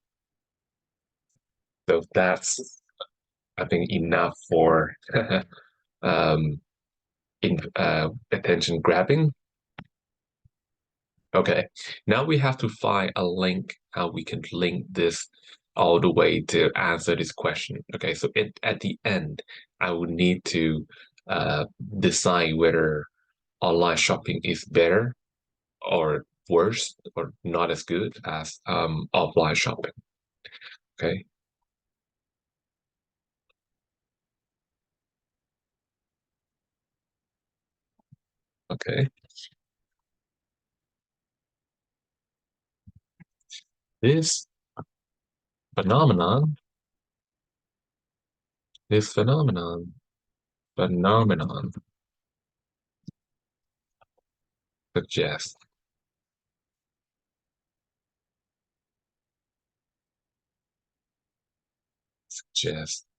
so that's I think enough for um, attention grabbing. Okay, now we have to find a link how we can link this all the way to answer this question. Okay, so at the end, I would need to uh, decide whether online shopping is better or worse or not as good as offline shopping. Okay, okay. This phenomenon, this phenomenon suggests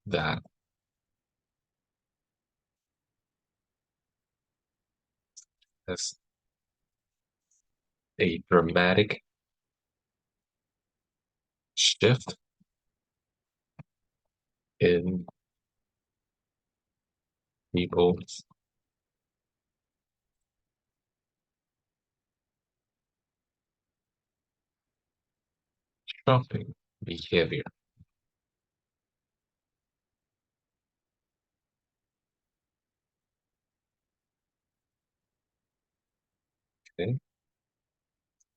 that there's a dramatic shift in people's shopping behavior. Okay,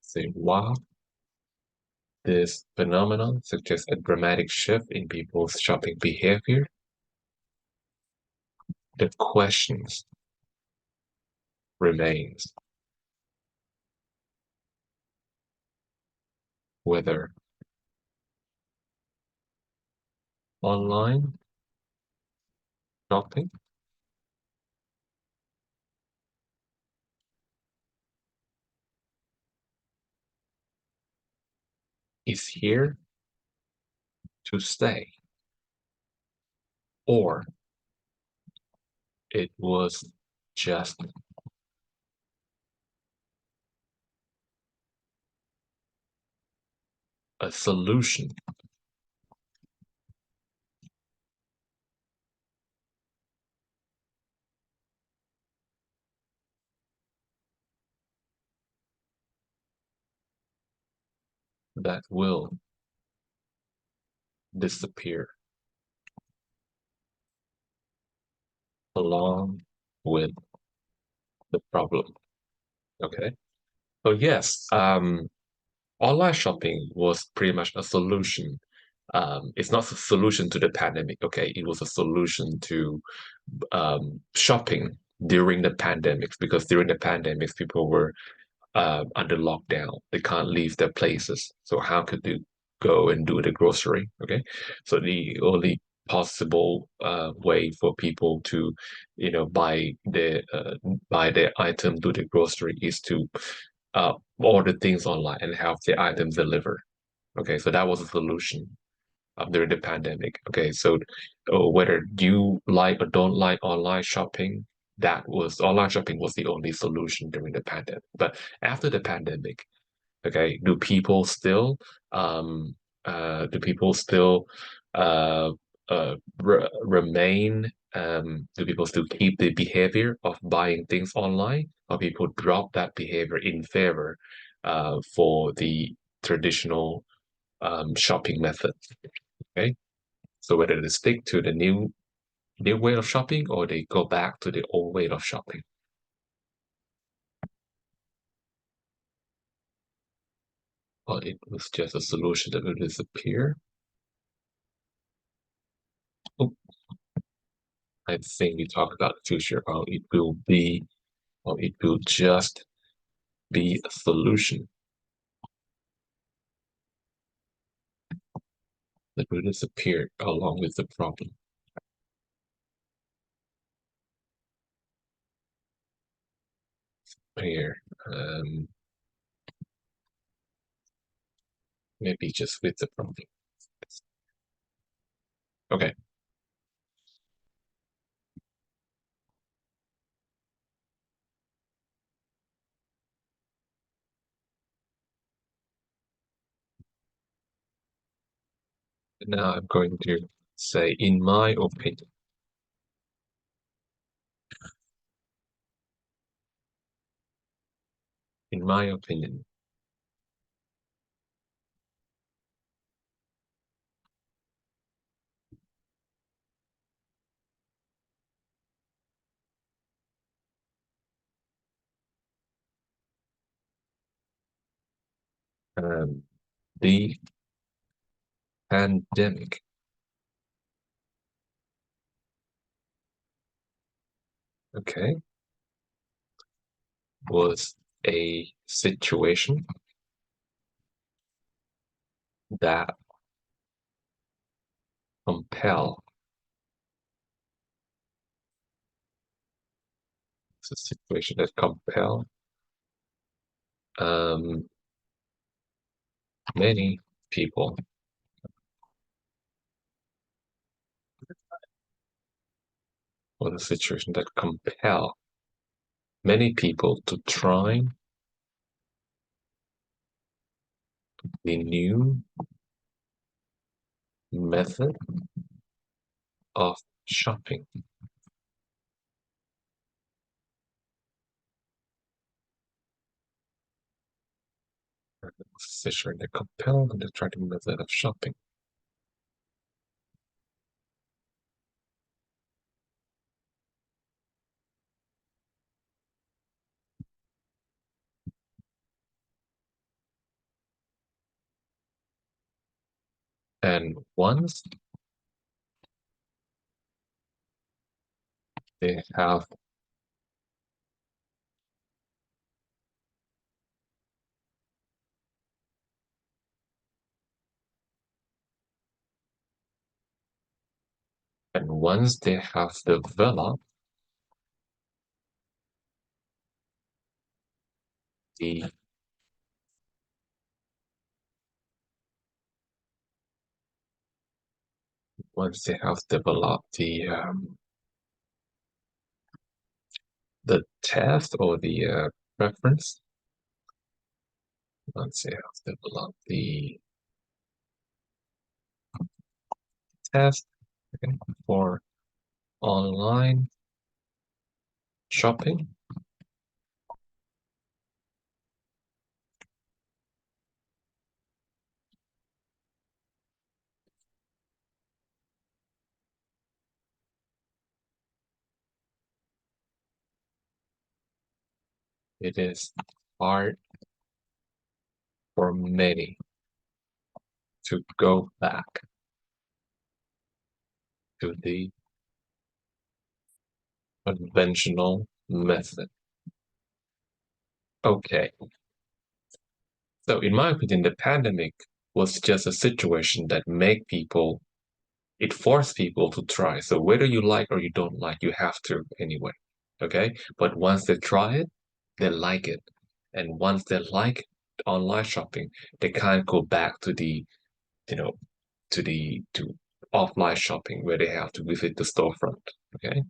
so while this phenomenon suggests a dramatic shift in people's shopping behavior, the questions remains whether online shopping is here to stay or it was just a solution that will disappear along with the problem. Okay. So yes, online shopping was pretty much a solution. It's not a solution to the pandemic. Okay, it was a solution to shopping during the pandemics because during the pandemics people were under lockdown. They can't leave their places. So how could they go and do the grocery? Okay, so the only possible way for people to, buy their item, do the grocery is to order things online and have the items delivered. Okay, so that was a solution during the pandemic. Okay, so whether you like or don't like online shopping, that was online shopping was the only solution during the pandemic. But after the pandemic, okay, do people still uh, remain? Do people still keep the behavior of buying things online, or people drop that behavior in favor for the traditional shopping method? Okay, so whether they stick to the new new way of shopping, or they go back to the old way of shopping? Or it was just a solution that will disappear? Oh, I think we talked about the future, or it will be, or it will just be a solution that will disappear along with the problem. Here, maybe just with the problem. Okay. Now I'm going to say, in my opinion, in my opinion, the pandemic, okay, was a situation that compel, it's a situation that compel um, many people, or the situation that compel many people to try the new method of shopping. Situation that compel them to try the method of shopping. And once they have and once they have developed the once they have developed the test or the preference, once they have developed the test, okay, for online shopping, it is hard for many to go back to the conventional method. Okay. So in my opinion, the pandemic was just a situation that made people, it forced people to try. So whether you like or you don't like, you have to anyway. Okay. But once they try it, they like it. And once they like online shopping, they can't go back to the, you know, to offline shopping where they have to visit the storefront. Okay.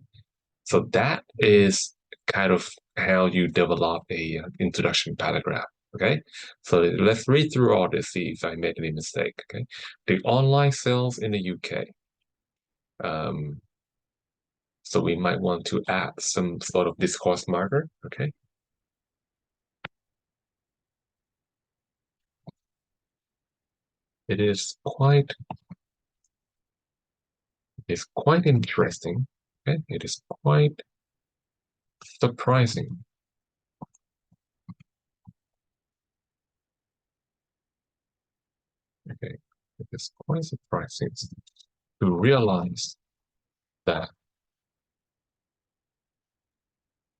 So that is kind of how you develop a introduction paragraph. Okay, so let's read through all this, see if I made any mistake. Okay, the online sales in the UK. Um, so we might want to add some sort of discourse marker. Okay, it is quite interesting Okay, it is quite surprising. Okay, it is quite surprising to realize that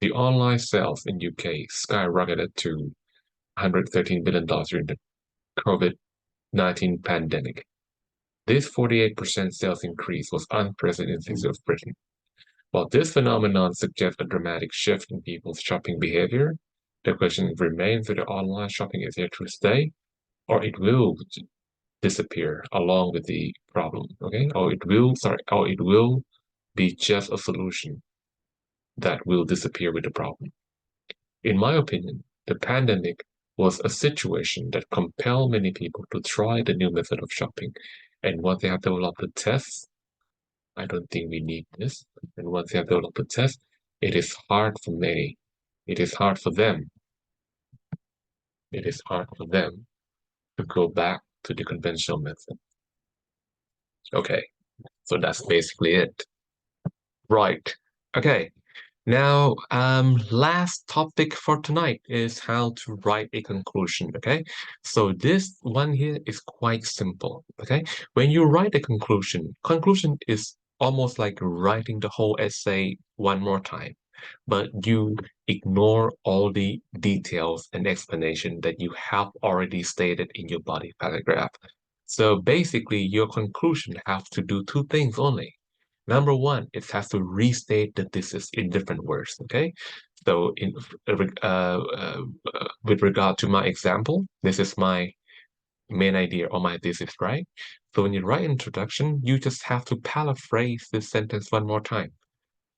the online sales in UK skyrocketed to $113 billion during the COVID-19 pandemic. This 48% sales increase was unprecedented in of Britain. While this phenomenon suggests a dramatic shift in people's shopping behavior, the question remains whether online shopping is here to stay or it will disappear along with the problem. Okay, or it will be just a solution that will disappear with the problem. In my opinion, the pandemic was a situation that compelled many people to try the new method of shopping. And once they have developed the test, I don't think we need this. And once they have developed the test, it is hard for many. It is hard for them. It is hard for them to go back to the conventional method. Okay, so that's basically it. Right. Okay. Now, last topic for tonight is how to write a conclusion, okay? So this one here is quite simple, okay? When you write a conclusion is almost like writing the whole essay one more time, but you ignore all the details and explanation that you have already stated in your body paragraph. So basically, your conclusion has to do two things only. Number one, it has to restate the thesis in different words, okay? So with regard to my example, this is my main idea or my thesis, right? So when you write introduction, you just have to paraphrase this sentence one more time.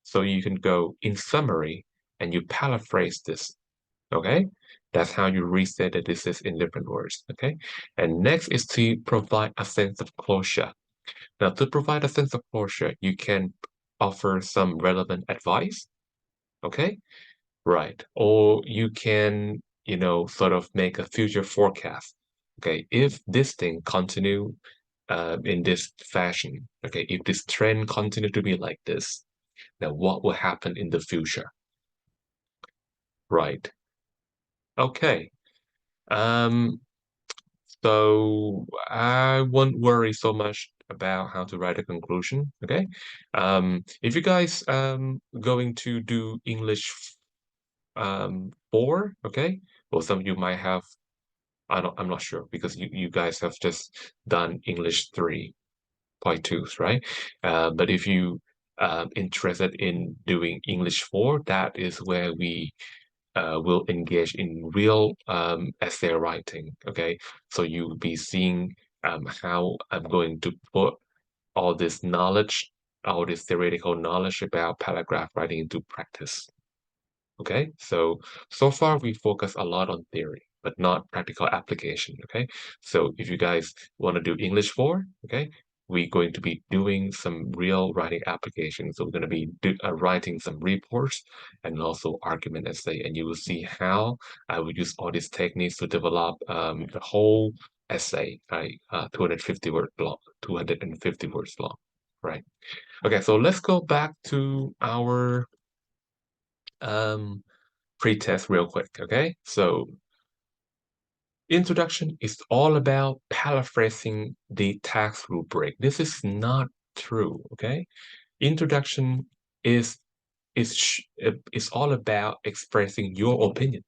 So you can go in summary and you paraphrase this, okay? That's how you restate the thesis in different words, okay? And next is to provide a sense of closure. Now, to provide a sense of closure, you can offer some relevant advice, okay? Right. Or you can, sort of make a future forecast. Okay, if this thing continue in this fashion, okay, if this trend continue to be like this, then what will happen in the future? Right. Okay. Um, So I won't worry so much about how to write a conclusion. Okay. If you guys going to do English 4, okay, well some of you might have I'm not sure because you guys have just done English 3.2s, right? But if you interested in doing English 4, that is where we will engage in real essay writing. Okay, so you'll be seeing how I'm going to put all this knowledge, all this theoretical knowledge about paragraph writing into practice. Okay, so far we focus a lot on theory, but not practical application. Okay, so if you guys want to do English 4, okay, we're going to be doing some real writing applications. So we're going to be writing some reports and also argument essay, and you will see how I will use all these techniques to develop the whole essay, right? 250 word long, 250 words long, right? Okay, so let's go back to our um pre-test real quick, okay? So introduction is all about paraphrasing the task rubric. This is not true, okay? Introduction is is all about expressing your opinion,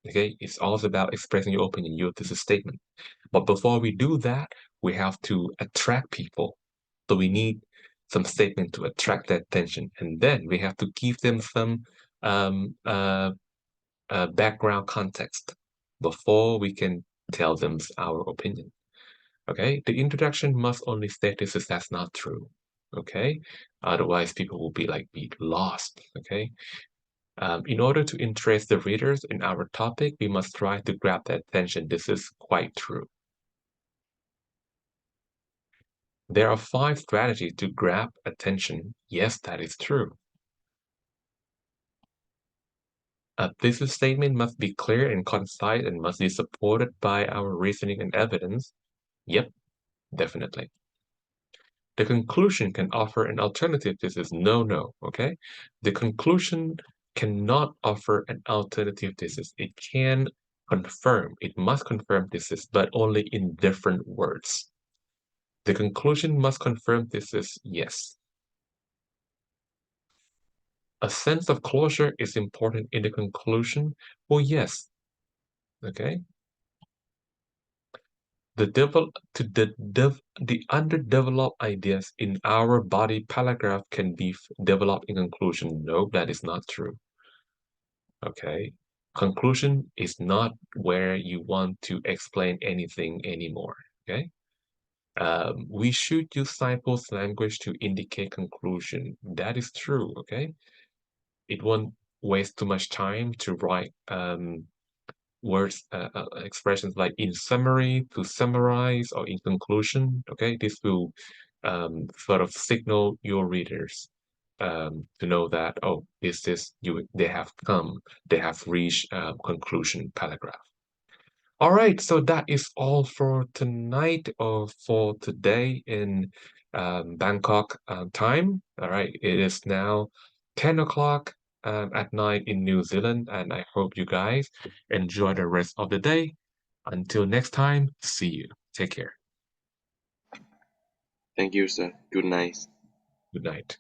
okay? It's all about expressing your opinion, your thesis statement. But before we do that, we have to attract people. So we need some statement to attract their attention, and then we have to give them some um, uh, background context before we can tell them our opinion. Okay, the introduction must only state this is that's not true. Okay, otherwise people will be lost. Okay, in order to interest the readers in our topic, we must try to grab their attention. This is quite true. There are 5 strategies to grab attention. Yes, that is true. A thesis statement must be clear and concise and must be supported by our reasoning and evidence. Yep, definitely. The conclusion can offer an alternative thesis. No, no, okay? The conclusion cannot offer an alternative thesis. It can confirm, it must confirm thesis, but only in different words. The conclusion must confirm thesis, yes. A sense of closure is important in the conclusion. Well, yes, okay? The underdeveloped ideas in our body paragraph can be developed in conclusion. No, that is not true. Okay. Conclusion is not where you want to explain anything anymore. Okay. We should use simple language to indicate conclusion. That is true. Okay. It won't waste too much time to write words, expressions like in summary, to summarize, or in conclusion. Okay, this will sort of signal your readers to know that, oh, this is you. They have reached conclusion paragraph. All right, so that is all for tonight or for today in Bangkok time. All right, it is now 10 o'clock at night in New Zealand, and I hope you guys enjoy the rest of the day. Until next time, see you. Take care.
Thank you, sir. Good night.
Good night.